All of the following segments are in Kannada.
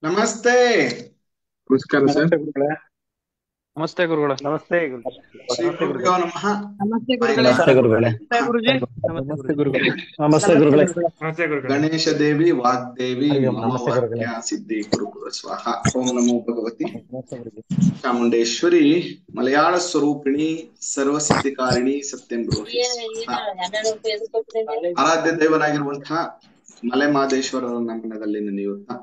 ನಮಸ್ತೆ. ನಮಸ್ಕಾರ ಸರ್. ನಮಸ್ತೆ ಗುರುಗಳೇ. ನಮಸ್ತೆ ಗುರುಗಳೇ. ನಮಸ್ತೆ ಶ್ರೀ ನಮಸ್ತೆ ಗುರುಭ್ಯೋ ಗುರುಗಳೇ. ನಮಃ. ನಮಸ್ತೆ ಬಾಯಿ ಗುರುಗಳೇ. ನಮಸ್ತೆ ಗುರುಗಳೇ. ನಮಸ್ತೆ ಗುರುಜಿ. ನಮಸ್ತೆ ಗುರುಗಳೇ. ನಮಸ್ತೆ ಗುರುಗಳೇ. ನಮಸ್ತೆ ಗುರುಗಳೇ. ಗಣೇಶ ದೇವಿ ವಾಗ್ದೇವಿ ಹರಿ ಓಂ. ಮಮ ನಮಸ್ತೆ ಗುರುಗಳೇ. ವಾಕ್ಯ ಸಿದ್ಧಿ ಕುರುಕುಲ ಸ್ವಾಹ. ಓಂ ನಮೋ ಭಗವತಿ ನಮಸ್ತೆ ಗುರುಗಳೇ. ಚಾಮುಂಡೇಶ್ವರಿ ಮಲಯಾಳ ಸ್ವರೂಪಿಣಿ ಸರ್ವಸಿದ್ಧಿಕಾರಿಣಿ ಸತ್ಯಂ ಬ್ರೂಹಿ ಸ್ವಾಹ. ಆರಾಧ್ಯ ದೇವರಾಗಿರುವಂತಹ ಮಲೆ ಮಹದೇಶ್ವರರ ಮನದಲ್ಲಿ ನೆನೆಯುತ್ತಾ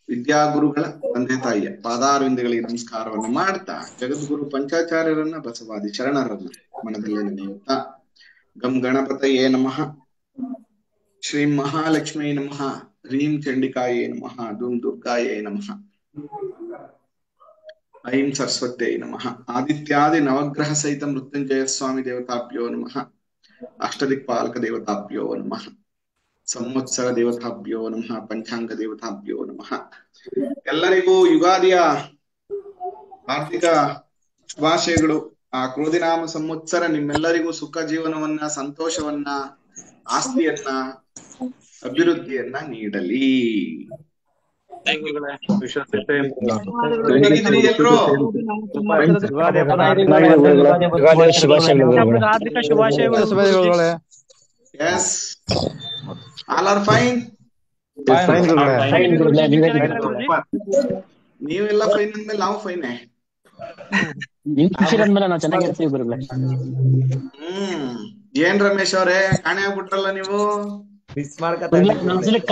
ವಿದ್ಯಾಗುರುಗಳ ತಂದೆ ತಾಯಿಯ ಪಾದಾರವಿಂದಗಳಿಗೆ ನಮಸ್ಕಾರವನ್ನು ಮಾಡ್ತಾ ಜಗದ್ಗುರು ಪಂಚಾಚಾರ್ಯರನ್ನ ಬಸವಾದಿ ಶರಣರನ್ನ ಮನದಲ್ಲಿ ನೆನೆಯುತ್ತಾ ಗಂ ಗಣಪತಯೇ ನಮಃ, ಶ್ರೀ ಮಹಾಲಕ್ಷ್ಮೀ ನಮಃ, ಹ್ರೀಂ ಚಂಡಿಕಾಯೇ ನಮಃ, ದುಂ ದುರ್ಗಾಯೇ ನಮಃ, ಐಂ ಸರಸ್ವತ್ಯೈ ನಮಃ, ಆದಿತ್ಯಾದಿ ನವಗ್ರಹ ಸಹಿತ ಮೃತ್ಯುಂಜಯ ಸ್ವಾಮಿ ದೇವತಾಭ್ಯೋ ನಮಃ, ಅಷ್ಟದಿಕ್ಪಾಲಕ ದೇವತಾಭ್ಯೋ ನಮಃ, ಸಂವತ್ಸರ ದೇವತಾಭ್ಯೋ ನಮಃ, ಪಂಚಾಂಗ ದೇವತಾಭ್ಯೋ ನಮಃ. ಎಲ್ಲರಿಗೂ ಯುಗಾದಿಯ ಆರ್ಥಿಕ ಶುಭಾಶಯಗಳು. ಆ ಕ್ರೋಧಿನಾಮ ಸಂವತ್ಸರ ನಿಮ್ಮೆಲ್ಲರಿಗೂ ಸುಖ ಜೀವನವನ್ನ, ಸಂತೋಷವನ್ನ, ಆಸ್ತಿಯನ್ನ, ಅಭಿವೃದ್ಧಿಯನ್ನ ನೀಡಲಿ. ಹೇಗಿದ್ದೀರಿ ಎಲ್ರು? ಹಾರ್ದಿಕ ಶುಭಾಶಯಗಳು. Yes, all are fine. ನೀವೆಲ್ಲ ಫೈನ್ ಅಂದ್ಮೇಲೆ ನಾವು ಫೈನೇ. ಏನ್ ರಮೇಶ್ ಅವ್ರೆ ಕಾಣೆ ಆಗ್ಬಿಟ್ರಲ್ಲ ನೀವು?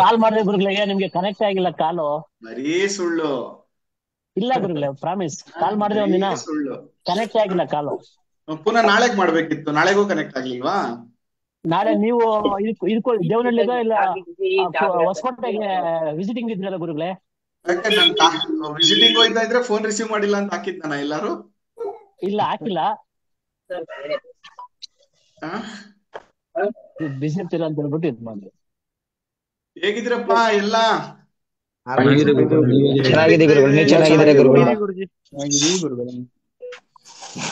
ಕಾಲ್ ಮಾಡಿದ್ರೆ ಗುರುಗಳಿಗೆ ನಿಮ್ಗೆ ಕನೆಕ್ಟ್ ಆಗಿಲ್ಲ ಕಾಲು. ಬರೀ ಸುಳ್ಳು. ಇಲ್ಲ ಗುರುಗಳೇ, ಪ್ರಾಮಿಸ್. ಕಾಲ್ ಮಾಡಿದ್ರೆ ಒಂದಿನ ಸುಳ್ಳು. ಕನೆಕ್ಟ್ ಆಗಿಲ್ಲ ಕಾಲು. ಪುನಃ ನಾಳೆಗ್ ಮಾಡ್ಬೇಕಿತ್ತು, ನಾಳೆಗೂ ಕನೆಕ್ಟ್ ಆಗ್ಲಿಲ್ವಾ? ನಾಳೆ ನೀವು ದೇವನಹಳ್ಳಿಗ ಇಲ್ಲ ಹೊಸಕೋಟೆಗೆ ವಿಸಿಟಿಂಗ್ ಇದ್ರಲ್ಲ ಗುರುಗಳೇ? ವಿಸಿಟಿಂಗ್ ಹೋಯ್ತಾ ಇದ್ರೆ ಫೋನ್ ರಿಸೀವ್ ಮಾಡಿಲ್ಲ ಅಂತ ಹಾಕಿದ್ನ ಎಲ್ಲಾರು? ಇಲ್ಲ, ಹಾಕಿಲ್ಲ. ಬಿಸಿ ಇರ್ತೀರ ಅಂತ ಹೇಳ್ಬಿಟ್ಟು ಇದ್ ಮಾಡಿದ್ರು. ಹೇಗಿದ್ರಪ್ಪ ಎಲ್ಲ?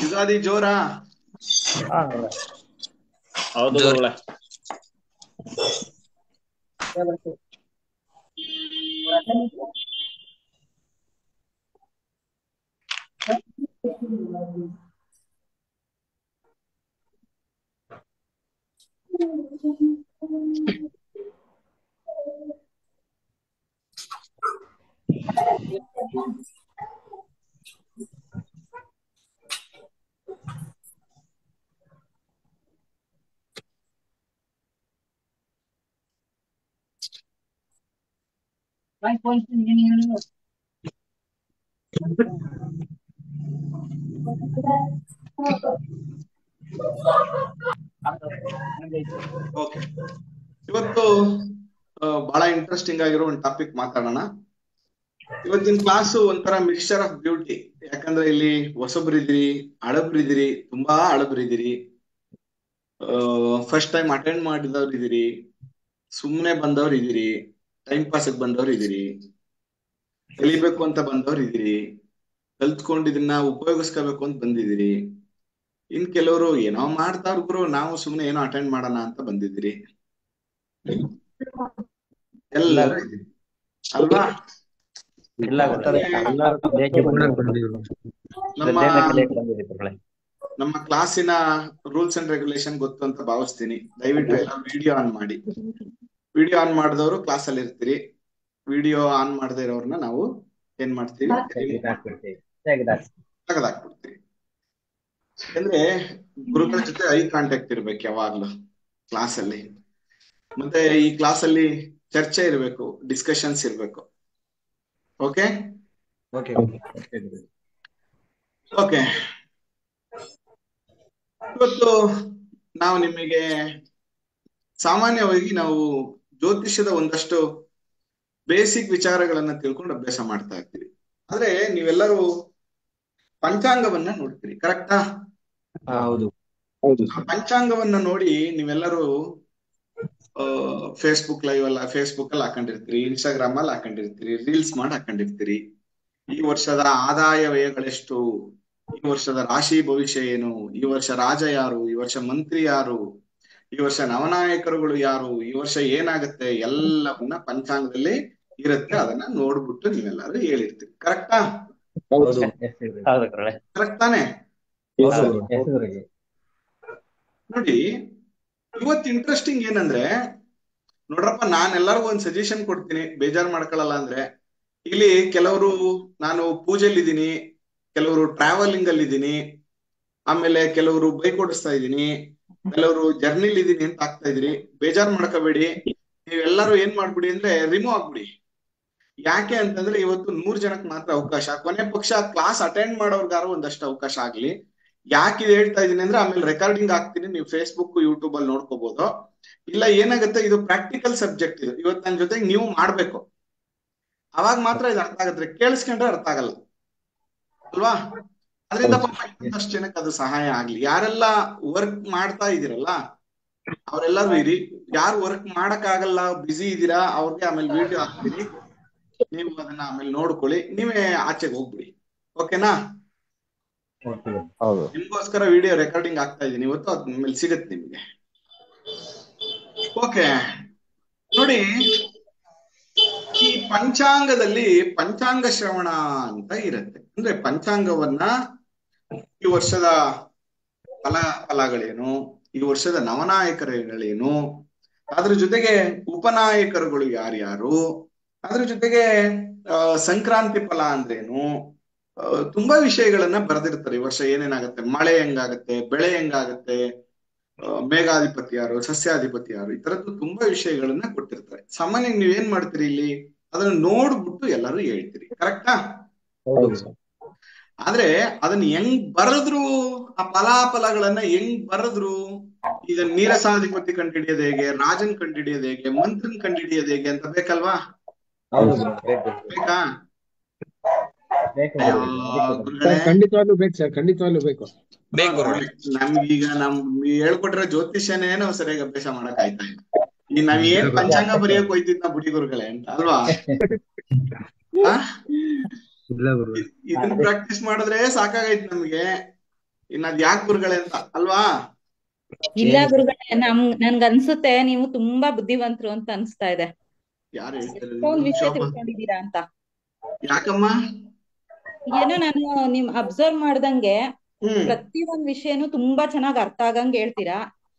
ಯುಗಾದಿ ಜೋರಾ? ಹೌದು ಗುರುಗಳೇ. ಓಕೆ, ಇವತ್ತು ಬಹಳ ಇಂಟ್ರೆಸ್ಟಿಂಗ್ ಆಗಿರೋ ಒಂದು ಟಾಪಿಕ್ ಮಾತಾಡೋಣ. ಇವತ್ತಿನ ಕ್ಲಾಸು ಒಂಥರ ಮಿಕ್ಸ್ಚರ್ ಆಫ್ ಬ್ಯೂಟಿ. ಯಾಕಂದ್ರೆ ಇಲ್ಲಿ ಹೊಸಬ್ರಿದಿರಿ, ಹಳಬ್ರಿದಿರಿ, ತುಂಬಾ ಹಳಬ್ರಿದಿರಿ, ಫಸ್ಟ್ ಟೈಮ್ ಅಟೆಂಡ್ ಮಾಡಿದವ್ರು ಇದೀರಿ, ಸುಮ್ನೆ ಬಂದವ್ರು ಇದೀರಿ, ಟೈಮ್ ಪಾಸ್ ಬಂದವ್ರು ಇದೀರಿ, ಕಲಿಬೇಕು ಅಂತ ಬಂದವ್ರು ಇದೀರಿ, ಕಲ್ತ್ಕೊಂಡು ಇದನ್ನ ಉಪಯೋಗಿಸ್ಕೋಬೇಕು ಅಂತ ಬಂದಿದ್ದೀರಿ. ಇನ್ ಕೆಲವರು ಏನೋ ಮಾಡ್ತಾವ್ರ ಗುರು, ನಾವು ಸುಮ್ನೆ ಏನೋ ಅಟೆಂಡ್ ಮಾಡೋಣ ಅಂತ ಬಂದಿದ್ದೀರಿ. ಎಲ್ಲರೂ ಇದೀರಿ ಅಲ್ವಾ? ನಮ್ಮ ಕ್ಲಾಸಿನ ರೂಲ್ಸ್ ಅಂಡ್ ರೆಗ್ಯುಲೇಷನ್ ಗೊತ್ತು ಅಂತ ಭಾವಿಸ್ತೀನಿ. ದಯವಿಟ್ಟು ಎಲ್ಲ ವಿಡಿಯೋ ಆನ್ ಮಾಡಿ. ವಿಡಿಯೋ ಆನ್ ಮಾಡಿದವರು ಕ್ಲಾಸ್ ಅಲ್ಲಿ ಇರ್ತೀರಿ, ವಿಡಿಯೋ ಆನ್ ಮಾಡದೇ ಇರೋರ್ನ ನಾವು ಏನ್ ಮಾಡ್ತೀವಿ, ತೆಗೆದಾಕ್ಬಿಡ್ತೀವಿ. ಅಂದ್ರೆ ಗುರುಗಳ ಜೊತೆ ಐ ಕಾಂಟ್ಯಾಕ್ಟ್ ಇರ್ಬೇಕು ಯಾವಾಗ್ಲೂ ಕ್ಲಾಸ್ ಅಲ್ಲಿ. ಮತ್ತೆ ಈ ಕ್ಲಾಸ್ ಅಲ್ಲಿ ಚರ್ಚೆ ಇರ್ಬೇಕು, ಡಿಸ್ಕಷನ್ಸ್ ಇರ್ಬೇಕು. Okay okay. ಇವತ್ತು ನಾವು ನಿಮಗೆ ಸಾಮಾನ್ಯವಾಗಿ ನಾವು ಜ್ಯೋತಿಷ್ಯದ ಒಂದಷ್ಟು ಬೇಸಿಕ್ ವಿಚಾರಗಳನ್ನ ತಿಳ್ಕೊಂಡು ಅಭ್ಯಾಸ ಮಾಡ್ತಾ ಇರ್ತೀವಿ. ಆದ್ರೆ ನೀವೆಲ್ಲರೂ ಪಂಚಾಂಗವನ್ನ ನೋಡ್ತೀರಿ, ಕರೆಕ್ಟಾ? ಹೌದು. ಪಂಚಾಂಗವನ್ನ ನೋಡಿ ನೀವೆಲ್ಲರೂ ಫೇಸ್ಬುಕ್ ಲೈವ್ ಅಲ್ಲ, ಫೇಸ್ಬುಕ್ ಅಲ್ಲಿ ಹಾಕೊಂಡಿರ್ತೀರಿ, ಇನ್ಸ್ಟಾಗ್ರಾಮ್ ಅಲ್ಲಿ ಹಾಕೊಂಡಿರ್ತೀರಿ, ರೀಲ್ಸ್ ಮಾಡಿ ಹಾಕೊಂಡಿರ್ತೀರಿ. ಈ ವರ್ಷದ ಆದಾಯ ವ್ಯಯಗಳೆಷ್ಟು, ಈ ವರ್ಷದ ರಾಶಿ ಭವಿಷ್ಯ ಏನು, ಈ ವರ್ಷ ರಾಜ ಯಾರು, ಈ ವರ್ಷ ಮಂತ್ರಿ ಯಾರು, ಈ ವರ್ಷ ನವನಾಯಕರುಗಳು ಯಾರು, ಈ ವರ್ಷ ಏನಾಗುತ್ತೆ, ಎಲ್ಲವನ್ನ ಪಂಚಾಂಗದಲ್ಲಿ ಇರುತ್ತೆ, ಅದನ್ನ ನೋಡ್ಬಿಟ್ಟು ನೀವೆಲ್ಲರೂ ಹೇಳಿರ್ತೀರಿ. ಕರೆಕ್ಟಾ? ಹೌದು ಹೌದು ಗುರುಗಳೇ. ಕರೆಕ್ಟ್ ತಾನೆ? ನೋಡಿ, ಇವತ್ತು ಇಂಟ್ರೆಸ್ಟಿಂಗ್ ಏನಂದ್ರೆ, ನೋಡ್ರಪ್ಪ, ನಾನ್ ಎಲ್ಲರಿಗೂ ಒಂದ್ ಸಜೆಷನ್ ಕೊಡ್ತೀನಿ, ಬೇಜಾರ್ ಮಾಡ್ಕೊಳಲ್ಲ ಅಂದ್ರೆ. ಇಲ್ಲಿ ಕೆಲವರು ನಾನು ಪೂಜೆಲಿದ್ದೀನಿ, ಕೆಲವರು ಟ್ರಾವೆಲಿಂಗ್ ಅಲ್ಲಿ ಇದ್ದೀನಿ, ಆಮೇಲೆ ಕೆಲವರು ಬೈಕ್ ಓಡಿಸ್ತಾ ಇದ್ದೀನಿ, ಕೆಲವರು ಜರ್ನಿಲ್ ಇದೀನಿ ಅಂತ ಆಗ್ತಾ ಇದ್ರಿ. ಬೇಜಾರ್ ಮಾಡ್ಕೋಬೇಡಿ. ನೀವೆಲ್ಲರೂ ಏನ್ ಮಾಡ್ಬಿಡಿ ಅಂದ್ರೆ ರಿಮೂವ್ ಆಗ್ಬಿಡಿ. ಯಾಕೆ ಅಂತಂದ್ರೆ ಇವತ್ತು 100 ಜನಕ್ಕೆ ಮಾತ್ರ ಅವಕಾಶ, ಕೊನೆ ಪಕ್ಷ ಕ್ಲಾಸ್ ಅಟೆಂಡ್ ಮಾಡೋರ್ಗಾರು ಒಂದಷ್ಟು ಅವಕಾಶ ಆಗ್ಲಿ. ಯಾಕೆ ಇದು ಹೇಳ್ತಾ ಇದೀನಿ ಅಂದ್ರೆ ಆಮೇಲೆ ರೆಕಾರ್ಡಿಂಗ್ ಆಗ್ತೀನಿ, ನೀವು ಫೇಸ್ಬುಕ್ ಯೂಟ್ಯೂಬ್ ಅಲ್ಲಿ ನೋಡ್ಕೋಬಹುದು. ಇಲ್ಲ ಏನಾಗುತ್ತೆ, ಇದು ಪ್ರಾಕ್ಟಿಕಲ್ ಸಬ್ಜೆಕ್ಟ್, ಇದು ಇವತ್ತು ನನ್ನ ಜೊತೆಗೆ ನೀವು ಮಾಡ್ಬೇಕು, ಅವಾಗ ಮಾತ್ರ ಇದು ಅರ್ಥ ಆಗತ್ತೆ. ಕೇಳಿಸ್ಕೊಂಡ್ರೆ ಅರ್ಥ ಆಗಲ್ಲ ಅಲ್ವಾ? ಅದರಿಂದ ಅಷ್ಟು ಜನಕ್ಕೆ ಅದು ಸಹಾಯ ಆಗ್ಲಿ. ಯಾರೆಲ್ಲ ವರ್ಕ್ ಮಾಡ್ತಾ ಇದೀರಲ್ಲ ಅವರೆಲ್ಲರೂ ಇರಿ. ಯಾರು ವರ್ಕ್ ಮಾಡಕ್ ಆಗಲ್ಲ, ಬಿಸಿ ಇದೀರಾ, ಅವ್ರಿಗೆ ಆಮೇಲೆ ವಿಡಿಯೋ ಹಾಕ್ತೀನಿ, ನೀವು ಅದನ್ನ ಆಮೇಲೆ ನೋಡ್ಕೊಳ್ಳಿ, ನೀವೇ ಆಚೆಗೆ ಹೋಗ್ಬಿಡಿ. ಓಕೆನಾ? ಹೌದು. ನಿಮ್ಗೋಸ್ಕರ ವಿಡಿಯೋ ರೆಕಾರ್ಡಿಂಗ್ ಆಗ್ತಾ ಇದೀನಿ ಇವತ್ತು, ಅದ್ಮೇಲೆ ಸಿಗತ್ತೆ ನಿಮ್ಗೆ. ಓಕೆ, ನೋಡಿ, ಈ ಪಂಚಾಂಗದಲ್ಲಿ ಪಂಚಾಂಗ ಶ್ರವಣ ಅಂತ ಇರುತ್ತೆ. ಅಂದ್ರೆ ಪಂಚಾಂಗವನ್ನ ಈ ವರ್ಷದ ಫಲಗಳೇನು, ಈ ವರ್ಷದ ನವನಾಯಕರುಗಳೇನು, ಅದ್ರ ಜೊತೆಗೆ ಉಪನಾಯಕರುಗಳು ಯಾರ್ಯಾರು, ಅದ್ರ ಜೊತೆಗೆ ಸಂಕ್ರಾಂತಿ ಫಲ ಅಂದ್ರೇನು, ತುಂಬಾ ವಿಷಯಗಳನ್ನ ಬರೆದಿರ್ತಾರೆ. ಈ ವರ್ಷ ಏನೇನಾಗತ್ತೆ, ಮಳೆ ಹೆಂಗಾಗತ್ತೆ, ಬೆಳೆ ಹೆಂಗಾಗತ್ತೆ, ಮೇಘಾಧಿಪತಿ ಯಾರು, ಸಸ್ಯಾಧಿಪತಿ ಯಾರು, ಈ ತರದ್ದು ತುಂಬಾ ವಿಷಯಗಳನ್ನ ಕೊಟ್ಟಿರ್ತಾರೆ. ಸಾಮಾನ್ಯ ನೀವೇನ್ ಮಾಡ್ತೀರಿ, ಇಲ್ಲಿ ಅದನ್ನ ನೋಡ್ಬಿಟ್ಟು ಎಲ್ಲರೂ ಹೇಳ್ತೀರಿ. ಕರೆಕ್ಟಾ? ಆದ್ರೆ ಅದನ್ನ ಹೆಂಗ್ ಬರದ್ರು, ಆ ಫಲಾಫಲಗಳನ್ನ ಹೆಂಗ್ ಬರದ್ರು, ಈಗ ನೀರಸಾಧಿಪತಿ ಕಂಡುಹಿಡಿಯೋದು ಹೇಗೆ, ರಾಜನ್ ಕಂಡುಹಿಡಿಯೋದು ಹೇಗೆ, ಮಂತ್ರನ್ ಕಂಡುಹಿಡಿಯೋದು ಹೇಗೆ ಅಂತ ಬೇಕಲ್ವಾ? ಬೇಕಾ? ಖಂಡಿತವಾಗ್ಲೂ ಬೇಕು ಸರ್, ಖಂಡಿತವಾಗ್ಲೂ ಬೇಕು. ನಮ್ಗೀಗ ಹೇಳ್ಕೊಟ್ರೆ ಜ್ಯೋತಿಷ್ಯನೇ ನಾವು ಸರಿಯಾಗಿ ಅಭ್ಯಾಸ ಮಾಡಕ್ ಆಯ್ತಾ ಇಲ್ಲ. ಈ ನಾವ್ ಏನ್ ಪಂಚಾಂಗ ಬರೆಯಕ್ ಹೋಯ್ತಿದ್ ನಾ ಬುಡಿ ಗುರುಗಳೇ ಅಂತ ಅಲ್ವಾ? ಇದನ್ನ ಪ್ರಾಕ್ಟೀಸ್ ಮಾಡಿದ್ರೆ ಸಾಕಾಗೈತ್ ನಮ್ಗೆ, ಇನ್ನದ್ ಯಾಕೆ ಗುರುಗಳೇ ಅಂತ ಅಲ್ವಾ? ಇಲ್ಲ ಗುರುಗಳೇ, ನನ್ಗ ಅನ್ಸುತ್ತೆ ನೀವು ತುಂಬಾ ಬುದ್ಧಿವಂತರು ಅಂತ ಅನ್ಸ್ತಾ ಇದೆ. ಯಾರು ಹೇಳ್ತಾರೆ ವಿಷಯ ತಿಳ್ಕೊಂಡಿದೀರಾ ಅಂತ. ಯಾಕಮ್ಮ? ಏನೋ ನಾನು ನಿಮ್ ಅಬ್ಸರ್ವ್ ಮಾಡ್ದಂಗೆ ಪ್ರತಿಯೊಂದ್ ವಿಷಯನು ತುಂಬಾ ಚೆನ್ನಾಗ್ ಅರ್ಥ ಆಗಂಗ್ ಹೇಳ್ತೀರಾ.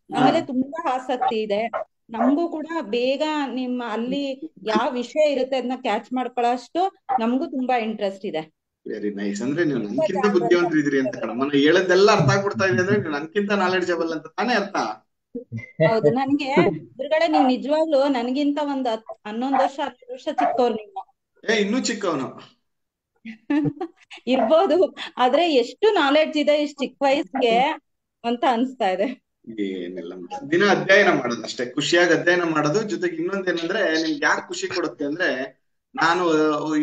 ಆಮೇಲೆ ತುಂಬಾ ಆಸಕ್ತಿ ಇದೆ. ನಮಗೂ ಕೂಡ ಬೇಗ ನಿಮ್ಮ ಅಲ್ಲಿ ಯಾವ ವಿಷಯ ಇರುತ್ತೆ ಅದನ್ನ ಕ್ಯಾಚ್ ಮಾಡ್ಕೊಳ್ಳೋಷ್ಟು ನಮಗೂ ತುಂಬಾ ಇಂಟ್ರೆಸ್ಟ್ ಇದೆ. Very nice. ಅಂದ್ರೆ ನೀವು ನನ್ಕಿಂತ ಬುದ್ಧಿವಂತರು ಇದ್ರಿ ಅಂತ ಕಣಮ್ಮ. ಹೇಳದೆಲ್ಲ ಅರ್ಥ ಆಗ್ಬಿಡ್ತಾ ಇದೆ ಅಂದ್ರೆ ನೀವು ನನ್ಕಿಂತ ನಾಲೆಡ್ಜಬಲ್ ಅಂತ ತಾನೇ ಅರ್ಥ? ಹೌದು. ನನ್ಗೆ ಗುರುಗಳೇ, ನೀವ್ ನಿಜವಾಗ್ಲು ನನ್ಗಿಂತ ಒಂದ್ 11 ವರ್ಷ 12 ವರ್ಷ ಚಿಕ್ಕವ್ರು ನೀವು. ಇನ್ನೂ ಚಿಕ್ಕವನು ಇರ್ಬೋದು, ಆದ್ರೆ ಎಷ್ಟು ನಾಲೆಡ್ಜ್ ಇದೆ ಇಷ್ಟು ಚಿಕ್ಕ ವಯಸ್ಸಿಗೆ ಅಂತ ಅನ್ಸ್ತಾ ಇದೆ. ಏನಿಲ್ಲ, ದಿನ ಅಧ್ಯಯನ ಮಾಡೋದು ಅಷ್ಟೇ, ಖುಷಿಯಾಗಿ ಅಧ್ಯಯನ ಮಾಡೋದು. ಜೊತೆಗೆ ಇನ್ನೊಂದೇನಂದ್ರೆ ನಿಮ್ಗೆ ಯಾಕೆ ಖುಷಿ ಕೊಡುತ್ತೆ ಅಂದ್ರೆ, ನಾನು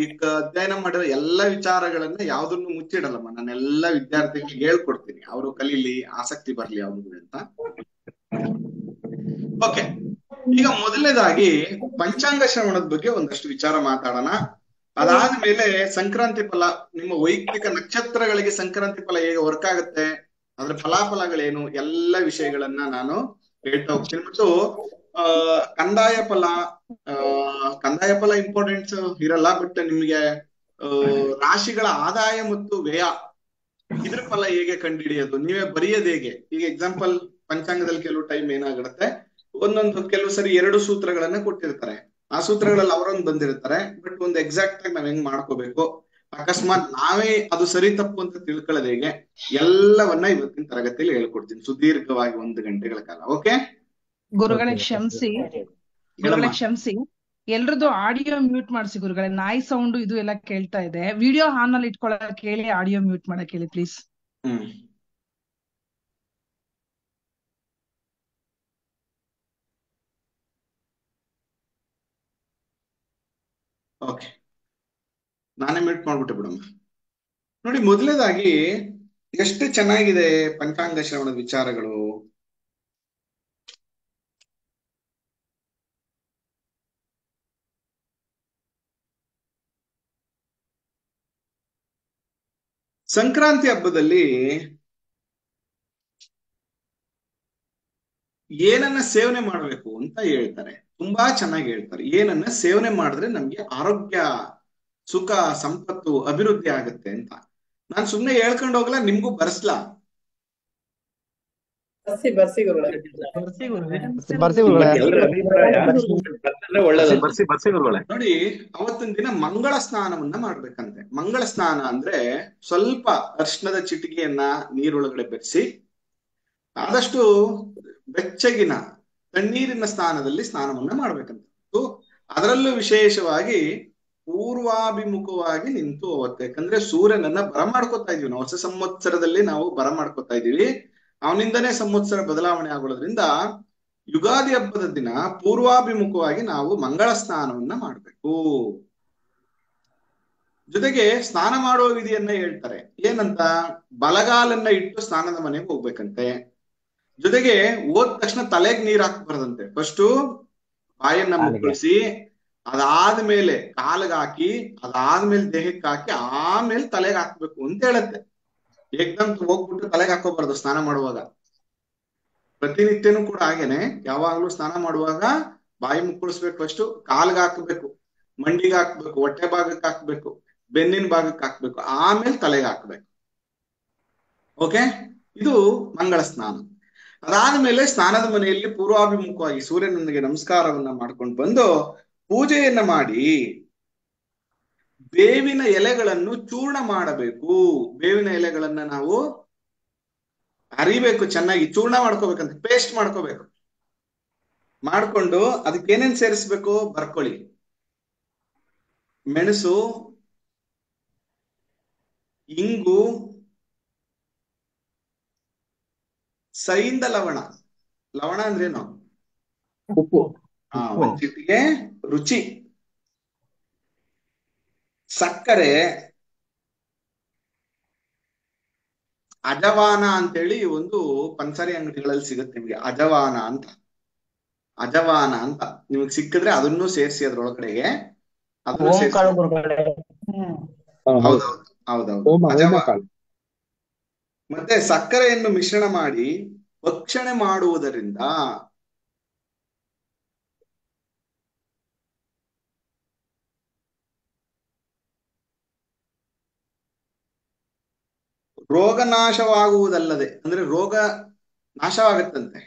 ಈಗ ಅಧ್ಯಯನ ಮಾಡಿರೋ ಎಲ್ಲಾ ವಿಚಾರಗಳನ್ನ ಯಾವ್ದನ್ನು ಮುಚ್ಚಿಡಲ್ಲಮ್ಮ. ನಾನೆಲ್ಲಾ ವಿದ್ಯಾರ್ಥಿಗಳಿಗೆ ಹೇಳ್ಕೊಡ್ತೀನಿ, ಅವರು ಕಲೀಲಿ, ಆಸಕ್ತಿ ಬರ್ಲಿ ಅವ್ರಿಗೆ ಅಂತ. ಓಕೆ, ಈಗ ಮೊದಲನೇದಾಗಿ ಪಂಚಾಂಗ ಶ್ರವಣದ ಬಗ್ಗೆ ಒಂದಷ್ಟು ವಿಚಾರ ಮಾತಾಡೋಣ. ಅದಾದ್ಮೇಲೆ ಸಂಕ್ರಾಂತಿ ಫಲ, ನಿಮ್ಮ ವೈಯಕ್ತಿಕ ನಕ್ಷತ್ರಗಳಿಗೆ ಸಂಕ್ರಾಂತಿ ಫಲ ಹೇಗೆ ವರ್ಕ್ ಆಗುತ್ತೆ, ಅದ್ರ ಫಲಾಫಲಗಳೇನು, ಎಲ್ಲ ವಿಷಯಗಳನ್ನ ನಾನು ಹೇಳ್ತಾ ಹೋಗ್ತೀನಿ. ಮತ್ತು ಕಂದಾಯ ಫಲ ಇಂಪಾರ್ಟೆಂಟ್ ಇರಲ್ಲ, ಬಟ್ ನಿಮ್ಗೆ ರಾಶಿಗಳ ಆದಾಯ ಮತ್ತು ವ್ಯಯ ಇದ್ರ ಫಲ ಹೇಗೆ ಕಂಡುಹಿಡಿಯೋದು, ನೀವೇ ಬರೆಯೋದು ಹೇಗೆ. ಈಗ ಎಕ್ಸಾಂಪಲ್, ಪಂಚಾಂಗದಲ್ಲಿ ಕೆಲವು ಟೈಮ್ ಏನಾಗಿರುತ್ತೆ, ಕೆಲವು ಸರಿ 2 ಸೂತ್ರಗಳನ್ನ ಕೊಟ್ಟಿರ್ತಾರೆ. ಆ ಸೂತ್ರಗಳಲ್ಲಿ ಅವರೊಂದು ಬಂದಿರ್ತಾರೆ, ಬಟ್ ಒಂದು ಎಕ್ಸಾಕ್ಟ್ ಆಗಿ ನಾವ್ ಹೆಂಗ್ ಮಾಡ್ಕೋಬೇಕು, ಅಕಸ್ಮಾತ್ ನಾವೇ ಅದು ಸರಿ ತಪ್ಪು ಅಂತ ತಿಳ್ಕೊಳ್ಳೋದು ಹೇಗೆ, ಎಲ್ಲವನ್ನ ಇವತ್ತಿನ ತರಗತಿಯಲ್ಲಿ ಹೇಳ್ಕೊಡ್ತೀನಿ ಸುದೀರ್ಘವಾಗಿ 1 ಗಂಟೆಗಳ ಕಾಲ. ಓಕೆ ಗುರುಗಳೇ ಕ್ಷಮಿಸಿ, ಗುರುಗಳೇ ಕ್ಷಮಿಸಿ, ಎಲ್ರದ್ದು ಆಡಿಯೋ ಮ್ಯೂಟ್ ಮಾಡಿಸಿ ಗುರುಗಳೇ. ನಾಯಿ ಸೌಂಡ್ ಇದು ಎಲ್ಲ ಕೇಳ್ತಾ ಇದೆ. ವಿಡಿಯೋ ಆನ್ ಅಲ್ಲಿ ಇಟ್ಕೊಳ್ಳಕ್ ಹೇಳಿ, ಆಡಿಯೋ ಮ್ಯೂಟ್ ಮಾಡಕ್ ಹೇಳಿ ಪ್ಲೀಸ್. ಓಕೆ, ನಾನೇ ಮ್ಯೂಟ್ ಮಾಡ್ಬಿಟ್ಟೆ ಬಿಡಮ್ಮ. ನೋಡಿ, ಮೊದಲನೇದಾಗಿ ಎಷ್ಟು ಚೆನ್ನಾಗಿದೆ ಪಂಚಾಂಗ ಶ್ರವಣದ ವಿಚಾರಗಳು. ಸಂಕ್ರಾಂತಿ ಹಬ್ಬದಲ್ಲಿ ಏನನ್ನ ಸೇವನೆ ಮಾಡಬೇಕು ಅಂತ ಹೇಳ್ತಾರೆ. ತುಂಬಾ ಚೆನ್ನಾಗಿ ಹೇಳ್ತಾರೆ. ಏನನ್ನ ಸೇವನೆ ಮಾಡಿದ್ರೆ ನಮ್ಗೆ ಆರೋಗ್ಯ, ಸುಖ, ಸಂಪತ್ತು, ಅಭಿವೃದ್ಧಿ ಆಗುತ್ತೆ ಅಂತ. ನಾನ್ ಸುಮ್ನೆ ಹೇಳ್ಕೊಂಡು ಹೋಗ್ಲಾ, ನಿಮ್ಗೂ ಬರ್ಸ್ಲಾ? ಬರ್ಸಿ ಗುರುಗಳೇ. ಬರ್ಸಿ ಗುರುಗಳೇ. ಎಲ್ಲರ ಅಭಿಪ್ರಾಯ ಬರ್ತಂದ್ರೆ ಒಳ್ಳೇದಂತ. ಬರ್ಸಿ ಗುರುಗಳೇ. ನೋಡಿ, ಅವತ್ತಿನ ದಿನ ಮಂಗಳ ಸ್ನಾನವನ್ನ ಮಾಡ್ಬೇಕಂತೆ. ಮಂಗಳ ಸ್ನಾನ ಅಂದ್ರೆ ಸ್ವಲ್ಪ ಅರ್ಶನದ ಚಿಟಿಕೆಯನ್ನ ನೀರೊಳಗಡೆ ಬೆರೆಸಿ, ಆದಷ್ಟು ಬೆಚ್ಚಗಿನ ತಣ್ಣೀರಿನ ಸ್ನಾನದಲ್ಲಿ ಸ್ನಾನವನ್ನ ಮಾಡ್ಬೇಕಂತ. ಅದರಲ್ಲೂ ವಿಶೇಷವಾಗಿ ಪೂರ್ವಾಭಿಮುಖವಾಗಿ ನಿಂತು ಅವತ್ತು, ಯಾಕಂದ್ರೆ ಸೂರ್ಯನನ್ನ ಬರಮಾಡ್ಕೋತಾ ಇದೀವಿ ನಾವು. ಹೊಸ ಸಂವತ್ಸರದಲ್ಲಿ ನಾವು ಬರಮಾಡ್ಕೋತಾ ಇದೀವಿ. ಅವನಿಂದನೇ ಸಂವತ್ಸರ ಬದಲಾವಣೆ ಆಗೋದ್ರಿಂದ ಯುಗಾದಿ ಹಬ್ಬದ ದಿನ ಪೂರ್ವಾಭಿಮುಖವಾಗಿ ನಾವು ಮಂಗಳ ಸ್ನಾನವನ್ನ ಮಾಡ್ಬೇಕು. ಜೊತೆಗೆ ಸ್ನಾನ ಮಾಡುವ ವಿಧಿಯನ್ನ ಹೇಳ್ತಾರೆ. ಏನಂತ? ಬಲಗಾಲನ್ನ ಇಟ್ಟು ಸ್ನಾನದ ಮನೆಗೆ ಹೋಗ್ಬೇಕಂತೆ. ಜೊತೆಗೆ ಹೋದ ತಕ್ಷಣ ತಲೆಗೆ ನೀರ್ ಹಾಕ್ಬಾರ್ದಂತೆ. ಫಸ್ಟು ಬಾಯನ್ನ ಮುಕ್ಕಳಿಸಿ, ಅದಾದ್ಮೇಲೆ ಕಾಲಿಗೆ ಹಾಕಿ, ಅದಾದ್ಮೇಲೆ ದೇಹಕ್ಕೆ ಹಾಕಿ, ಆಮೇಲೆ ತಲೆಗೆ ಹಾಕ್ಬೇಕು ಅಂತ ಹೇಳತ್ತೆ. ಏಕ್ದಮ್ ಹೋಗ್ಬಿಟ್ಟು ತಲೆಗೆ ಹಾಕೋಬಾರ್ದು ಸ್ನಾನ ಮಾಡುವಾಗ. ಪ್ರತಿನಿತ್ಯನೂ ಕೂಡ ಹಾಗೇನೆ, ಯಾವಾಗ್ಲೂ ಸ್ನಾನ ಮಾಡುವಾಗ ಬಾಯಿ ಮುಕ್ಕಳಿಸ್ಬೇಕು. ಫಸ್ಟ್ ಕಾಲ್ಗೆ ಹಾಕ್ಬೇಕು, ಮಂಡಿಗೆ ಹಾಕ್ಬೇಕು, ಹೊಟ್ಟೆ ಭಾಗಕ್ಕೆ ಹಾಕ್ಬೇಕು, ಬೆನ್ನಿನ ಭಾಗಕ್ಕೆ ಹಾಕ್ಬೇಕು, ಆಮೇಲೆ ತಲೆಗೆ ಹಾಕ್ಬೇಕು. ಓಕೆ, ಇದು ಮಂಗಳ ಸ್ನಾನ. ಅದಾದ್ಮೇಲೆ ಸ್ನಾನದ ಮನೆಯಲ್ಲಿ ಪೂರ್ವಾಭಿಮುಖವಾಗಿ ಸೂರ್ಯನಿಗೆ ನಮಸ್ಕಾರವನ್ನ ಮಾಡ್ಕೊಂಡು ಬಂದು ಪೂಜೆಯನ್ನ ಮಾಡಿ ಬೇವಿನ ಎಲೆಗಳನ್ನು ಚೂರ್ಣ ಮಾಡಬೇಕು. ಬೇವಿನ ಎಲೆಗಳನ್ನ ನಾವು ಅರಿಬೇಕು, ಚೆನ್ನಾಗಿ ಚೂರ್ಣ ಮಾಡ್ಕೋಬೇಕಂತ, ಪೇಸ್ಟ್ ಮಾಡ್ಕೋಬೇಕು. ಮಾಡ್ಕೊಂಡು ಅದಕ್ಕೆ ಏನೇನ್ ಸೇರಿಸ್ಬೇಕು ಬರ್ಕೊಳ್ಳಿ. ಮೆಣಸು, ಇಂಗು, ಸೈಂದ ಲವಣ. ಲವಣ ಅಂದ್ರೇನು? ಉಪ್ಪು. ಒಂದ್ ಚಿಟಿಗೆ ರುಚಿ, ಸಕ್ಕರೆ, ಅಜವಾನ ಅಂತೇಳಿ ಒಂದು ಪಂಚರಿ ಅಂಗಡಿಗಳಲ್ಲಿ ಸಿಗುತ್ತೆ ನಿಮ್ಗೆ. ಅಜವಾನ ಅಂತ, ಅಜವಾನ ಅಂತ ನಿಮಗ್ ಸಿಕ್ಕಿದ್ರೆ ಅದನ್ನು ಸೇರಿಸಿ ಅದ್ರೊಳಗಡೆಗೆ. ಅದನ್ನು ಸೇರಿಸಿ. ಹೌದೌದು, ಹೌದೌದು, ಅಜವಾನ. ಮತ್ತೆ ಸಕ್ಕರೆಯನ್ನು ಮಿಶ್ರಣ ಮಾಡಿ ಭಕ್ಷಣೆ ಮಾಡುವುದರಿಂದ ರೋಗ ನಾಶವಾಗುವುದಲ್ಲದೆ, ಅಂದ್ರೆ ರೋಗ ನಾಶವಾಗತ್ತಂತೆ.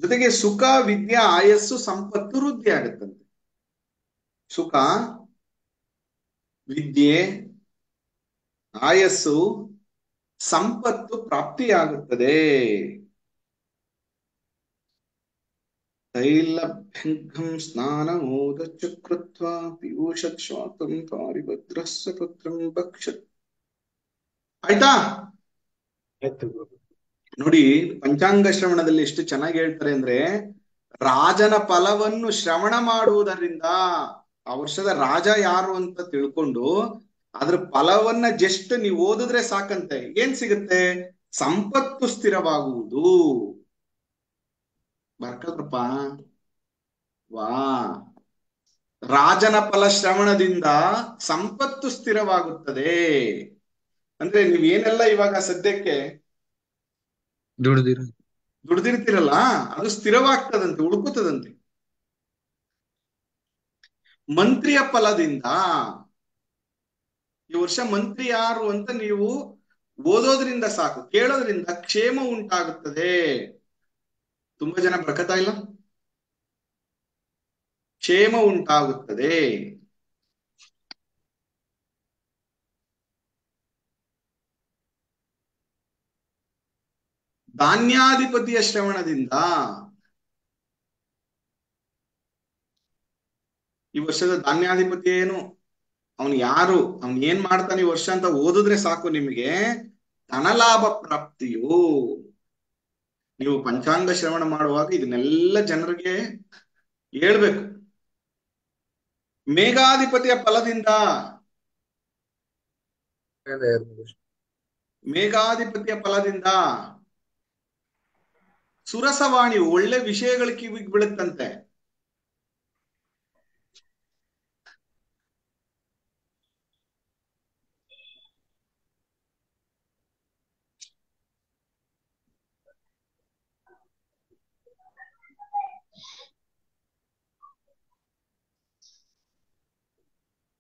ಜೊತೆಗೆ ಸುಖ, ವಿದ್ಯೆ, ಆಯಸ್ಸು, ಸಂಪತ್ತು ವೃದ್ಧಿ ಆಗತ್ತಂತೆ. ಸುಖ, ವಿದ್ಯೆ, ಆಯಸ್ಸು, ಸಂಪತ್ತು ಪ್ರಾಪ್ತಿಯಾಗುತ್ತದೆ. ತೈಲಭ್ಯಂಗಂ ಸ್ನಾನಮೋದಚ್ಚ ಕೃತ್ವಾ ಪಿಯೂಷತ್ ಶ್ವಾತಂ ಪಾರಿಭದ್ರಸ್ಸ ಪುತ್ರಂ ಭಕ್ಷತ್. ಆಯ್ತಾ? ನೋಡಿ, ಪಂಚಾಂಗ ಶ್ರವಣದಲ್ಲಿ ಎಷ್ಟು ಚೆನ್ನಾಗಿ ಹೇಳ್ತಾರೆ ಅಂದ್ರೆ, ರಾಜನ ಫಲವನ್ನು ಶ್ರವಣ ಮಾಡುವುದರಿಂದ, ಆ ವರ್ಷದ ರಾಜ ಯಾರು ಅಂತ ತಿಳ್ಕೊಂಡು ಅದ್ರ ಫಲವನ್ನ ಜಸ್ಟ್ ನೀವು ಓದಿದ್ರೆ ಸಾಕಂತೆ. ಏನ್ ಸಿಗುತ್ತೆ? ಸಂಪತ್ತು ಸ್ಥಿರವಾಗುವುದು. ಬರ್ಕಲ್ರಪ್ಪ. ವಾ, ರಾಜನ ಫಲ ಶ್ರವಣದಿಂದ ಸಂಪತ್ತು ಸ್ಥಿರವಾಗುತ್ತದೆ. ಅಂದ್ರೆ ನೀವ್ ಏನೆಲ್ಲ ಇವಾಗ ಸದ್ಯಕ್ಕೆ ದುಡ್ದಿರ್ತೀರಲ್ಲ, ಅದು ಸ್ಥಿರವಾಗ್ತದಂತೆ, ಉಳ್ಕುತ್ತದಂತೆ. ಮಂತ್ರಿಯ ಫಲದಿಂದ, ಈ ವರ್ಷ ಮಂತ್ರಿ ಯಾರು ಅಂತ ನೀವು ಓದೋದ್ರಿಂದ ಸಾಕು, ಕೇಳೋದ್ರಿಂದ ಕ್ಷೇಮ ಉಂಟಾಗುತ್ತದೆ. ತುಂಬಾ ಜನ ಬರ್ಕತಾ ಇಲ್ಲ. ಕ್ಷೇಮ ಉಂಟಾಗುತ್ತದೆ. ಧಾನ್ಯಾಧಿಪತಿಯ ಶ್ರವಣದಿಂದ, ಈ ವರ್ಷದ ಧಾನ್ಯಾಧಿಪತಿ ಏನು, ಅವನು ಯಾರು, ಅವನ್ ಏನ್ ಮಾಡ್ತಾನೆ ಈ ವರ್ಷ ಅಂತ ಓದಿದ್ರೆ ಸಾಕು, ನಿಮಗೆ ಧನಲಾಭ ಪ್ರಾಪ್ತಿಯು. ನೀವು ಪಂಚಾಂಗ ಶ್ರವಣ ಮಾಡುವಾಗ ಇದನ್ನೆಲ್ಲ ಜನರಿಗೆ ಹೇಳ್ಬೇಕು. ಮೇಘಾಧಿಪತಿಯ ಫಲದಿಂದ, ಮೇಘಾಧಿಪತಿಯ ಫಲದಿಂದ ಸುರಸವಾಣಿ, ಒಳ್ಳೆ ವಿಷಯಗಳ ಕಿವಿಗೆ ಬೀಳುತ್ತಂತೆ.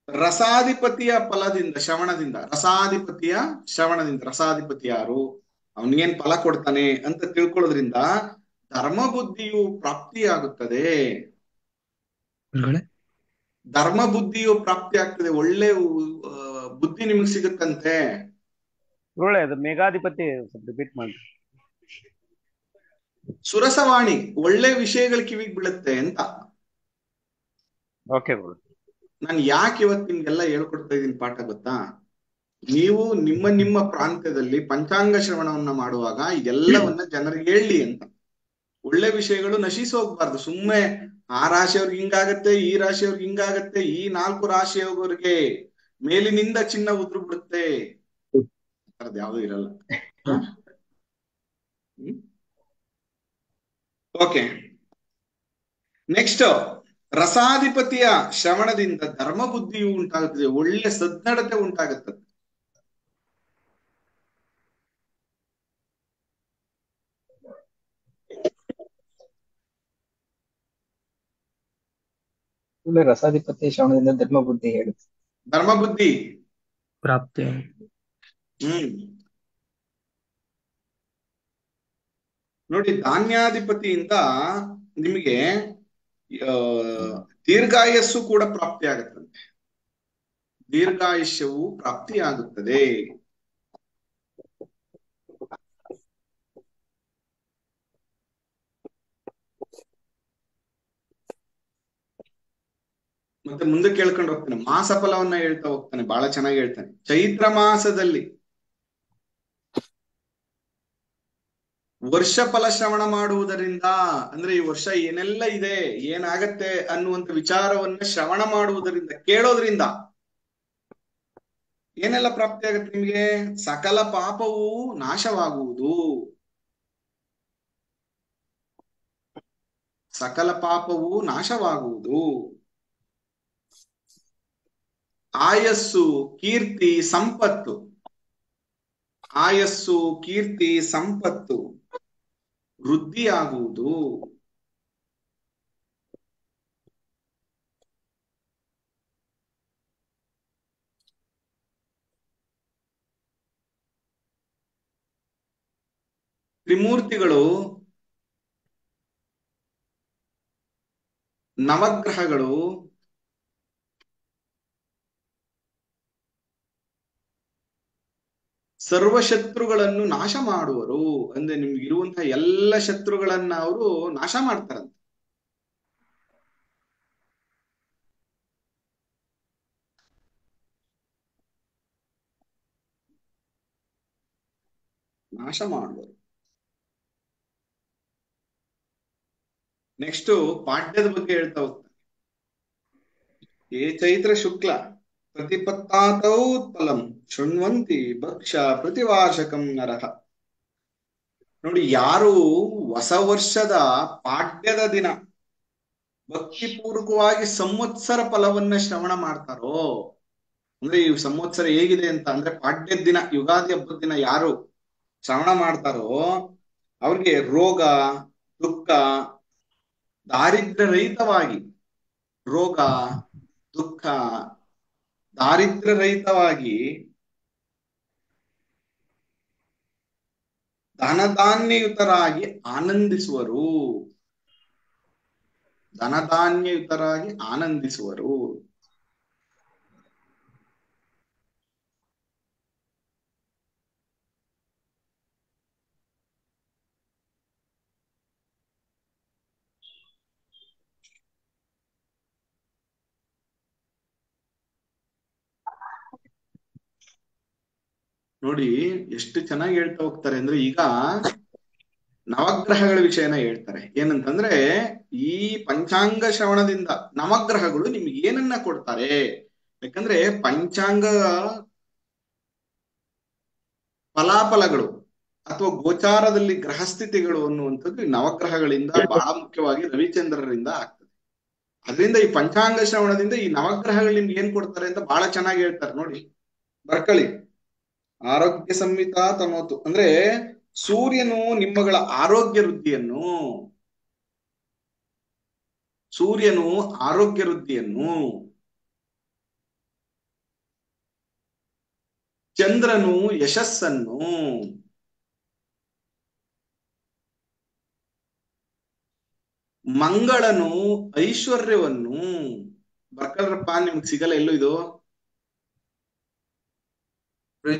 ರಸಾಧಿಪತಿಯ ಫಲದಿಂದ ಶ್ರವಣದಿಂದ, ರಸಾಧಿಪತಿಯ ಶ್ರವಣದಿಂದ, ರಸಾಧಿಪತಿ ಯಾರು, ಅವನಿಗೇನ್ ಫಲ ಕೊಡ್ತಾನೆ ಅಂತ ತಿಳ್ಕೊಳ್ಳೋದ್ರಿಂದ ಧರ್ಮ ಬುದ್ಧಿಯು ಪ್ರಾಪ್ತಿಯಾಗುತ್ತದೆ. ಧರ್ಮ ಬುದ್ಧಿಯು ಪ್ರಾಪ್ತಿ ಆಗ್ತದೆ, ಒಳ್ಳೆ ಬುದ್ಧಿ ನಿಮ್ಗೆ ಸಿಗುತ್ತಂತೆ. ಗುರುಗಳೇ ಅದು ಮೇಘಾಧಿಪತಿ ರಿಪೀಟ್ ಮಾಡಿ. ಸುರಸವಾಣಿ, ಒಳ್ಳೆ ವಿಷಯಗಳು ಕಿವಿಗೆ ಬೀಳುತ್ತೆ ಅಂತ. ಓಕೆ ಗುರು. ನಾನು ಯಾಕೆ ಇವತ್ತು ನಿಮ್ಗೆಲ್ಲ ಹೇಳ್ಕೊಡ್ತಾ ಇದ್ದೀನಿ ಪಾಠ ಗೊತ್ತಾ? ನೀವು ನಿಮ್ಮ ನಿಮ್ಮ ಪ್ರಾಂತ್ಯದಲ್ಲಿ ಪಂಚಾಂಗ ಶ್ರವಣವನ್ನ ಮಾಡುವಾಗ ಇದೆಲ್ಲವನ್ನ ಜನರಿಗೆ ಹೇಳಿ ಅಂತ. ಒಳ್ಳೆ ವಿಷಯಗಳು ನಶಿಸಿ ಹೋಗ್ಬಾರ್ದು. ಸುಮ್ಮನೆ ಆ ರಾಶಿಯವ್ರಿಗೆ ಹಿಂಗಾಗತ್ತೆ, ಈ ರಾಶಿಯವ್ರಿಗೆ ಹಿಂಗಾಗತ್ತೆ, ಈ 4 ರಾಶಿಯವರಿಗೆ ಮೇಲಿನಿಂದ ಚಿನ್ನ ಉದುರು ಬಿಡುತ್ತೆ, ಅದ್ ಯಾವ್ದು ಇರಲ್ಲ. ಓಕೆ, ನೆಕ್ಸ್ಟ್, ರಸಾಧಿಪತಿಯ ಶ್ರವಣದಿಂದ ಧರ್ಮ ಬುದ್ಧಿಯು ಉಂಟಾಗುತ್ತದೆ, ಒಳ್ಳೆ ಸದ್ನಡತೆ ಉಂಟಾಗುತ್ತದೆ. ರಸಾಧಿಪತಿ ಶ್ರವಣದಿಂದ ಧರ್ಮ ಬುದ್ಧಿ ಹೇಳಿ. ಧರ್ಮ ಬುದ್ಧಿ ಪ್ರಾಪ್ತಿ. ನೋಡಿ, ಧಾನ್ಯಾಧಿಪತಿಯಿಂದ ನಿಮಗೆ ದೀರ್ಘಾಯಸ್ಸು ಕೂಡ ಪ್ರಾಪ್ತಿ ಆಗುತ್ತಂತೆ. ದೀರ್ಘಾಯುಷ್ಯವು ಪ್ರಾಪ್ತಿಯಾಗುತ್ತದೆ. ಮತ್ತೆ ಮುಂದೆ ಕೇಳ್ಕೊಂಡು ಹೋಗ್ತಾನೆ, ಮಾಸ ಫಲವನ್ನ ಹೇಳ್ತಾ ಹೋಗ್ತಾನೆ, ಬಹಳ ಚೆನ್ನಾಗಿ ಹೇಳ್ತಾನೆ. ಚೈತ್ರ ಮಾಸದಲ್ಲಿ ವರ್ಷ ಫಲ ಶ್ರವಣ ಮಾಡುವುದರಿಂದ, ಅಂದ್ರೆ ಈ ವರ್ಷ ಏನೆಲ್ಲ ಇದೆ, ಏನಾಗತ್ತೆ ಅನ್ನುವಂತ ವಿಚಾರವನ್ನ ಶ್ರವಣ ಮಾಡುವುದರಿಂದ, ಕೇಳೋದ್ರಿಂದ ಏನೆಲ್ಲ ಪ್ರಾಪ್ತಿ ಆಗತ್ತೆ ನಿಮ್ಗೆ? ಸಕಲ ಪಾಪವು ನಾಶವಾಗುವುದು, ಸಕಲ ಪಾಪವು ನಾಶವಾಗುವುದು. ಆಯಸ್ಸು, ಕೀರ್ತಿ, ಸಂಪತ್ತು, ಆಯಸ್ಸು, ಕೀರ್ತಿ, ಸಂಪತ್ತು ವೃದ್ಧಿಯಾಗುವುದು. ತ್ರಿಮೂರ್ತಿಗಳು, ನವಗ್ರಹಗಳು, ಸರ್ವಶತ್ರುಗಳನ್ನು ನಾಶ ಮಾಡುವರು. ಅಂದ್ರೆ ನಿಮ್ಗೆ ಇರುವಂತಹ ಎಲ್ಲ ಶತ್ರುಗಳನ್ನ ಅವರು ನಾಶ ಮಾಡ್ತಾರಂತೆ. ನಾಶ ಮಾಡುವರು. ನೆಕ್ಸ್ಟ್ ಪಾಡ್ಯದ ಬಗ್ಗೆ ಹೇಳ್ತಾ ಹೋಗ್ತಾರೆ. ಏ ಚೈತ್ರ ಶುಕ್ಲ ಪ್ರತಿಪತ್ತಾತೌ ಫಲಂ ಶೃಣ್ವಂತಿ ಭಕ್ಷ ಪ್ರತಿವಾರ್ಷಕಂ ನರಹ. ನೋಡಿ, ಯಾರು ಹೊಸ ವರ್ಷದ ಪಾಡ್ಯದ ದಿನ ಭಕ್ತಿಪೂರ್ವಕವಾಗಿ ಸಂವತ್ಸರ ಫಲವನ್ನ ಶ್ರವಣ ಮಾಡ್ತಾರೋ, ಅಂದ್ರೆ ಈ ಸಂವತ್ಸರ ಹೇಗಿದೆ ಅಂತ, ಅಂದ್ರೆ ಪಾಡ್ಯದ ದಿನ, ಯುಗಾದಿ ಹಬ್ಬದ ದಿನ ಯಾರು ಶ್ರವಣ ಮಾಡ್ತಾರೋ ಅವ್ರಿಗೆ ರೋಗ, ದುಃಖ, ದಾರಿದ್ರ್ಯ ರಹಿತವಾಗಿ, ರೋಗ, ದುಃಖ, ದಾರಿದ್ರ್ಯ ರಹಿತವಾಗಿ ಧನಧಾನ್ಯಯುತರಾಗಿ ಆನಂದಿಸುವರು, ಧನಧಾನ್ಯಯುತರಾಗಿ ಆನಂದಿಸುವರು. ನೋಡಿ ಎಷ್ಟು ಚೆನ್ನಾಗಿ ಹೇಳ್ತಾ ಹೋಗ್ತಾರೆ ಅಂದ್ರೆ, ಈಗ ನವಗ್ರಹಗಳ ವಿಷಯನ ಹೇಳ್ತಾರೆ. ಏನಂತಂದ್ರೆ, ಈ ಪಂಚಾಂಗ ಶ್ರವಣದಿಂದ ನವಗ್ರಹಗಳು ನಿಮ್ಗೆ ಏನನ್ನ ಕೊಡ್ತಾರೆ? ಯಾಕಂದ್ರೆ ಪಂಚಾಂಗ ಫಲಾಫಲಗಳು ಅಥವಾ ಗೋಚಾರದಲ್ಲಿ ಗ್ರಹಸ್ಥಿತಿಗಳು ಅನ್ನುವಂಥದ್ದು ನವಗ್ರಹಗಳಿಂದ ಬಹಳ ಮುಖ್ಯವಾಗಿ ರವಿಚಂದ್ರರಿಂದ ಆಗ್ತದೆ. ಅದರಿಂದ ಈ ಪಂಚಾಂಗ ಶ್ರವಣದಿಂದ ಈ ನವಗ್ರಹಗಳು ನಿಮ್ಗೆ ಏನ್ ಕೊಡ್ತಾರೆ ಅಂತ ಬಹಳ ಚೆನ್ನಾಗಿ ಹೇಳ್ತಾರೆ. ನೋಡಿ, ಬರ್ಕಳಿ. ಆರೋಗ್ಯ ಸಂಹಿತಾ ತನೋತು ಅಂದ್ರೆ ಸೂರ್ಯನು ನಿಮ್ಮಗಳ ಆರೋಗ್ಯ ವೃದ್ಧಿಯನ್ನು, ಸೂರ್ಯನು ಆರೋಗ್ಯ ವೃದ್ಧಿಯನ್ನು, ಚಂದ್ರನು ಯಶಸ್ಸನ್ನು, ಮಂಗಳನು ಐಶ್ವರ್ಯವನ್ನು. ಬರ್ಕಲ್ರಪ್ಪ, ನಿಮ್ಗೆ ಸಿಗಲ್ಲ ಎಲ್ಲೂ ಇದು.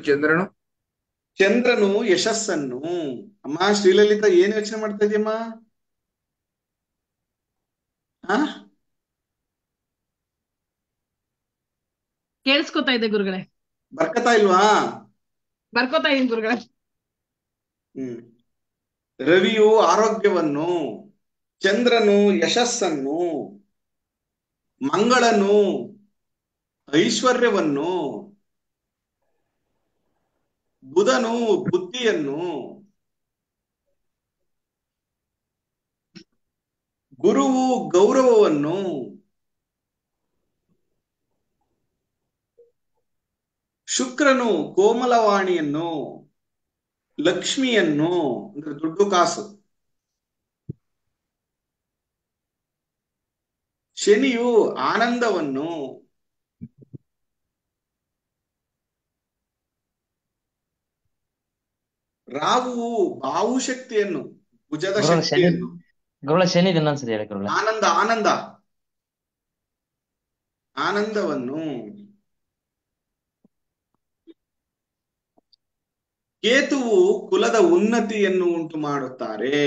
ಚಂದ್ರನು ಚಂದ್ರನು ಯಶಸ್ಸನ್ನು. ಅಮ್ಮ ಶ್ರೀಲಲಿತಾ, ಏನ್ ಯೋಚನೆ ಮಾಡ್ತಾ ಇದೀಯಮ್ಮ? ಕೇಳಿಸ್ಕೊತಾ ಇದೆ ಗುರುಗಳೇ. ಬರ್ಕತಾ ಇಲ್ವಾ? ಬರ್ಕೋತಾ ಇದೀನಿ ಗುರುಗಳೇ. ರವಿಯು ಆರೋಗ್ಯವನ್ನು, ಚಂದ್ರನು ಯಶಸ್ಸನ್ನು, ಮಂಗಳನು ಐಶ್ವರ್ಯವನ್ನು, ಬುಧನು ಬುದ್ಧಿಯನ್ನು, ಗುರುವು ಗೌರವವನ್ನು, ಶುಕ್ರನು ಕೋಮಲವಾಣಿಯನ್ನು, ಲಕ್ಷ್ಮಿಯನ್ನು ಅಂದ್ರೆ ದುಡ್ಡು ಕಾಸು, ಶನಿಯು ಆನಂದವನ್ನು, ರಾಹುವು ಬಾಹುಶಕ್ತಿಯನ್ನು, ಭುಜದ ಶಕ್ತಿಯನ್ನು. ಶನಿ ಇನ್ನೊಂದ್ಸರಿ ಹೇಳಿ ಗುರುಗಳೇ. ಆನಂದ ಆನಂದ ಆನಂದವನ್ನು, ಕೇತುವು ಕುಲದ ಉನ್ನತಿಯನ್ನು ಉಂಟು ಮಾಡುತ್ತಾರೆ.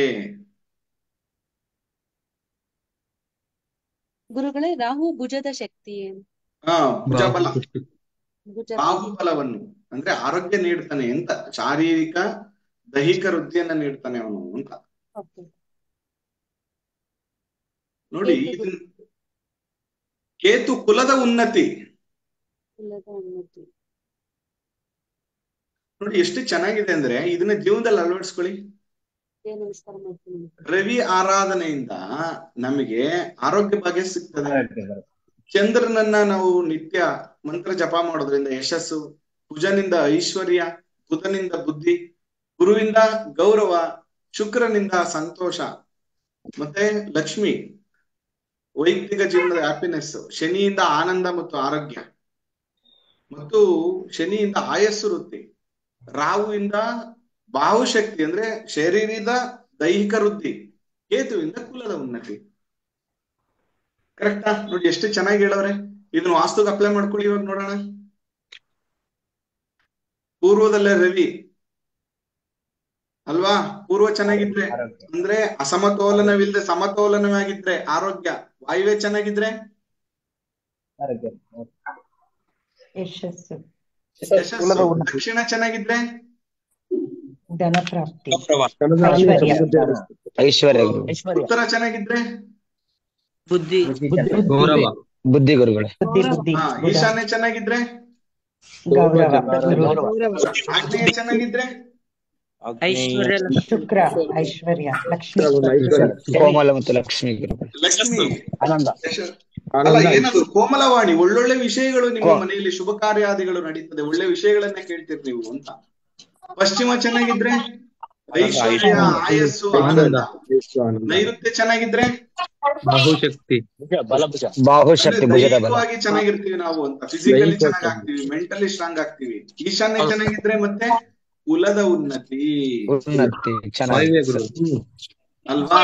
ಗುರುಗಳೇ, ರಾಹು ಭುಜದ ಶಕ್ತಿ ಏನು? ಭುಜಬಲ, ಬಾಹುಬಲವನ್ನು ಅಂದ್ರೆ ಆರೋಗ್ಯ ನೀಡ್ತಾನೆ ಅಂತ, ಶಾರೀರಿಕ ದೈಹಿಕ ವೃದ್ಧಿಯನ್ನ ನೀಡ್ತಾನೆ ಅವನು ಅಂತ ನೋಡಿ. ಕೇತು ಕುಲದ ಉನ್ನತಿ ನೋಡಿ, ಎಷ್ಟು ಚೆನ್ನಾಗಿದೆ ಅಂದ್ರೆ ಇದನ್ನ ಜೀವನದಲ್ಲಿ ಅಳವಡಿಸ್ಕೊಳ್ಳಿ. ರವಿ ಆರಾಧನೆಯಿಂದ ನಮಗೆ ಆರೋಗ್ಯ ಭಾಗ್ಯ ಸಿಗ್ತದೆ. ಚಂದ್ರನನ್ನ ನಾವು ನಿತ್ಯ ಮಂತ್ರ ಜಪ ಮಾಡೋದ್ರಿಂದ ಯಶಸ್ಸು, ಕುಜನಿಂದ ಐಶ್ವರ್ಯ, ಬುಧನಿಂದ ಬುದ್ಧಿ, ಗುರುವಿಂದ ಗೌರವ, ಶುಕ್ರನಿಂದ ಸಂತೋಷ, ಮತ್ತೆ ಲಕ್ಷ್ಮಿ ವೈಯಕ್ತಿಕ ಜೀವನದ ಹ್ಯಾಪಿನೆಸ್, ಶನಿಯಿಂದ ಆನಂದ ಮತ್ತು ಆರೋಗ್ಯ, ಮತ್ತು ಶನಿಯಿಂದ ಆಯಸ್ಸು ವೃದ್ಧಿ, ರಾಹುವಿಂದ ಬಾಹುಶಕ್ತಿ ಅಂದ್ರೆ ಶರೀರದ ದೈಹಿಕ ವೃದ್ಧಿ, ಕೇತುವಿಂದ ಕುಲದ ಉನ್ನತಿ. ಕರೆಕ್ಟಾ? ನೋಡಿ ಎಷ್ಟು ಚೆನ್ನಾಗಿ ಹೇಳವ್ರೆ. ಇದನ್ನ ವಾಸ್ತುಗೆ ಅಪ್ಲೈ ಮಾಡ್ಕೊಳ್ಳಿ. ಇವಾಗ ನೋಡೋಣ. ಪೂರ್ವದಲ್ಲೇ ರವಿ ಅಲ್ವಾ? ಪೂರ್ವ ಚೆನ್ನಾಗಿದ್ರೆ ಅಂದ್ರೆ ಅಸಮತೋಲನವಿಲ್ಲದೆ ಸಮತೋಲನವಾಗಿದ್ರೆ ಆರೋಗ್ಯ, ವಾಯುವ್ಯ ಚೆನ್ನಾಗಿದ್ರೆ ಯಶಸ್ಸು, ಯಶಸ್ಸು, ದಕ್ಷಿಣ ಚೆನ್ನಾಗಿದ್ರೆ ಧನಪ್ರಾಪ್ತಿ, ಐಶ್ವರ್ಯ, ಉತ್ತರ ಚೆನ್ನಾಗಿದ್ರೆ ಬುದ್ಧಿ, ಬುದ್ಧಿ ಗುರುಗಳೇ. ಈಶಾನ್ಯ ಚೆನ್ನಾಗಿದ್ರೆ ಗೌರವ, ಆಗ್ನೇಯ ಚೆನ್ನಾಗಿದ್ರೆ ಐಶ್ವರ್ಯ, ಶುಕ್ರ, ಐಶ್ವರ್ಯ, ಲಕ್ಷ್ಮಿ, ಕೋಮಲ ಮತ್ತು ಲಕ್ಷ್ಮಿ ಲಕ್ಷ್ಮಿ ಆನಂದ. ಅಲ್ಲ, ಏನಾದ್ರು ಕೋಮಲವಾಣಿ, ಒಳ್ಳೊಳ್ಳೆ ವಿಷಯಗಳು ನಿಮ್ಮ ಮನೆಯಲ್ಲಿ ಶುಭ ಕಾರ್ಯಾದಿಗಳು ನಡೀತದೆ, ಒಳ್ಳೆ ವಿಷಯಗಳನ್ನ ಕೇಳ್ತೀರಿ ನೀವು ಅಂತ. ಪಶ್ಚಿಮ ಚೆನ್ನಾಗಿದ್ರೆ ಐಶ್ವರ್ಯ, ಆಯಸ್ಸು, ಆನಂದ. ನೈಋತ್ಯ ಚೆನ್ನಾಗಿದ್ರೆ ಬಾಹುಶಕ್ತಿ, ಬಾಹುಶಕ್ತಿ, ದೈಹಿಕವಾಗಿ ಚೆನ್ನಾಗಿರ್ತೀವಿ ನಾವು ಅಂತ, ಫಿಸಿಕಲಿ ಚೆನ್ನಾಗ್ ಆಗ್ತೀವಿ, ಮೆಂಟಲಿ ಸ್ಟ್ರಾಂಗ್ ಆಗ್ತೀವಿ. ಈಶಾನ್ಯ ಚೆನ್ನಾಗಿದ್ರೆ ಮತ್ತೆ ಕುಲದ ಉನ್ನತಿ ಅಲ್ವಾ?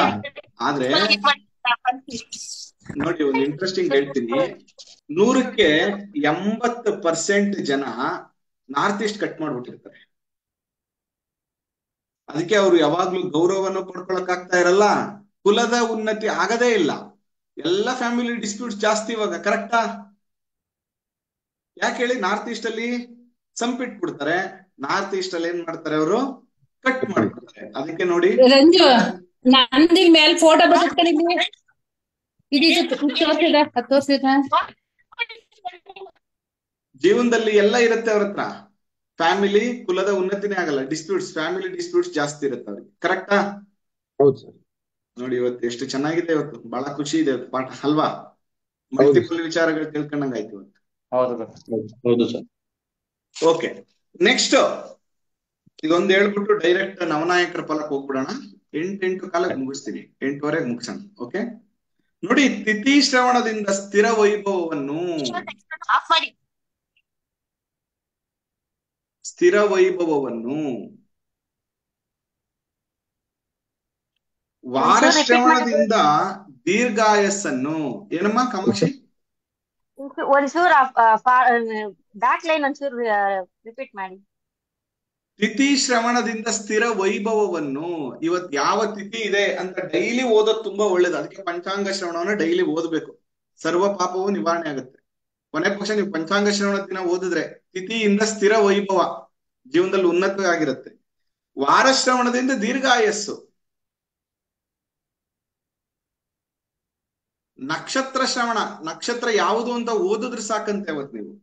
ಆದ್ರೆ ನೋಡಿ, ಒಂದು ಇಂಟ್ರೆಸ್ಟಿಂಗ್ ಹೇಳ್ತೀನಿ. 100ಕ್ಕೆ 80% ಜನ ನಾರ್ತ್ ಈಸ್ಟ್ ಕಟ್ ಮಾಡ್ಬಿಟ್ಟಿರ್ತಾರೆ. ಅದಕ್ಕೆ ಅವ್ರು ಯಾವಾಗ್ಲೂ ಗೌರವವನ್ನು ಪಡ್ಕೊಳಕ್ ಆಗ್ತಾ ಇರಲ್ಲ, ಕುಲದ ಉನ್ನತಿ ಆಗದೇ ಇಲ್ಲ. ಎಲ್ಲ ಫ್ಯಾಮಿಲಿ ಡಿಸ್ಪ್ಯೂಟ್ಸ್ ಜಾಸ್ತಿ ಇವಾಗ. ಕರೆಕ್ಟಾ? ಯಾಕೆ ಹೇಳಿ? ನಾರ್ತ್ ಈಸ್ಟ್ ಅಲ್ಲಿ ಸಂಪಿಟ್ಬಿಡ್ತಾರೆ, ನಾರ್ತ್ ಈಸ್ಟ್ ಅಲ್ಲಿ ಏನ್ ಮಾಡ್ತಾರೆ ಅವರು? ಕಟ್ ಮಾಡ್ಬಿಡ್ತಾರೆ. ಅದಕ್ಕೆ ನೋಡಿ, ರಂಜು ನಂದಿ ಮೇಲೆ ಫೋಟೋ ಬರ್ಸ್ಕೊಂಡಿದ್ವಿ. ಜೀವನದಲ್ಲಿ ಎಲ್ಲ ಇರುತ್ತೆ ಅವ್ರ ಹತ್ರ. ಫ್ಯಾಮಿಲಿ ಕುಲದ ಉನ್ನತಿನೇ ಆಗಲ್ಲ, ಡಿಸ್ಪ್ಯೂಟ್ಸ್, ಫ್ಯಾಮಿಲಿ ಡಿಸ್ಪ್ಯೂಟ್ಸ್ ಜಾಸ್ತಿ ಇರುತ್ತೆ ಅವ್ರಿಗೆ. ಕರೆಕ್ಟಾ? ಹೌದು ಸರ್. ನೋಡಿ ಇವತ್ತು ಎಷ್ಟು ಚೆನ್ನಾಗಿದೆ, ಇವತ್ತು ಬಹಳ ಖುಷಿ ಇದೆ ಪಾಠ ಅಲ್ವಾ? ಮಲ್ಟಿಪಲ್ ವಿಚಾರಗಳು ತಿಳ್ಕೊಂಡಂಗಾಯ್ತು ಇವತ್ತು. ಹೌದು ಸರ್. ಓಕೆ, ನೆಕ್ಸ್ಟ್ ಇದೊಂದು ಹೇಳ್ಬಿಟ್ಟು ಡೈರೆಕ್ಟ್ ನವನಾಯಕರ ಫಲಕ್ಕೆ ಹೋಗ್ಬಿಡೋಣ. 8 ಕಾಲಕ್ಕೆ ಮುಗಿಸ್ತೀನಿ, 8:15 ಮುಗಿಸೋಣ. ಓಕೆ ನೋಡಿ, ತಿಥಿ ಶ್ರವಣದಿಂದ ಸ್ಥಿರ ವೈಭವವನ್ನು, ಸ್ಥಿರ ವೈಭವವನ್ನು, ವಾರಶ್ರವಣದಿಂದ ದೀರ್ಘಾಯಸ್ಸನ್ನು. ಏನಮ್ಮ ಕಾಮಾಕ್ಷಿ? ಒಂಚೂರು ಬ್ಯಾಕ್ ಲೈನ್ ಒಂಚೂರು ರಿಪೀಟ್ ಮಾಡಿ. ತಿಥಿ ಶ್ರವಣದಿಂದ ಸ್ಥಿರ ವೈಭವವನ್ನು. ಇವತ್ ಯಾವ ತಿಥಿ ಇದೆ ಅಂತ ಡೈಲಿ ಓದೋದು ತುಂಬಾ ಒಳ್ಳೇದು. ಅದಕ್ಕೆ ಪಂಚಾಂಗ ಶ್ರವಣವನ್ನ ಡೈಲಿ ಓದ್ಬೇಕು. ಸರ್ವ ಪಾಪವು ನಿವಾರಣೆ ಆಗುತ್ತೆ. ಕೊನೆ ಪಕ್ಷ ನೀವು ಪಂಚಾಂಗ ಶ್ರವಣ ದಿನ ಓದಿದ್ರೆ ತಿಥಿಯಿಂದ ಸ್ಥಿರ ವೈಭವ, ಜೀವನದಲ್ಲಿ ಉನ್ನತ ಆಗಿರುತ್ತೆ. ವಾರಶ್ರವಣದಿಂದ ದೀರ್ಘಾಯಸ್ಸು. ನಕ್ಷತ್ರ ಶ್ರವಣ, ನಕ್ಷತ್ರ ಯಾವುದು ಅಂತ ಓದಿದ್ರೆ ಸಾಕಂತೆ ಅವತ್ ನೀವು.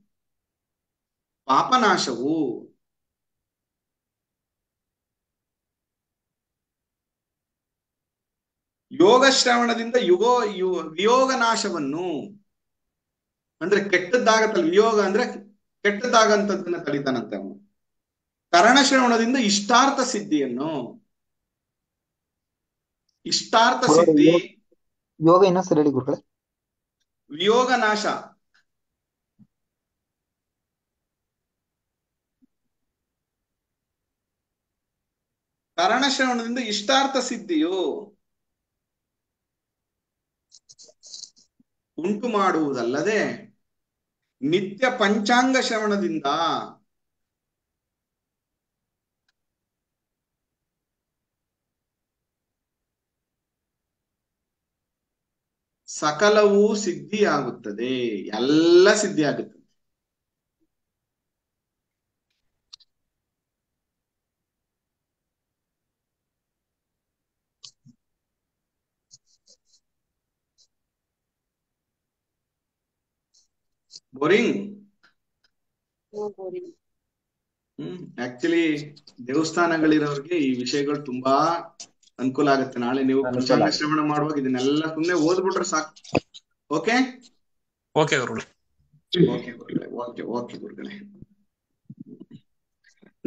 ಪಾಪನಾಶವು. ಯೋಗ ಶ್ರವಣದಿಂದ ವಿಯೋಗ ನಾಶವನ್ನು, ಅಂದ್ರೆ ಕೆಟ್ಟದ್ದಾಗತ್ತಲ್ಲ, ವಿಯೋಗ ಅಂದ್ರೆ ಕೆಟ್ಟದ್ದಾಗಂತದನ್ನ ತಡಿತಾನಂತೆ ಅವನು. ಕರಣ ಶ್ರವಣದಿಂದ ಇಷ್ಟಾರ್ಥ ಸಿದ್ಧಿಯನ್ನು. ಇಷ್ಟಾರ್ಥ ಸಿದ್ಧಿ. ಯೋಗ ಇನ್ನೊಂದ್ಸರಿ ಹೇಳಿ ಗುರುಗಳೇ. ವಿಯೋಗ ನಾಶ. ಕರಣ ಶ್ರವಣದಿಂದ ಇಷ್ಟಾರ್ಥ ಸಿದ್ಧಿಯು ಉಂಟು ಮಾಡುವುದಲ್ಲದೆ ನಿತ್ಯ ಪಂಚಾಂಗ ಶ್ರವಣದಿಂದ ಸಕಲವೂ ಸಿದ್ಧಿಯಾಗುತ್ತದೆ. ಎಲ್ಲ ಸಿದ್ಧಿ ಆಗುತ್ತದೆ. ಬೋರಿಂಗ್. ಆಕ್ಚುಲಿ ದೇವಸ್ಥಾನಗಳಿರೋರಿಗೆ ಈ ವಿಷಯಗಳು ತುಂಬಾ ಅನುಕೂಲ ಆಗುತ್ತೆ. ನಾಳೆ ನೀವು ಪಂಚಾಂಗ ಶ್ರವಣ ಮಾಡುವಾಗ ಇದನ್ನೆಲ್ಲ ಸುಮ್ಮನೆ ಓದ್ಬಿಟ್ರೆ ಸಾಕು. ಓಕೆ ಓಕೆ ಗುರುಗಳೇ. ಓಕೆ ಗುರುಗಳೇ, ಓಕೆ ಓಕೆ ಗುರುಗಳೇ.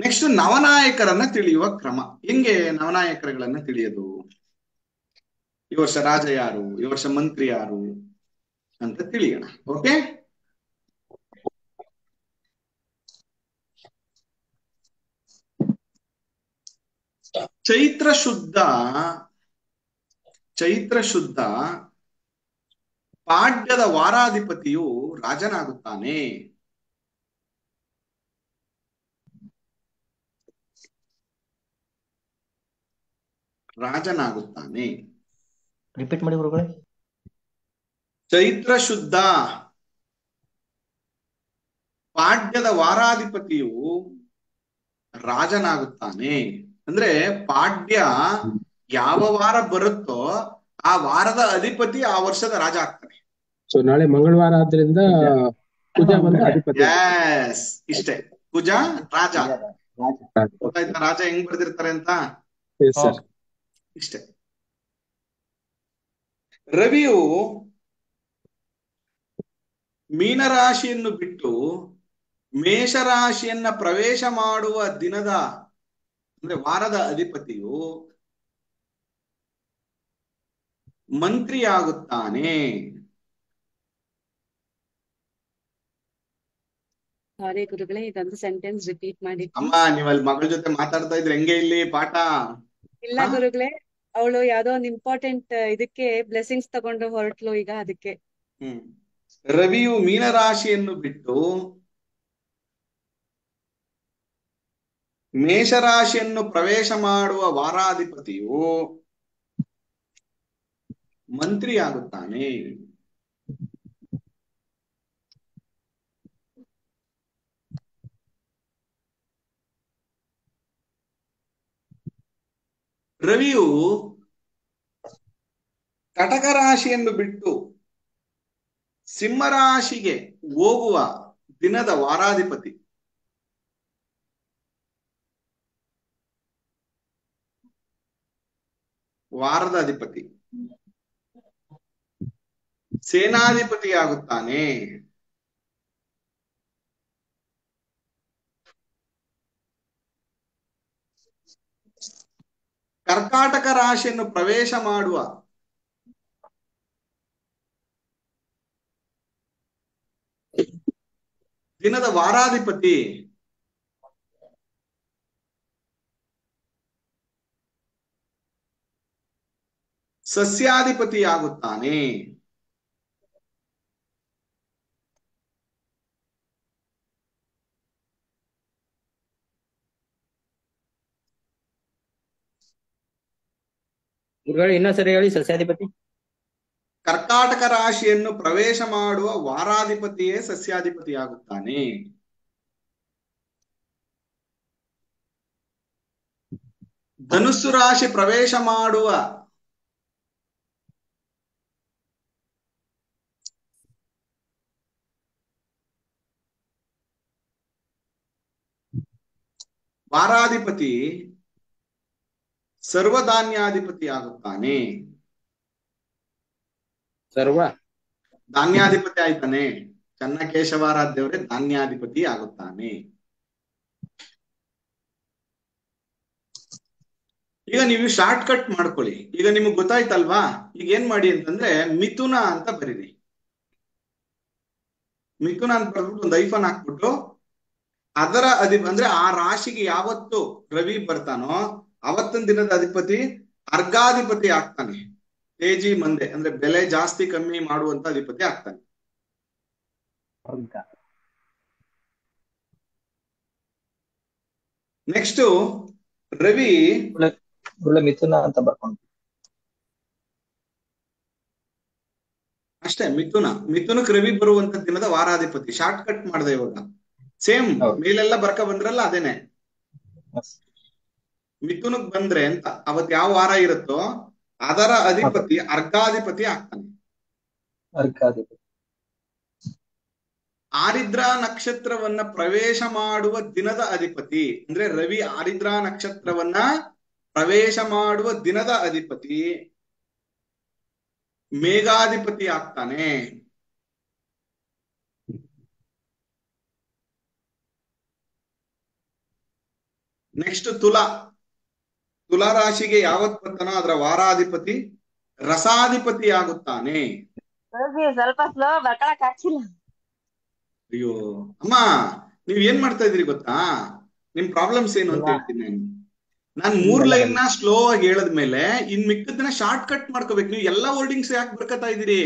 ನೆಕ್ಸ್ಟ್ ನವನಾಯಕರನ್ನ ತಿಳಿಯುವ ಕ್ರಮ. ಹೆಂಗೆ ನವನಾಯಕರುಗಳನ್ನ ತಿಳಿಯೋದು? ಈ ವರ್ಷ ರಾಜ ಯಾರು, ಈ ವರ್ಷ ಮಂತ್ರಿ ಯಾರು ಅಂತ ತಿಳಿಯೋಣ. ಓಕೆ, ಚೈತ್ರ ಶುದ್ಧ ಪಾಡ್ಯದ ವಾರಾಧಿಪತಿಯು ರಾಜನಾಗುತ್ತಾನೆ. ರಿಪೀಟ್ ಮಾಡಿ ಗುರುಗಳೇ. ಚೈತ್ರ ಶುದ್ಧ ಪಾಡ್ಯದ ವಾರಾಧಿಪತಿಯು ರಾಜನಾಗುತ್ತಾನೆ. ಅಂದ್ರೆ ಪಾಡ್ಯ ಯಾವ ವಾರ ಬರುತ್ತೋ ಆ ವಾರದ ಅಧಿಪತಿ ಆ ವರ್ಷದ ರಾಜ ಆಗ್ತಾನೆ. ಸೊ ನಾಳೆ ಮಂಗಳವಾರ ಆದ್ರಿಂದ ಕುಜ ಬಂದು ಅಧಿಪತಿ. ಎಸ್, ಇಷ್ಟೇ. ಕುಜ ರಾಜ. ಗೊತ್ತಾಯ್ತಾ ರಾಜ ಹೆಂಗ್ ಬರ್ದಿರ್ತಾರೆ ಅಂತ? ಇಷ್ಟೇ. ರವಿಯು ಮೀನರಾಶಿಯನ್ನು ಬಿಟ್ಟು ಮೇಷರಾಶಿಯನ್ನ ಪ್ರವೇಶ ಮಾಡುವ ದಿನದ ಅಂದ್ರೆ ವಾರದ ಅಧಿಪತಿಯು ಮಂತ್ರಿಯಾಗುತ್ತಾನೆ. ಸಾರಿ ಗುರುಗಳೇ, ಇದೊಂದು ಸೆಂಟೆನ್ಸ್ ರಿಪೀಟ್ ಮಾಡಿ. ಅಮ್ಮ, ನೀವ್ ಅಲ್ಲಿ ಮಗಳ ಜೊತೆ ಮಾತಾಡ್ತಾ ಇದ್ರೆ ಹೆಂಗೆ ಇಲ್ಲಿ ಪಾಠ? ಇಲ್ಲ ಗುರುಗಳೇ, ಅವಳು ಯಾವ್ದೋ ಒಂದು ಇಂಪಾರ್ಟೆಂಟ್ ಇದಕ್ಕೆ ಬ್ಲೆಸ್ಸಿಂಗ್ಸ್ ತಗೊಂಡು ಹೊರಟ್ಲು ಈಗ, ಅದಕ್ಕೆ. ರವಿಯು ಮೀನರಾಶಿಯನ್ನು ಬಿಟ್ಟು ಮೇಷರಾಶಿಯನ್ನು ಪ್ರವೇಶ ಮಾಡುವ ವಾರಾಧಿಪತಿಯು ಮಂತ್ರಿಯಾಗುತ್ತಾನೆ. ರವಿಯು ಕಟಕ ರಾಶಿಯನ್ನು ಬಿಟ್ಟು ಸಿಂಹರಾಶಿಗೆ ಹೋಗುವ ದಿನದ ವಾರಾಧಿಪತಿ ವಾರದ ಅಧಿಪತಿ ಸೇನಾಧಿಪತಿಯಾಗುತ್ತಾನೆ. ಕರ್ಕಾಟಕ ರಾಶಿಯನ್ನು ಪ್ರವೇಶ ಮಾಡುವ ದಿನದ ವಾರಾಧಿಪತಿ ಸಸ್ಯಾಧಿಪತಿಯಾಗುತ್ತಾನೆ. ಗುರುಗಳು ಇನ್ನೊಂದ್ಸರಿ ಹೇಳಿ. ಸಸ್ಯಾಧಿಪತಿ ಕರ್ಕಾಟಕ ರಾಶಿಯನ್ನು ಪ್ರವೇಶ ಮಾಡುವ ವಾರಾಧಿಪತಿಯೇ ಸಸ್ಯಾಧಿಪತಿಯಾಗುತ್ತಾನೆ. ಧನುಸ್ಸು ರಾಶಿ ಪ್ರವೇಶ ಮಾಡುವ ವಾರಾಧಿಪತಿ ಸರ್ವಧಾನ್ಯಾಧಿಪತಿಯಾಗುತ್ತಾನೆ. ಸರ್ವ ಧಾನ್ಯಾಧಿಪತಿ ಆಯ್ತಾನೆ. ಚನ್ನಕೇಶವಾರಾಧ್ಯವರೇ ಧಾನ್ಯಾಧಿಪತಿ ಆಗುತ್ತಾನೆ. ಈಗ ನೀವು ಶಾರ್ಟ್ ಕಟ್ ಮಾಡ್ಕೊಳ್ಳಿ. ಈಗ ನಿಮಗ್ ಗೊತ್ತಾಯ್ತಲ್ವಾ? ಈಗ ಏನ್ ಮಾಡಿ ಅಂತಂದ್ರೆ ಮಿಥುನ ಅಂತ ಬರೀರಿ. ಮಿಥುನ ಅಂತ ಬರ್ಬಿಟ್ಟು ಒಂದು ಐಫನ್ ಹಾಕ್ಬಿಟ್ಟು ಅದರ ಅಂದ್ರೆ ಆ ರಾಶಿಗೆ ಯಾವತ್ತು ರವಿ ಬರ್ತಾನೋ ಅವತ್ತಿನ ದಿನದ ಅಧಿಪತಿ ಅರ್ಘಾಧಿಪತಿ ಆಗ್ತಾನೆ. ತೇಜಿ ಮಂದೆ ಅಂದ್ರೆ ಬೆಲೆ ಜಾಸ್ತಿ ಕಮ್ಮಿ ಮಾಡುವಂತ ಅಧಿಪತಿ ಆಗ್ತಾನೆ. ನೆಕ್ಸ್ಟ್ ರವಿ ಮಿಥುನ ಅಂತ ಬರ್ಕೊಂಡು ಅಷ್ಟೇ. ಮಿಥುನಕ್ಕೆ ರವಿ ಬರುವಂತ ದಿನದ ವಾರಾಧಿಪತಿ. ಶಾರ್ಟ್ ಕಟ್ ಮಾಡಿದೆ ಇವಾಗ. ಸೇಮ್ ಮೇಲೆಲ್ಲ ಬರ್ಕ ಬಂದ್ರಲ್ಲ ಅದೇನೆ. ಮಿಥುನಕ್ ಬಂದ್ರೆ ಅಂತ ಅವತ್ ಯಾವ ವಾರ ಇರುತ್ತೋ ಅದರ ಅಧಿಪತಿ ಅರ್ಘಾಧಿಪತಿ ಆಗ್ತಾನೆ. ಆರಿದ್ರ ನಕ್ಷತ್ರವನ್ನ ಪ್ರವೇಶ ಮಾಡುವ ದಿನದ ಅಧಿಪತಿ ಅಂದ್ರೆ ರವಿ ಆರಿದ್ರ ನಕ್ಷತ್ರವನ್ನ ಪ್ರವೇಶ ಮಾಡುವ ದಿನದ ಅಧಿಪತಿ ಮೇಘಾಧಿಪತಿ ಆಗ್ತಾನೆ. ನೆಕ್ಸ್ಟ್ ತುಲಾ ರಾಶಿಗೆ ಯಾವತ್ ಬರ್ತಾನೋ ಅದರ ವಾರಾಧಿಪತಿ ರಸಾಧಿಪತಿ ಆಗುತ್ತಾನೆ. ಸ್ವಲ್ಪ ಸ್ಲೋ ಬರ್ಕೊಳಕ್ ಆಗ್ತಿಲ್ಲ. ಅಯ್ಯೋ ಅಮ್ಮ, ನೀವ್ ಏನ್ ಮಾಡ್ತಾ ಇದೀರಿ ಗೊತ್ತಾ? ನಿಮ್ ಪ್ರಾಬ್ಲಮ್ಸ್ ಏನು ಅಂತ ಹೇಳ್ತೀನಿ ನಾನು 3 ಲೈನ್ ನ ಸ್ಲೋ ಆಗಿ ಹೇಳದ್ಮೇಲೆ ಇನ್ ಮಿಕ್ಕದನ್ನ ಶಾರ್ಟ್ ಕಟ್ ಮಾಡ್ಕೋಬೇಕು. ನೀವು ಎಲ್ಲಾ ವರ್ಡಿಂಗ್ಸ್ ಯಾಕೆ ಬರ್ಕತಾ ಇದೀರಿ?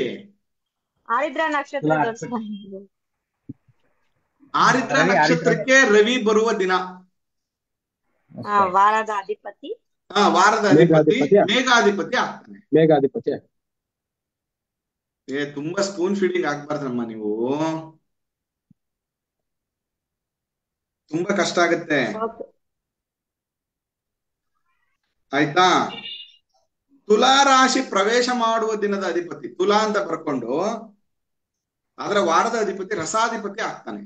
ಆರಿದ್ರ ನಕ್ಷತ್ರ ಆರಿದ್ರ ನಕ್ಷತ್ರಕ್ಕೆ ರವಿ ಬರುವ ದಿನ ವಾರದ ಅಧಿಪತಿ ವಾರದ ಅಧಿಪತಿ ಮೇಘಾಧಿಪತಿ ಆಗ್ತಾನೆ. ಮೇಘಾಧಿಪತಿ ತುಂಬಾ ಸ್ಪೂನ್ ಫೀಡಿಂಗ್ ಆಗ್ಬಾರ್ದಮ್ಮ ನೀವು. ತುಂಬಾ ಕಷ್ಟ ಆಗುತ್ತೆ ಆಯ್ತಾ? ತುಲಾ ರಾಶಿ ಪ್ರವೇಶ ಮಾಡುವ ದಿನದ ಅಧಿಪತಿ ತುಲಾ ಅಂತ ಬರ್ಕೊಂಡು ಅದರ ವಾರದ ಅಧಿಪತಿ ರಸಾಧಿಪತಿ ಆಗ್ತಾನೆ.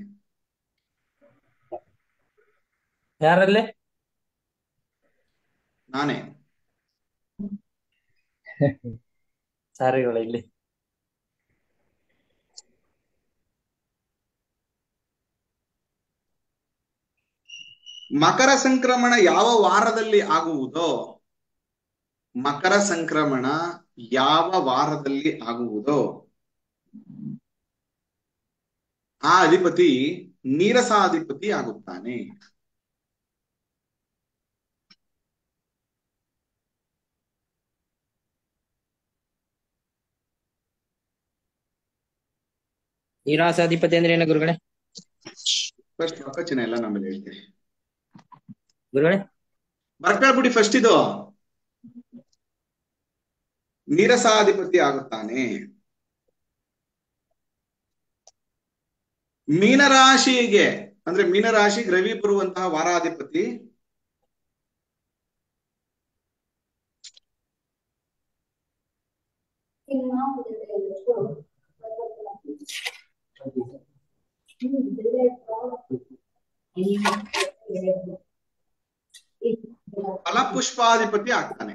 ಯಾರಲ್ಲಿ? ನಾನೇ. ಸಾರಿಗಳ ಇಲ್ಲಿ ಮಕರ ಸಂಕ್ರಮಣ ಯಾವ ವಾರದಲ್ಲಿ ಆಗುವುದೋ ಮಕರ ಸಂಕ್ರಮಣ ಯಾವ ವಾರದಲ್ಲಿ ಆಗುವುದೋ ಆ ಅಧಿಪತಿ ನೀರಸಾಧಿಪತಿ ಆಗುತ್ತಾನೆ. ನೀರಸಾಧಿಪತಿ ಅಂದ್ರೆ ಏನು ಗುರುಗಳೇ? ಫಸ್ಟ್ ಪ್ರವಚನ ಎಲ್ಲ ನಮ್ಮಲ್ಲಿ ಹೇಳ್ತೇವೆ ಗುರುಗಳೇ. ಬರ್ಕೊಳ್ಬಿಡಿ ಫಸ್ಟ್. ಇದು ನೀರಸಾಧಿಪತಿ ಆಗುತ್ತಾನೆ. ಮೀನರಾಶಿಗೆ ಅಂದ್ರೆ ಮೀನರಾಶಿಗೆ ರವಿ ಬರುವಂತಹ ವಾರಾಧಿಪತಿ ಫಲಪುಷ್ಪಾಧಿಪತಿ ಆಗ್ತಾನೆ.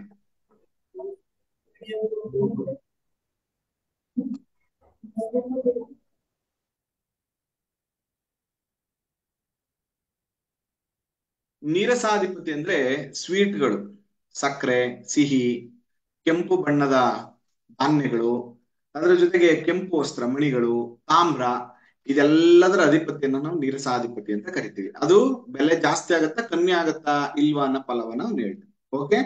ನೀರಸಾಧಿಪತಿ ಅಂದ್ರೆ ಸ್ವೀಟ್ಗಳು, ಸಕ್ಕರೆ, ಸಿಹಿ, ಕೆಂಪು ಬಣ್ಣದ ಧಾನ್ಯಗಳು, ಅದರ ಜೊತೆಗೆ ಕೆಂಪು ವಸ್ತ್ರ, ಮಣಿಗಳು, ತಾಮ್ರ, ಇದೆಲ್ಲದರ ಅಧಿಪತಿಯನ್ನ ನಾವು ನೀರಸಾಧಿಪತಿ ಅಂತ ಕರಿತೀವಿ. ಅದು ಬೆಲೆ ಜಾಸ್ತಿ ಆಗತ್ತಾ ಕಮ್ಮಿ ಆಗತ್ತಾ ಇಲ್ವಾ ಅನ್ನೋ ಫಲವನ್ನ ಅವ್ನು ಹೇಳ್ತೀವಿ. ಓಕೆ.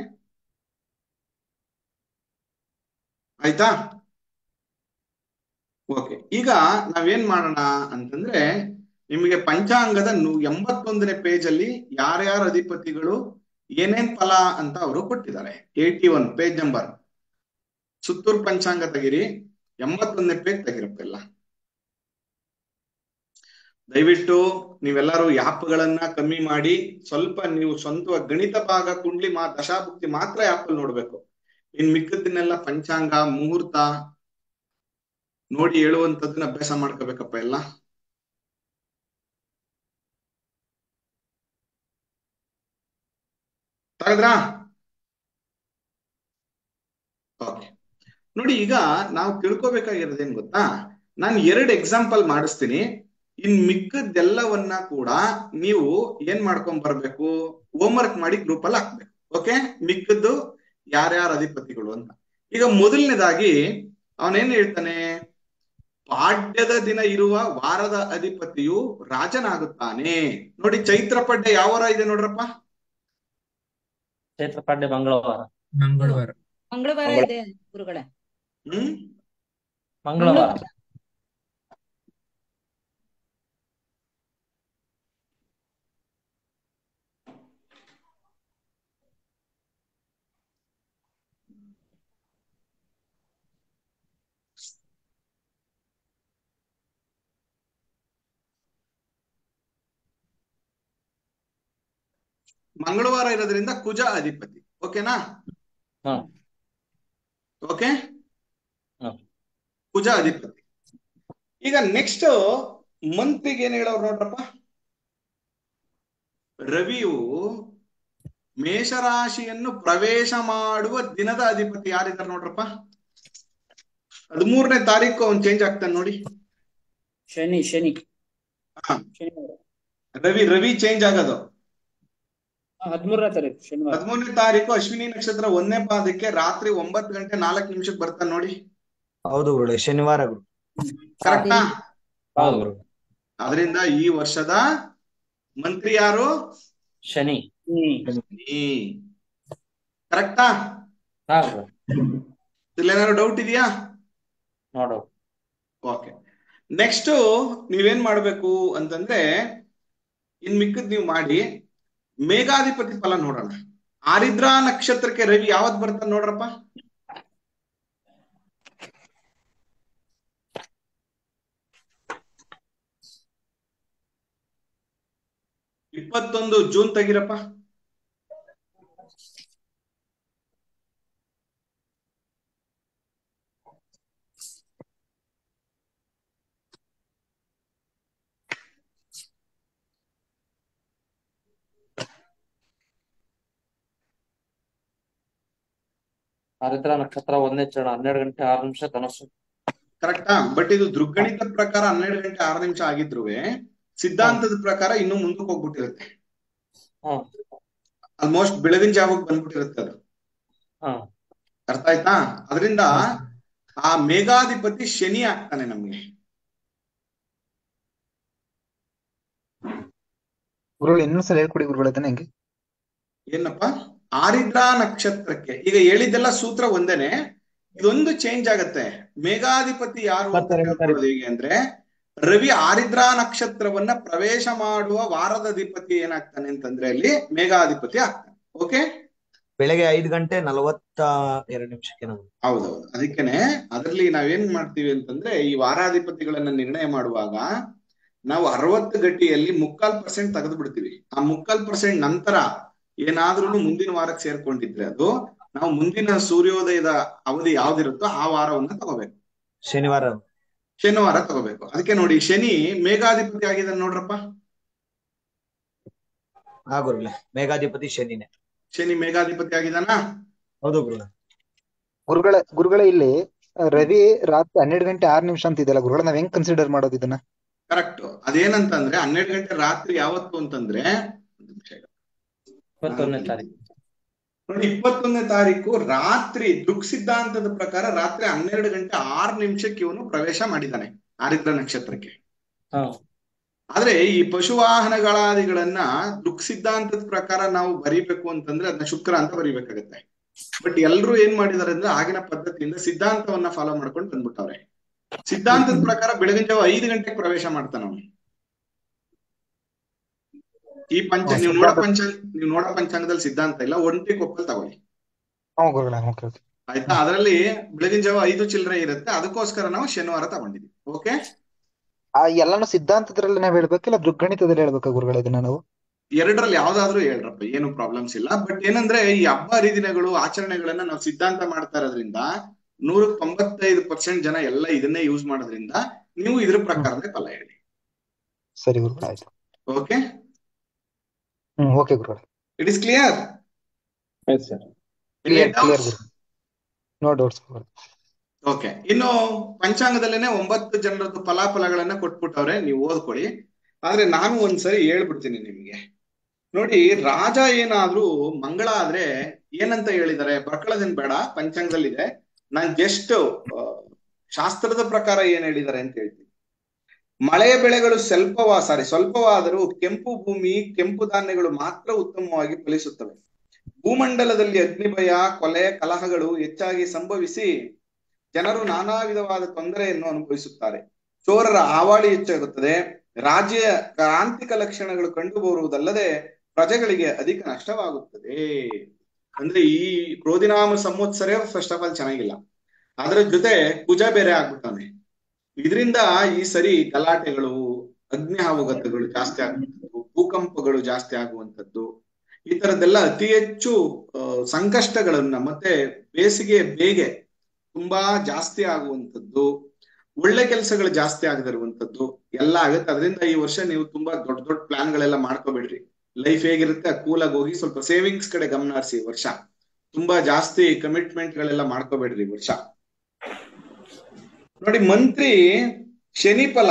ಆಯ್ತಾ? ಓಕೆ, ಈಗ ನಾವೇನ್ ಮಾಡೋಣ ಅಂತಂದ್ರೆ ನಿಮಗೆ ಪಂಚಾಂಗದ 81ನೇ ಪೇಜ್ ಅಲ್ಲಿ ಯಾರ್ಯಾರ ಅಧಿಪತಿಗಳು ಏನೇನ್ ಫಲ ಅಂತ ಅವರು ಕೊಟ್ಟಿದ್ದಾರೆ. 81 ಪೇಜ್ ನಂಬರ್. ಸುತ್ತೂರು ಪಂಚಾಂಗ ತೆಗಿರಿ, 81ನೇ ಪೇಜ್ ತೆಗಿರಪ್ಪ ಎಲ್ಲ. ದಯವಿಟ್ಟು ನೀವೆಲ್ಲರೂ ಯಾಪ್ಗಳನ್ನ ಕಮ್ಮಿ ಮಾಡಿ, ಸ್ವಲ್ಪ ನೀವು ಸ್ವಂತ ಗಣಿತ ಭಾಗ ಕುಂಡ್ಲಿ ದಶಾಭುಕ್ತಿ ಮಾತ್ರ ಯಾಪಲ್ಲಿ ನೋಡ್ಬೇಕು. ಇನ್ ಮಿಕ್ಕದನ್ನೆಲ್ಲ ಪಂಚಾಂಗ ಮುಹೂರ್ತ ನೋಡಿ ಹೇಳುವಂತದ್ದನ್ನ ಅಭ್ಯಾಸ ಮಾಡ್ಕೋಬೇಕಪ್ಪ ಎಲ್ಲ. ತಗದ್ರಾ? ಓಕೆ ನೋಡಿ, ಈಗ ನಾವು ತಿಳ್ಕೊಬೇಕಾಗಿರೋದೇನ್ ಗೊತ್ತಾ, ನಾನು 2 ಎಕ್ಸಾಂಪಲ್ ಮಾಡಿಸ್ತೀನಿ. ಇನ್ ಮಿಕ್ಕದ್ದೆಲ್ಲವನ್ನ ಕೂಡ ನೀವು ಏನ್ ಮಾಡ್ಕೊಂಡ್ ಬರ್ಬೇಕು, ಹೋಮ್ವರ್ಕ್ ಮಾಡಿ ಗ್ರೂಪ್ ಅಲ್ಲಿ ಹಾಕ್ಬೇಕು. ಓಕೆ, ಮಿಕ್ಕದ್ದು ಯಾರ್ಯಾರ ಅಧಿಪತಿಗಳು ಅಂತ. ಈಗ ಮೊದಲನೇದಾಗಿ ಅವನೇನ್ ಹೇಳ್ತಾನೆ, ಪಾಡ್ಯದ ದಿನ ಇರುವ ವಾರದ ಅಧಿಪತಿಯು ರಾಜನಾಗುತ್ತಾನೆ. ನೋಡಿ, ಚೈತ್ರ ಪಾಡ್ಯ ಯಾವ ವಾರ ಇದೆ ನೋಡ್ರಪ್ಪ? ಚೈತ್ರ ಪಾಡ್ಯ ಮಂಗಳವಾರ. ಮಂಗಳವಾರ ಇದೆ ಗುರುಗಳೇ. ಮಂಗಳವಾರ. ಮಂಗಳವಾರ ಇರೋದ್ರಿಂದ ಕುಜ ಅಧಿಪತಿ. ಓಕೆನಾ? ಓಕೆ, ಕುಜ ಅಧಿಪತಿ. ಈಗ ನೆಕ್ಸ್ಟ್ ಮಂತ್ಗೆ ಏನ್ ಹೇಳೋರು ನೋಡ್ರಪ್ಪ, ರವಿಯು ಮೇಷರಾಶಿಯನ್ನು ಪ್ರವೇಶ ಮಾಡುವ ದಿನದ ಅಧಿಪತಿ ಯಾರಿದ್ದಾರೆ ನೋಡ್ರಪ್ಪ? 13ನೇ ತಾರೀಕು ಅವ್ನು ಚೇಂಜ್ ಆಗ್ತಾನೆ ನೋಡಿ. ಶನಿ. ರವಿ ಚೇಂಜ್ ಆಗೋದು 13ನೇ ತಾರೀಕು ಶನಿವಾರ. 13ನೇ ತಾರೀಕು ಅಶ್ವಿನಿ ನಕ್ಷತ್ರ 1ನೇ ಪಾದಕ್ಕೆ ರಾತ್ರಿ 9:04 ಬರ್ತಾನೆ ನೋಡಿ. ಹೌದು ಗುರುಗಳೇ, ಶನಿವಾರ. ಕರೆಕ್ಟಾ? ಹೌದು. ಅದರಿಂದ ಈ ವರ್ಷದ ಮಂತ್ರಿ ಯಾರು? ಶನಿ. ಕರೆಕ್ಟಾ? ಇಲ್ಲೇನಾದ್ರು ಡೌಟ್ ಇದೆಯಾ? ನೋಡು. ಓಕೆ, ನೆಕ್ಸ್ಟ್ ನೀವೇನ್ ಮಾಡ್ಬೇಕು ಅಂತಂದ್ರೆ, ಇನ್ ಮಿಕ್ಕದ್ ನೀವು ಮಾಡಿ ಮೇಘಾಧಿಪತಿ ಫಲ ನೋಡೋಣ. ಆರಿದ್ರಾ ನಕ್ಷತ್ರಕ್ಕೆ ರವಿ ಯಾವತ್ ಬರ್ತಾನೆ ನೋಡ್ರಪ್ಪ? ಜೂನ್ ತೆಗಿರಪ್ಪ. ಆರಿದ್ರಾ ನಕ್ಷತ್ರ 1ನೇ ಚರಣ 12:06 ಧನಸ್ಸು. ಕರೆಕ್ಟಾ? ಬಟ್ ಇದು ದೃಗ್ಗಣಿತ ಪ್ರಕಾರ 12:06 ಆಗಿದ್ರುವೆ ಸಿದ್ಧಾಂತದ ಪ್ರಕಾರ ಇನ್ನೂ ಮುಂದಕ್ಕೆ ಹೋಗ್ಬಿಟ್ಟಿರುತ್ತೆ. ಆಲ್ಮೋಸ್ಟ್ ಬೆಳಗಿನ ಜಾವಕ್ಕೆ ಬಂದ್ಬಿಟ್ಟಿರುತ್ತೆ ಅದು. ಅರ್ಥ ಆಯ್ತಾ? ಅದರಿಂದ ಆ ಮೇಘಾಧಿಪತಿ ಶನಿ ಆಗ್ತಾನೆ ನಮ್ಗೆ. ಗುರುಗಳು ಇನ್ನೊಂದ್ಸಲ ಹೇಳ್ಕೊಡಿ ಗುರುಗಳು ಅದನ್ನ ಹೆಂಗೆ? ಏನಪ್ಪ? ಆರಿದ್ರಾ ನಕ್ಷತ್ರಕ್ಕೆ ಈಗ ಹೇಳಿದ್ದೆಲ್ಲ ಸೂತ್ರ ಒಂದೇನೆ, ಇದೊಂದು ಚೇಂಜ್ ಆಗತ್ತೆ. ಮೇಘಾಧಿಪತಿ ಯಾರು ಅಂತ ಹೇಳ್ಕೊಳ್ಳೋದು ಹೇಗೆ ಅಂದ್ರೆ, ರವಿ ಆರಿದ್ರಾ ನಕ್ಷತ್ರವನ್ನ ಪ್ರವೇಶ ಮಾಡುವ ವಾರದ ಅಧಿಪತಿ ಏನಾಗ್ತಾನೆ ಅಂತಂದ್ರೆ ಅಲ್ಲಿ ಮೇಘಾಧಿಪತಿ ಆಗ್ತಾನೆ. ಓಕೆ, ಬೆಳಗ್ಗೆ 5:42 ಹೌದೌದು. ಅದಕ್ಕೇನೆ ಅದರಲ್ಲಿ ನಾವೇನ್ ಮಾಡ್ತೀವಿ ಅಂತಂದ್ರೆ, ಈ ವಾರಾಧಿಪತಿಗಳನ್ನ ನಿರ್ಣಯ ಮಾಡುವಾಗ ನಾವು 60 ಗಟ್ಟಿಯಲ್ಲಿ 3/4% ತೆಗೆದು ಬಿಡ್ತೀವಿ. ಆ 3/4% ನಂತರ ಏನಾದ್ರೂ ಮುಂದಿನ ವಾರಕ್ಕೆ ಸೇರ್ಕೊಂಡಿದ್ರೆ ಅದು ನಾವು ಮುಂದಿನ ಸೂರ್ಯೋದಯದ ಅವಧಿ ಯಾವ್ದಿರುತ್ತೋ ಆ ವಾರವನ್ನ ತಗೋಬೇಕು. ಶನಿವಾರ ತಗೋಬೇಕು. ಅದಕ್ಕೆ ನೋಡಿ, ಶನಿ ಮೇಘಾಧಿಪತಿ ಆಗಿದ್ದಾನೆ ನೋಡ್ರಪ್ಪ. ಮೇಘಾಧಿಪತಿ ಶನಿನೇ. ಶನಿ ಮೇಘಾಧಿಪತಿ ಆಗಿದಾನ? ಹೌದು ಗುರುಗಳೇ. ಗುರುಗಳೇ ಇಲ್ಲಿ ರವಿ ರಾತ್ರಿ 12:06 ಅಂತ ಇದೆಯಲ್ಲ ಗುರುಗಳ, ನಾವ್ ಹೆಂಗ್ ಕನ್ಸಿಡರ್ ಮಾಡೋದು ಇದನ್ನ? ಕರೆಕ್ಟ್. ಅದೇನಂತಂದ್ರೆ 12 ಗಂಟೆ ರಾತ್ರಿ ಯಾವತ್ತು ಅಂತಂದ್ರೆ 21ನೇ ತಾರೀಕು ನೋಡಿ, 21ನೇ ತಾರೀಕು ರಾತ್ರಿ ದೃಕ್ ಸಿದ್ಧಾಂತದ ಪ್ರಕಾರ ರಾತ್ರಿ 12:06 ಇವನು ಪ್ರವೇಶ ಮಾಡಿದ್ದಾನೆ ಆರಿದ್ರ ನಕ್ಷತ್ರಕ್ಕೆ. ಆದ್ರೆ ಈ ಪಶುವಾಹನಗಳಾದಿಗಳನ್ನ ದೃಕ್ ಸಿದ್ಧಾಂತದ ಪ್ರಕಾರ ನಾವು ಬರಿಬೇಕು ಅಂತಂದ್ರೆ ಅದನ್ನ ಶುಕ್ರ ಅಂತ ಬರಿಬೇಕಾಗತ್ತೆ. ಬಟ್ ಎಲ್ರು ಏನ್ ಮಾಡಿದಾರೆ ಅಂದ್ರೆ ಆಗಿನ ಪದ್ಧತಿಯಿಂದ ಸಿದ್ಧಾಂತವನ್ನ ಫಾಲೋ ಮಾಡ್ಕೊಂಡು ಬಂದ್ಬಿಟ್ಟವ್ರೆ. ಸಿದ್ಧಾಂತದ ಪ್ರಕಾರ ಬೆಳಗಿನ ಜಾವ 5 ಗಂಟೆಗೆ ಪ್ರವೇಶ ಮಾಡ್ತಾನ ಅವನು. ಈ ನೀವು ನೋಡೋ ಪಂಚಾಂಗದಲ್ಲಿ ಸಿದ್ಧಾಂತ ಇಲ್ಲ, ಒಂಟಿ ಕೊಪ್ಪಲ್ ತಗೊಳ್ಳಿ ಆಯ್ತಾ. ಅದರಲ್ಲಿ ಬೆಳಗಿನ ಜಾವ 5 ಚಿಲ್ಲರೆ ಇರುತ್ತೆ, ಅದಕ್ಕೋಸ್ಕರ ನಾವು ಶನಿವಾರ ತಗೊಂಡಿದ್ವಿ. ಓಕೆ, ಎಲ್ಲಾನು ಸಿದ್ಧಾಂತದ್ರಲ್ಲಿ ನಾವ್ ಹೇಳ್ಬೇಕಿಲ್ಲ ದುರ್ಗಣಿತದಲ್ಲಿ ಹೇಳ್ಬೇಕಾ ಗುರುಗಳೇ ಇದನ್ನ ನಾವು? ಎರಡರಲ್ಲಿ ಯಾವ್ದಾದ್ರು ಹೇಳ್ರಪ್ಪ, ಏನು ಪ್ರಾಬ್ಲಮ್ಸ್ ಇಲ್ಲ. ಬಟ್ ಏನಂದ್ರೆ ಈ ಹಬ್ಬ ಹರಿದಿನಗಳು ಆಚರಣೆಗಳನ್ನ ನಾವು ಸಿದ್ಧಾಂತ ಮಾಡ್ತಾ ಇರೋದ್ರಿಂದ 195% ಜನ ಎಲ್ಲ ಇದನ್ನೇ ಯೂಸ್ ಮಾಡೋದ್ರಿಂದ ನೀವು ಇದ್ರ ಪ್ರಕಾರನೇ ಫಲ ಹೇಳಿ. ಸರಿ ಗುರುಗಳೇ, ಆಯ್ತು. ಓಕೆ ಓಕೆ ಗುರುಗಳೇ, it is clear? No doubts. Okay, ಇನ್ನು ಪಂಚಾಂಗದಲ್ಲೇನೆ 9 ಜನರದ್ದು ಫಲಾಫಲಗಳನ್ನ ಕೊಟ್ಬಿಟ್ಟವ್ರೆ, ನೀವು ಓದ್ಕೊಳ್ಳಿ. ಆದ್ರೆ ನಾನು ಒಂದ್ಸರಿ ಹೇಳ್ಬಿಡ್ತೀನಿ ನಿಮ್ಗೆ. ನೋಡಿ, ರಾಜ ಏನಾದ್ರೂ ಮಂಗಳ ಆದ್ರೆ ಏನಂತ ಹೇಳಿದ್ದಾರೆ ಬರ್ಕೊಳ್ಳೋದೇನ್ ಬೇಡ, ಪಂಚಾಂಗದಲ್ಲಿದೆ. ನಾನ್ ಜಸ್ಟ್ ಶಾಸ್ತ್ರದ ಪ್ರಕಾರ ಏನ್ ಹೇಳಿದ್ದಾರೆ ಅಂತ ಹೇಳ್ತೀನಿ. ಮಳೆಯ ಬೆಳೆಗಳು ಸ್ವಲ್ಪವಾದರೂ ಕೆಂಪು ಭೂಮಿ ಕೆಂಪು ಧಾನ್ಯಗಳು ಮಾತ್ರ ಉತ್ತಮವಾಗಿ ಫಲಿಸುತ್ತವೆ. ಭೂಮಂಡಲದಲ್ಲಿ ಅಗ್ನಿಭಯ, ಕೊಲೆ, ಕಲಹಗಳು ಹೆಚ್ಚಾಗಿ ಸಂಭವಿಸಿ ಜನರು ನಾನಾ ವಿಧವಾದ ತೊಂದರೆಯನ್ನು ಅನುಭವಿಸುತ್ತಾರೆ. ಚೋರರ ಹಾವಳಿ ಹೆಚ್ಚಾಗುತ್ತದೆ. ರಾಜ್ಯ ಕ್ರಾಂತಿಕ ಲಕ್ಷಣಗಳು ಕಂಡು ಬರುವುದಲ್ಲದೆ ಪ್ರಜೆಗಳಿಗೆ ಅಧಿಕ ನಷ್ಟವಾಗುತ್ತದೆ. ಅಂದ್ರೆ ಈ ಕ್ರೋಧಿನಾಮ ಸಂವತ್ಸರ ಫಸ್ಟ್ ಆಫ್ ಆಲ್ ಚೆನ್ನಾಗಿಲ್ಲ, ಅದರ ಜೊತೆ ಕುಜ ಬೇರೆ ಆಗ್ಬಿಟ್ಟವನೆ. ಇದರಿಂದ ಈ ಸರಿ ಗಲಾಟೆಗಳು, ಅಗ್ನಿಹಾವಘಾತಗಳು ಜಾಸ್ತಿ ಆಗುವಂಥದ್ದು, ಭೂಕಂಪಗಳು ಜಾಸ್ತಿ ಆಗುವಂಥದ್ದು, ಈ ತರದ್ದೆಲ್ಲ ಅತಿ ಹೆಚ್ಚು ಸಂಕಷ್ಟಗಳನ್ನ, ಮತ್ತೆ ಬೇಸಿಗೆ ಬೇಗೆ ತುಂಬಾ ಜಾಸ್ತಿ ಆಗುವಂಥದ್ದು, ಒಳ್ಳೆ ಕೆಲಸಗಳು ಜಾಸ್ತಿ ಆಗದಿರುವಂಥದ್ದು ಎಲ್ಲ ಆಗುತ್ತೆ. ಅದರಿಂದ ಈ ವರ್ಷ ನೀವು ತುಂಬಾ ದೊಡ್ಡ ದೊಡ್ಡ ಪ್ಲಾನ್ ಗಳೆಲ್ಲ ಮಾಡ್ಕೋಬೇಡ್ರಿ. ಲೈಫ್ ಹೇಗಿರುತ್ತೆ ಕೂಲಾಗಿ ಹೋಗಿ ಸ್ವಲ್ಪ ಸೇವಿಂಗ್ಸ್ ಕಡೆ ಗಮನ ಹರಿಸಿ. ವರ್ಷ ತುಂಬಾ ಜಾಸ್ತಿ ಕಮಿಟ್ಮೆಂಟ್ ಗಳೆಲ್ಲ ಮಾಡ್ಕೋಬೇಡ್ರಿ ವರ್ಷ. ನೋಡಿ, ಮಂತ್ರಿ ಶನಿ ಫಲ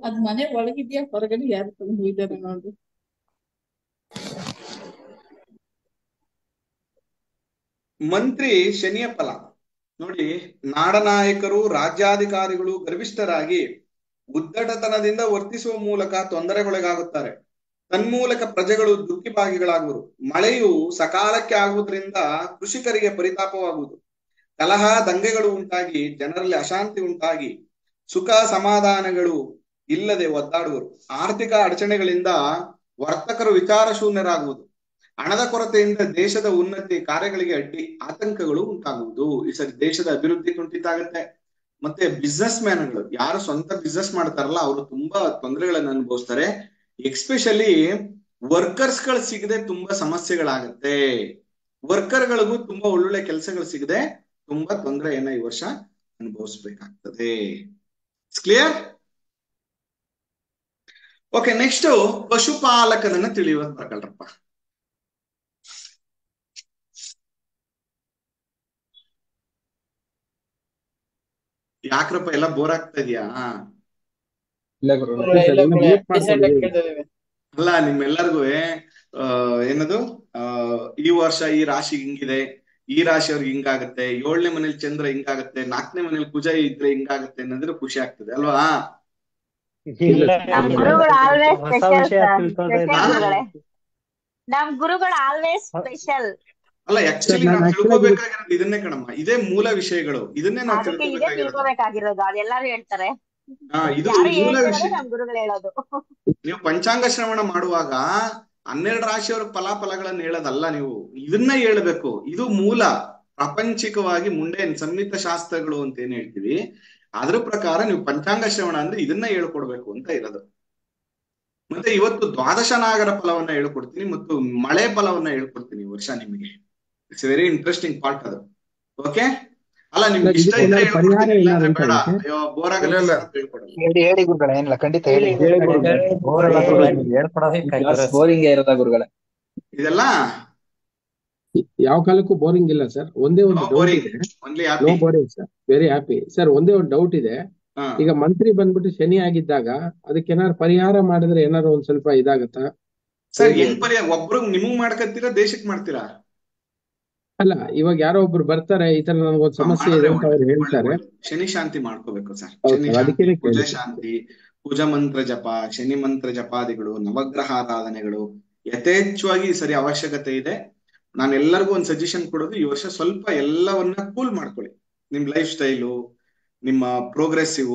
ಅದ್ ಮನೆ ಒಳಗಿದ್ಯಾ ಹೊರಗಡೆ ಯಾರು ತಗೊಂಡು ಹೋಗಿದ್ದಾರೆ ನೋಡಿ. ಮಂತ್ರಿ ಶನಿಯ ಫಲ ನೋಡಿ, ನಾಡನಾಯಕರು ರಾಜ್ಯಾಧಿಕಾರಿಗಳು ಗರ್ವಿಷ್ಠರಾಗಿ ಉದ್ದಟತನದಿಂದ ವರ್ತಿಸುವ ಮೂಲಕ ತೊಂದರೆಗೊಳಗಾಗುತ್ತಾರೆ. ತನ್ಮೂಲಕ ಪ್ರಜೆಗಳು ದುಃಖಿಭಾಗಿಗಳಾಗುವರು. ಮಳೆಯು ಸಕಾಲಕ್ಕೆ ಆಗುವುದರಿಂದ ಕೃಷಿಕರಿಗೆ ಪರಿತಾಪವಾಗುವುದು. ಕಲಹ ದಂಗೆಗಳು ಉಂಟಾಗಿ ಜನರಲ್ಲಿ ಅಶಾಂತಿ ಉಂಟಾಗಿ ಸುಖ ಸಮಾಧಾನಗಳು ಇಲ್ಲದೆ ಒದ್ದಾಡುವರು. ಆರ್ಥಿಕ ಅಡಚಣೆಗಳಿಂದ ವರ್ತಕರು ವಿಚಾರ ಶೂನ್ಯರಾಗುವುದು. ಹಣದ ಕೊರತೆಯಿಂದ ದೇಶದ ಉನ್ನತಿ ಕಾರ್ಯಗಳಿಗೆ ಅಡ್ಡಿ ಆತಂಕಗಳು ಉಂಟಾಗುವುದು. ಈ ಸರಿ ದೇಶದ ಅಭಿವೃದ್ಧಿ ಕುಂಠಿತ ಆಗುತ್ತೆ. ಮತ್ತೆ ಬಿಸ್ನೆಸ್ ಮ್ಯಾನ್ಗಳು ಯಾರು ಸ್ವಂತ ಬಿಸ್ನೆಸ್ ಮಾಡ್ತಾರಲ್ಲ ಅವರು ತುಂಬಾ ತೊಂದರೆಗಳನ್ನು ಅನುಭವಿಸ್ತಾರೆ. ಎಕ್ಸ್ಪೆಷಲಿ ವರ್ಕರ್ಸ್ ಗಳು ಸಿಗದೆ ತುಂಬಾ ಸಮಸ್ಯೆಗಳಾಗತ್ತೆ. ವರ್ಕರ್ಗಳಿಗೂ ತುಂಬಾ ಒಳ್ಳೊಳ್ಳೆ ಕೆಲಸಗಳು ಸಿಗದೆ ತುಂಬಾ ತೊಂದರೆಯನ್ನ ಈ ವರ್ಷ ಅನುಭವಿಸ್ಬೇಕಾಗ್ತದೆ. ಕ್ಲಿಯರ್? ಓಕೆ, ನೆಕ್ಸ್ಟ್ ಪಶುಪಾಲಕನನ್ನ ತಿಳಿಯೋದ್ ಬರ್ಕಲ್ರಪ್ಪ. ಯಾಕ್ರಪ್ಪ ಎಲ್ಲ ಬೋರ್ ಆಗ್ತಾ ಇದೆಯಾ? ಅಲ್ಲ, ನಿಮ್ಮೆಲ್ಲರಿಗೂ ಏನದು ಈ ವರ್ಷ ಈ ರಾಶಿ ಹಿಂಗಿದೆ, ಈ ರಾಶಿಯವ್ರಿಗೆ ಹಿಂಗಾಗತ್ತೆ, 7ನೇ ಮನೇಲಿ ಚಂದ್ರ ಹಿಂಗಾಗತ್ತೆ, 4ನೇ ಮನೇಲಿ ಕುಜ ಇದ್ರೆ ಹಿಂಗಾಗತ್ತೆ ಅನ್ನೋದ್ರೆ ಖುಷಿ ಆಗ್ತದೆ ಅಲ್ವಾ? ನಮ್ ಗುರುಗಳು ಆಲ್ವೇಸ್ ಸ್ಪೆಷಲ್. ಅಲ್ಲ, ಆಕ್ಚುಲಿ ನಾವು ತಿಳ್ಕೊಬೇಕಾಗಿರೋದು ಇದನ್ನೇ ಕಣಮ್ಮ. ಇದೇ ಮೂಲ ವಿಷಯಗಳು, ಇದನ್ನೇ ನಾವು ತಿಳ್ಕೊಬೇಕಾಗಿರೋದು. ಅದೆಲ್ಲರೂ ಹೇಳ್ತಾರೆ, ಇದು ಮೂಲ ವಿಷಯ. ನೀವು ಪಂಚಾಂಗ ಶ್ರವಣ ಮಾಡುವಾಗ 12 ರಾಶಿಯವರ ಫಲಾಫಲಗಳನ್ನ ಹೇಳೋದಲ್ಲ, ನೀವು ಇದನ್ನ ಹೇಳ್ಬೇಕು. ಇದು ಮೂಲ. ಪ್ರಾಪಂಚಿಕವಾಗಿ ಮುಂಡೆ ಸಂಹಿತ ಶಾಸ್ತ್ರಗಳು ಅಂತ ಏನ್ ಹೇಳ್ತೀವಿ ಅದ್ರ ಪ್ರಕಾರ ನೀವು ಪಂಚಾಂಗ ಶ್ರವಣ ಅಂದ್ರೆ ಇದನ್ನ ಹೇಳ್ಕೊಡ್ಬೇಕು ಅಂತ ಇರೋದು. ಮತ್ತೆ ಇವತ್ತು ದ್ವಾದಶ ನಾಗರ ಫಲವನ್ನ ಹೇಳ್ಕೊಡ್ತೀನಿ ಮತ್ತು ಮಳೆ ಫಲವನ್ನ ಹೇಳ್ಕೊಡ್ತೀನಿ ಈ ವರ್ಷ ನಿಮಗೆ. ಇಟ್ಸ್ ವೆರಿ ಇಂಟ್ರೆಸ್ಟಿಂಗ್ ಪಾರ್ಟ್ ಅದು. ಓಕೆ, ಅಲ್ಲ ನಿಮ್ಗೆ ಇಷ್ಟ ಇದ್ರೆ ಬೇಡ, ಬೋರ್ ಹೇಳಿ ಗುರುಗಳೇ, ಏನಿಲ್ಲ ಖಂಡಿತ ಹೇಳಿ. ಇದೆಲ್ಲ ಯಾವ ಕಾಲಕ್ಕೂ ಬೋರಿಂಗ್ ಇಲ್ಲ ಸರ್. ಒಂದೇ ಒಂದು ಡೌಟ್ ಇದೆ. No boring sir, very happy sir. ಒಂದೇ ಒಂದು ಡೌಟ್ ಇದೆ. ಈಗ ಮಂತ್ರಿ ಬಂದ್ಬಿಟ್ಟು ಶನಿ ಆಗಿದ್ದಾಗ ಅದಕ್ಕೆ ಏನಾರು ಪರಿಹಾರ ಮಾಡಿದ್ರೆ ಏನಾರು ಒಂದ್ ಸ್ವಲ್ಪ ಇದಾಗತ್ತಾ ಸರ್? ಏನ್ ಪರಿಹಾರ? ಒಬ್ರು ನಿಮಗ್ ಮಾಡ್ಕತ್ತೀರಾ, ದೇಶಕ್ಕೆ ಮಾಡ್ತೀರಾ? ಅಲ್ಲ, ಇವಾಗ ಯಾರೋ ಒಬ್ರು ಬರ್ತಾರೆ, ಈ ತರ ನನಗೊಂದು ಸಮಸ್ಯೆ ಇದೆ ಅಂತ ಅವ್ರು ಹೇಳ್ತಾರೆ. ಶನಿ ಶಾಂತಿ ಮಾಡ್ಕೋಬೇಕು ಸರ್. ಶನಿ ಶಾಂತಿ, ಕುಜ ಶಾಂತಿ, ಕುಜ ಮಂತ್ರ ಜಪ, ಶನಿ ಮಂತ್ರ ಜಪಾದಿಗಳು, ನವಗ್ರಹ ಆರಾಧನೆಗಳು ಯಥೇಚ್ಛವಾಗಿ ಸರಿ ಅವಶ್ಯಕತೆ ಇದೆ. ನಾನು ಎಲ್ಲರಿಗೂ ಒಂದು ಸಜೆಷನ್ ಕೊಡೋದು, ಈ ವರ್ಷ ಸ್ವಲ್ಪ ಎಲ್ಲವನ್ನ ಕೂಲ್ ಮಾಡ್ಕೊಳ್ಳಿ. ನಿಮ್ ಲೈಫ್ ಸ್ಟೈಲು, ನಿಮ್ಮ ಪ್ರೋಗ್ರೆಸಿವ್,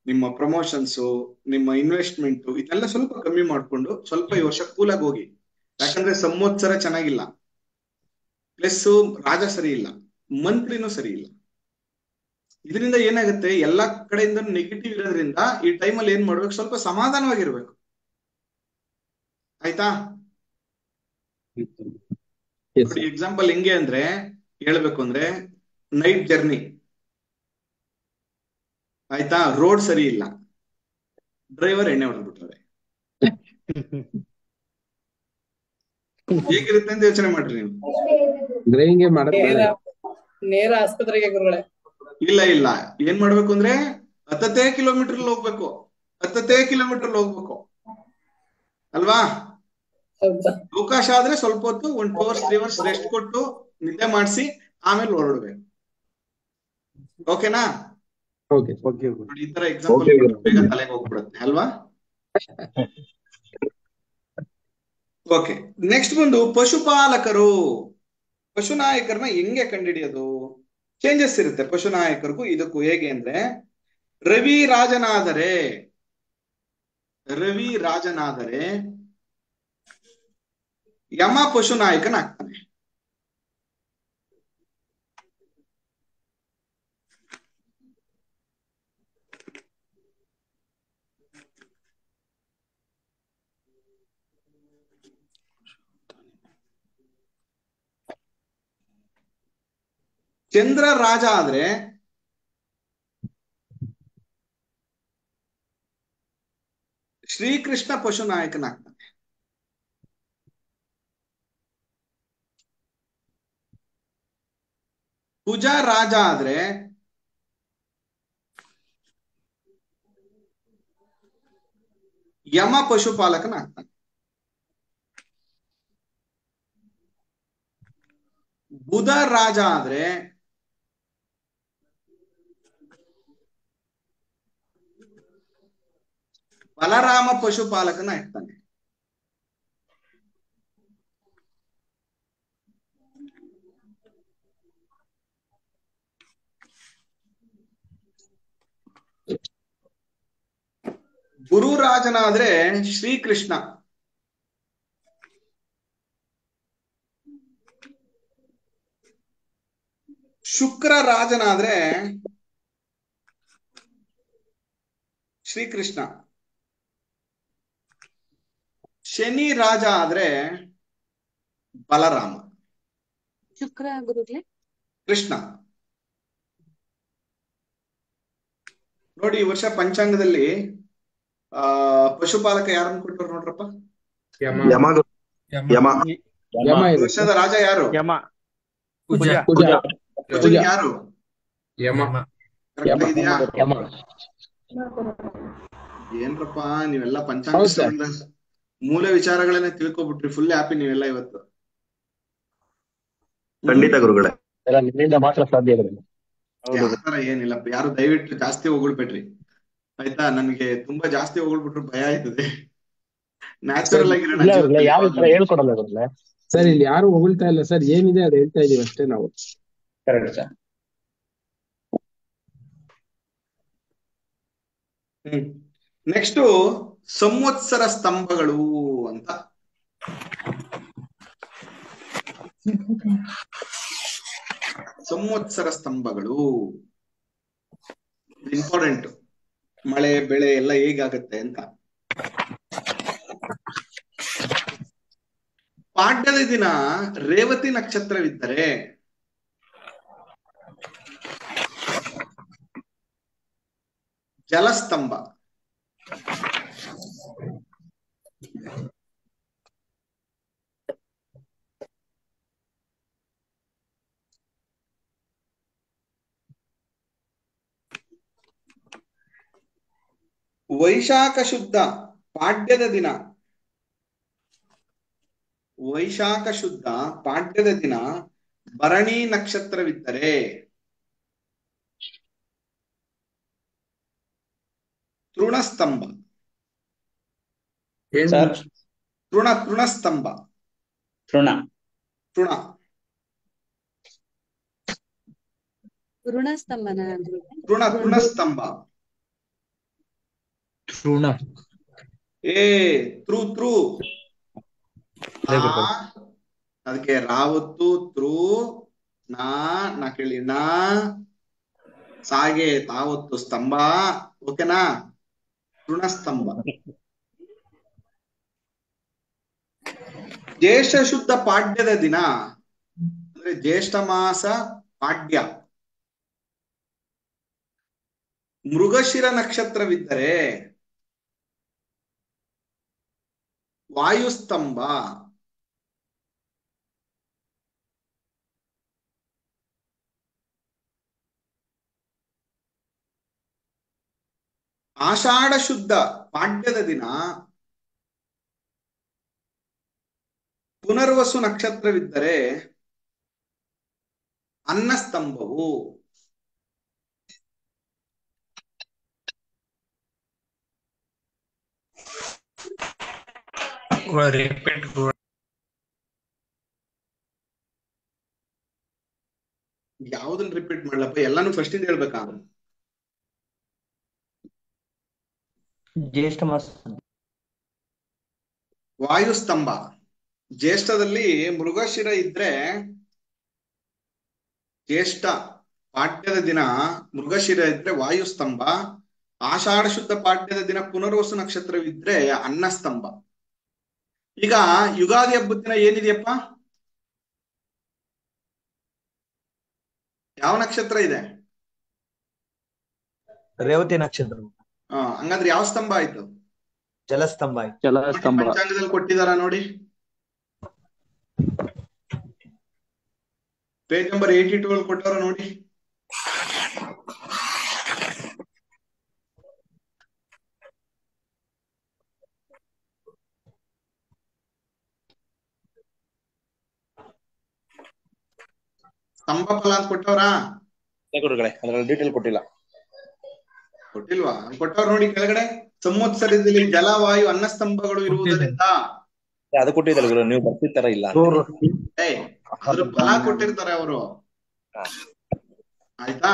ನಿಮ್ಮ ಪ್ರಮೋಷನ್ಸು, ನಿಮ್ಮ ಇನ್ವೆಸ್ಟ್ಮೆಂಟ್, ಇದೆಲ್ಲ ಸ್ವಲ್ಪ ಕಮ್ಮಿ ಮಾಡ್ಕೊಂಡು ಸ್ವಲ್ಪ ಈ ವರ್ಷ ಕೂಲಾಗಿ ಹೋಗಿ. ಯಾಕಂದ್ರೆ ಸಂವತ್ಸರ ಚೆನ್ನಾಗಿಲ್ಲ, ಪ್ಲಸ್ ರಾಜ ಸರಿ ಇಲ್ಲ, ಮಂತ್ರಿನೂ ಸರಿ ಇಲ್ಲ. ಇದರಿಂದ ಏನಾಗುತ್ತೆ, ಎಲ್ಲಾ ಕಡೆಯಿಂದ ನೆಗೆಟಿವ್ ಇರೋದ್ರಿಂದ ಈ ಟೈಮಲ್ಲಿ ಏನ್ ಮಾಡ್ಬೇಕು, ಸ್ವಲ್ಪ ಸಮಾಧಾನವಾಗಿರ್ಬೇಕು. ಆಯ್ತಾ? ನೋಡಿ ಎಕ್ಸಾಂಪಲ್ ಹೆಂಗೆ ಅಂದ್ರೆ, ಹೇಳ್ಬೇಕು ಅಂದ್ರೆ ನೈಟ್ ಜರ್ನಿ ಆಯ್ತಾ, ರೋಡ್ ಸರಿ ಇಲ್ಲ, ಡ್ರೈವರ್ ಎಣ್ಣೆ ಹೊಡೆದ್ಬಿಟ್ಟಾರೆ, ಹೇಗಿರುತ್ತೆ ಅಂತ ಯೋಚನೆ ಮಾಡ್ರಿ ನೀವು. ಡ್ರೈವಿಂಗ್ ಮಾಡಕ್ ನೇರ ಆಸ್ಪತ್ರೆಗೆ ಗುರುಗಳೇ. ಇಲ್ಲ ಇಲ್ಲ, ಏನ್ ಮಾಡ್ಬೇಕು ಅಂದ್ರೆ ಹತ್ತತ್ತೇ ಕಿಲೋಮೀಟರ್ ಹೋಗ್ಬೇಕು, ಹತ್ತತ್ತೇ ಕಿಲೋಮೀಟರ್ ಹೋಗ್ಬೇಕು ಅಲ್ವಾ? ಅವಕಾಶ ಆದ್ರೆ ಸ್ವಲ್ಪ ಹೊತ್ತು 1 2 hours 3 hours ರೆಸ್ಟ್ ಕೊಟ್ಟು ನಿದ್ದೆ ಮಾಡಿಸಿ ಆಮೇಲೆ ಹೊರಡ್ಬೇಕು. ಓಕೆನಾ? ಈ ತರ ಎಕ್ಸಾಂಪಲ್ ಬೇಗ ತಲೆಗೆ ಹೋಗ್ಬಿಡುತ್ತೆ ಅಲ್ವಾ? ಓಕೆ, ನೆಕ್ಸ್ಟ್ ಬಂದು ಪಶುಪಾಲಕರು. ಪಶುನಾಯಕರನ್ನ ಹೆಂಗೆ ಕಂಡುಹಿಡಿಯೋದು? ಚೇಂಜಸ್ ಇರುತ್ತೆ ಪಶುನಾಯಕರಿಗೂ ಇದಕ್ಕೂ. ಹೇಗೆ ಅಂದ್ರೆ, ರವಿ ರಾಜನಾದರೆ ಯಮ ಪಶುನಾಯಕನಾಗ್ತಾನೆ. ಚಂದ್ರ ರಾಜ ಆದ್ರೆ ಶ್ರೀಕೃಷ್ಣ ಪಶುನಾಯಕನಾಗ್ತಾನೆ. ಕುಜ ರಾಜ ಆದ್ರೆ ಯಮ ಪಶುಪಾಲಕನಾಗ್ತಾನೆ. ಬುಧ ರಾಜ ಆದ್ರೆ ಬಲರಾಮ ಪಶುಪಾಲಕನಾಗ್ತಾನೆ. ಗುರು ರಾಜನಾದ್ರೆ ಶ್ರೀಕೃಷ್ಣ. ಶುಕ್ರ ರಾಜನಾದ್ರೆ ಶ್ರೀಕೃಷ್ಣ. ಶನಿ ರಾಜ ಆದ್ರೆ ಬಲರಾಮ. ಶುಕ್ರ ಗುರುಗಳೇ ಕೃಷ್ಣ. ನೋಡಿ, ಈ ವರ್ಷ ಪಂಚಾಂಗದಲ್ಲಿ ಪಶುಪಾಲಕ ಯಾರನ್ನು ಕೊಟ್ಟರು ನೋಡ್ರಪ್ಪ? ಈ ವರ್ಷದ ರಾಜ ಯಾರು? ಯಾರು? ಏನ್ರಪ್ಪ ನೀವೆಲ್ಲ ಪಂಚಾಂಗ ಮೂಲ ವಿಚಾರಗಳನ್ನ ತಿಳ್ಕೊಬಿಟ್ರಿ. ಫುಲ್ ಹ್ಯಾಪಿ ನೀವೆಲ್ಲ ಇವತ್ತು. ಖಂಡಿತ ಗುರುಗಳೇ, ನಿಮ್ಮಿಂದ ಮಾತ್ರ ಸಾಧ್ಯ ಇದೆ. ಆತರ ಏನಿಲ್ಲ, ಯಾರು ದಯವಿಟ್ಟು ಜಾಸ್ತಿ ಹೊಗಳ್ಬೇಡ್ರಿ ಆಯ್ತಾ? ನನಗೆ ತುಂಬಾ ಜಾಸ್ತಿ ಹೊಗಳ್ಬಿಟ್ರು ಭಯ ಆಯ್ತದೆ. ನ್ಯಾಚುರಲ್ ಆಗಿರೋಣ. ಹೇಳ್ಕೊಡಲ್ಲ ಸರ್, ಇಲ್ಲಿ ಯಾರು ಹೊಗಳ್ತಾ ಇಲ್ಲ ಸರ್, ಏನಿದೆ ಅದು ಹೇಳ್ತಾ ಇದೀವಿ ಅಷ್ಟೇ ನಾವು. Correct sir. ನೆಕ್ಸ್ಟ್ ಸಂವತ್ಸರ ಸ್ತಂಭಗಳು ಅಂತ. ಸಂವತ್ಸರ ಸ್ತಂಭಗಳು ಇಂಪಾರ್ಟೆಂಟ್. ಮಳೆ ಬೆಳೆ ಎಲ್ಲ ಹೇಗಾಗತ್ತೆ ಅಂತ. ಪಾಡ್ಯದ ದಿನ ರೇವತಿ ನಕ್ಷತ್ರವಿದ್ದರೆ ಜಲಸ್ತಂಭ. ವೈಶಾಖ ಶುದ್ಧ ಪಾಡ್ಯದ ದಿನ, ವೈಶಾಖ ಶುದ್ಧ ಪಾಡ್ಯದ ದಿನ ಭರಣಿ ನಕ್ಷತ್ರವಿದ್ದರೆ ತೃಣಸ್ತಂಭ. ತೃಣಸ್ತಂಭ. ತೃಣ. ಋಣಸ್ತಂಭನ ತೃಣಸ್ತಂಭ. ತೃಣ. ತೃ ಅದಕ್ಕೆ ರಾವತ್ತು ತೃ ನಾ ಕೇಳಿ ನಾ ಸಾಗೆ ತಾವತ್ತು ಸ್ತಂಭ. ಓಕೆನಾ? ತೃಣಸ್ತಂಭ. ಜ್ಯೇಷ್ಠ ಶುದ್ಧ ಪಾಡ್ಯದ ದಿನ ಅಂದ್ರೆ ಜ್ಯೇಷ್ಠ ಮಾಸ ಪಾಡ್ಯ ಮೃಗಶಿರ ನಕ್ಷತ್ರವಿದ್ದರೆ ವಾಯುಸ್ತಂಭ. ಆಷಾಢ ಶುದ್ಧ ಪಾಡ್ಯದ ದಿನ ಪುನರ್ವಸು ನಕ್ಷತ್ರವಿದ್ದರೆ ಅನ್ನಸ್ತಂಭವು. ಯಾವ್ದನ್ನ ರಿಪೀಟ್ ಮಾಡ್ಲಪ್ಪ? ಎಲ್ಲಾನು ಫಸ್ಟ್ ಇಂದ ಹೇಳ್ಬೇಕಾ? ಜ್ಯೇಷ್ಠ ಮಾಸ ವಾಯುಸ್ತಂಭ. ಜ್ಯೇಷ್ಠದಲ್ಲಿ ಮೃಗಶಿರ ಇದ್ರೆ ಜ್ಯೇಷ್ಠ ಪಾಡ್ಯದ ದಿನ ಮೃಗಶಿರ ಇದ್ರೆ ವಾಯುಸ್ತಂಭ. ಆಷಾಢ ಶುದ್ಧ ಪಾಡ್ಯದ ದಿನ ಪುನರ್ವಸು ನಕ್ಷತ್ರವಿದ್ರೆ ಅನ್ನಸ್ತಂಭ. ಈಗ ಯುಗಾದಿ ಹಬ್ಬದ ದಿನ ಏನಿದೆಯಪ್ಪ? ಯಾವ ನಕ್ಷತ್ರ ಇದೆ? ರೇವತಿ ನಕ್ಷತ್ರ. ಹಂಗಂದ್ರೆ ಯಾವ ಸ್ತಂಭ ಆಯ್ತು? ಜಲಸ್ತಂಭ ಆಯ್ತು. ಜಲಸ್ತಂಭ. ಪಂಚಾಂಗದಲ್ಲಿ ಕೊಟ್ಟಿದಾರ ನೋಡಿ, ಪೇಜ್ ನಂಬರ್ 82 ಅಲ್ಲಿ ಕೊಟ್ಟವ್ರ ನೋಡಿ. ಸ್ತಂಭ ಫಲ ಅಂತ ಕೊಟ್ಟವ್ರಾ? ಗುರುಗಳೇ ಅದ್ರಲ್ಲಿ ಡೀಟೇಲ್ ಕೊಟ್ಟಿಲ್ಲ. ಕೊಟ್ಟಿಲ್ವಾ? ಕೊಟ್ಟವ್ರು ನೋಡಿ ಕೆಳಗಡೆ. ಸಂವತ್ಸರದಲ್ಲಿ ಜಲ ವಾಯು ಅನ್ನಸ್ತಂಭಗಳು ಇರುವುದರಿಂದ ಅದು ಕೊಟ್ಟಿದ್ದಾರೆ ಗುರು, ನೀವು ಬರ್ತಿರ್ತಾರ ಇಲ್ಲ ಅದ್ರ ಫಲ ಕೊಟ್ಟಿರ್ತಾರೆ ಅವರು. ಆಯ್ತಾ?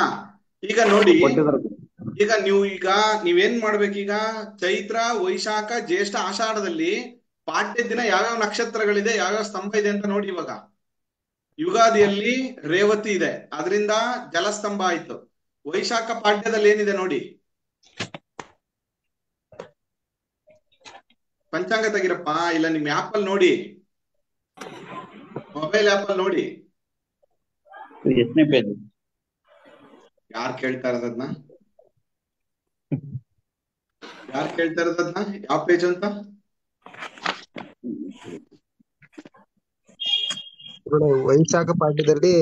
ಈಗ ನೋಡಿ, ಈಗ ನೀವೇನ್ ಮಾಡ್ಬೇಕೀಗ? ಚೈತ್ರ, ವೈಶಾಖ, ಜ್ಯೇಷ್ಠ, ಆಷಾಢದಲ್ಲಿ ಪಾಡ್ಯ ದಿನ ಯಾವ್ಯಾವ ನಕ್ಷತ್ರಗಳಿದೆ, ಯಾವ್ಯಾವ ಸ್ತಂಭ ಇದೆ ಅಂತ ನೋಡಿ. ಇವಾಗ ಯುಗಾದಿಯಲ್ಲಿ ರೇವತಿ ಇದೆ, ಅದರಿಂದ ಜಲಸ್ತಂಭ ಆಯ್ತು. ವೈಶಾಖ ಪಾಡ್ಯದಲ್ಲಿ ಏನಿದೆ ನೋಡಿ, ಪಂಚಾಂಗ ತೆಗಿರಪ್ಪ. ಇಲ್ಲ ನಿಮ್ ಆಪ್ ಅಲ್ಲಿ ನೋಡಿ, ಮೊಬೈಲ್ ಆಪ್ ಅಲ್ಲಿ ನೋಡಿ. ಎಷ್ಟನೇ ಪೇಜ್? ಯಾರು ಕೇಳ್ತಾ ಇರೋದನ್ನ? ಯಾವ ಪೇಜ್ ಅಂತ? ವೈಶಾಖ ಪಾಡ್ಯದಲ್ಲಿ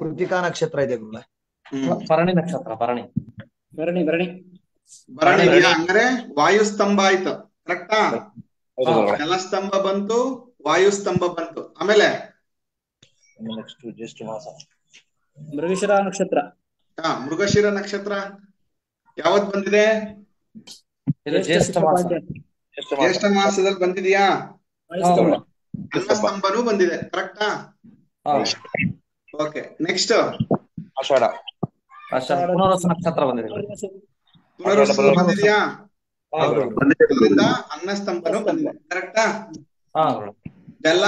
ಕೃತಿಕಾ ನಕ್ಷತ್ರ ಇದೆ ಗುರುಗಳೇ. ಭರಣಿ ನಕ್ಷತ್ರ. ಭರಣಿ ಅಂದ್ರೆ ವಾಯುಸ್ತಂಭ ಆಯ್ತು. ಕರೆಕ್ಟಾ? ಜಲಸ್ತಂಭ ಬಂತು, ವಾಯುಸ್ತಂಭ ಬಂತು. ಆಮೇಲೆ ಜ್ಯೇಷ್ಠ ಮಾಸ ಮೃಗಶಿರ ನಕ್ಷತ್ರ. ಮೃಗಶಿರ ನಕ್ಷತ್ರ ಯಾವತ್ ಬಂದಿದೆ? ಜ್ಯೇಷ್ಠ ಮಾಸ. ಜ್ಯೇಷ್ಠ ಮಾಸದಲ್ಲಿ ಬಂದಿದ್ಯಾ? ಅನ್ನಸ್ತಂಭನೂ ಬಂದಿದೆ. ಕರೆಕ್ಟಾ? ಓಕೆ, ನೆಕ್ಸ್ಟ್ ಆಷಾಢ. ಪುನರ್ವಸು ನಕ್ಷತ್ರ ಬಂದಿದೆ. ಪುನರ್ವಸು ಬಂದಿದ್ಯಾ? ಅದರಿಂದ ಅನ್ನಸ್ತಂಭನೂ ಬಂದಿದೆ. ಕರೆಕ್ಟಾ? ಜಲ